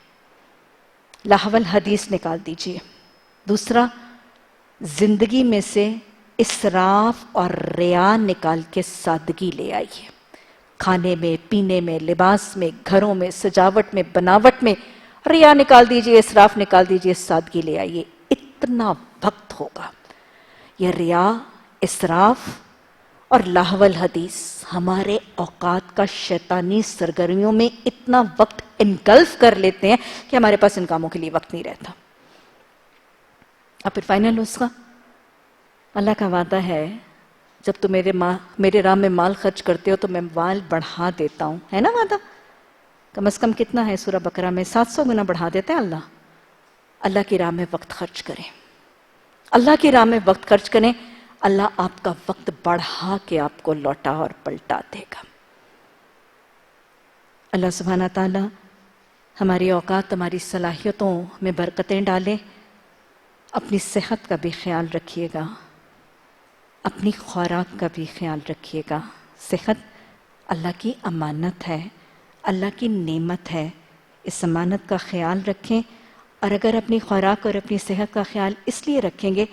لہو الحدیث نکال دیجیے. دوسرا، زندگی میں سے اسراف اور ریا نکال کے سادگی لے آئیے. کھانے میں، پینے میں، لباس میں، گھروں میں، سجاوٹ میں، بناوٹ میں ریا نکال دیجیے، اسراف نکال دیجیے، سادگی لے آئیے. اتنا وقت ہوگا یہ ریا، اسراف اور لہو الحدیث ہمارے اوقات کا شیطانی سرگرمیوں میں اتنا وقت انگلف کر لیتے ہیں کہ ہمارے پاس ان کاموں کے لیے وقت نہیں رہتا. اب پھر فائنل نسخہ، اللہ کا وعدہ ہے جب تم میرے راہ میں مال خرچ کرتے ہو تو میں مال بڑھا دیتا ہوں. ہے نا وعدہ؟ کم از کم کتنا ہے سورہ بقرہ میں؟ 700 گنا بڑھا دیتے ہیں اللہ. اللہ کی راہ میں وقت خرچ کریں، اللہ کی راہ میں وقت خرچ کریں. اللہ آپ کا وقت بڑھا کے آپ کو لوٹا اور پلٹا دے گا. اللہ سبحانہ تعالی ہماری اوقات، ہماری صلاحیتوں میں برکتیں ڈالے. اپنی صحت کا بھی خیال رکھیے گا، اپنی خوراک کا بھی خیال رکھیے گا. صحت اللہ کی امانت ہے، اللہ کی نعمت ہے. اس امانت کا خیال رکھیں. اور اگر اپنی خوراک اور اپنی صحت کا خیال اس لیے رکھیں گے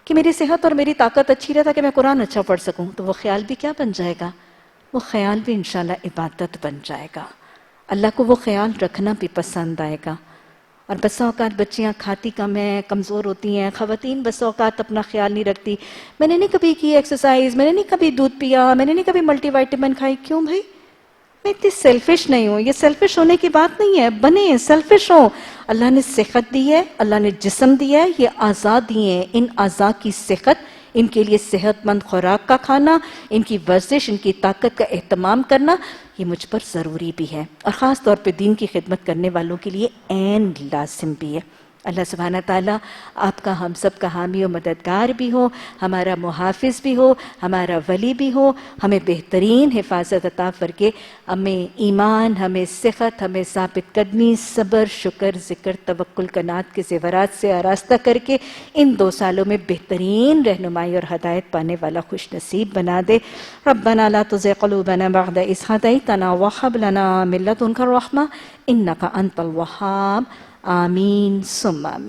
کہ میری صحت اور میری طاقت اچھی رہتا کہ میں قرآن اچھا پڑھ سکوں، تو وہ خیال بھی کیا بن جائے گا؟ وہ خیال بھی انشاءاللہ عبادت بن جائے گا. اللہ کو وہ خیال رکھنا بھی پسند آئے گا. اور بسا اوقات بچیاں کھاتی کم ہیں، کمزور ہوتی ہیں. خواتین بسا اوقات اپنا خیال نہیں رکھتی. میں نے نہیں کبھی کی ایکسرسائز، میں نے نہیں کبھی دودھ پیا، میں نے نہیں کبھی ملٹی وائٹامن کھائی. کیوں بھائی؟ میں اتنی سیلفش نہیں ہوں. یہ سیلفش ہونے کی بات نہیں ہے. بنے سیلفش ہوں. اللہ نے صحت دی ہے، اللہ نے جسم دیا ہے، یہ اعضاء دیے ہیں. ان اعضاء کی صحت ان کے لیے صحت مند خوراک کا کھانا، ان کی ورزش، ان کی طاقت کا اہتمام کرنا یہ مجھ پر ضروری بھی ہے، اور خاص طور پہ دین کی خدمت کرنے والوں کے لیے عین لازم بھی ہے۔ اللہ سبحانہ تعالیٰ آپ کا ہم سب کا حامی و مددگار بھی ہو، ہمارا محافظ بھی ہو، ہمارا ولی بھی ہو، ہمیں بہترین حفاظت عطا فرمائے، ہمیں ایمان، ہمیں صحت، ہمیں ثابت قدمی، صبر، شکر، ذکر، توکل، قناعت کے زیورات سے آراستہ کر کے ان 2 سالوں میں بہترین رہنمائی اور ہدایت پانے والا خوش نصیب بنا دے۔ ربنا لا تزغ قلوبنا بعد إذ هديتنا وهب لنا من لدنك الرحمة إنك أنت الوهاب آمین ثم آمین۔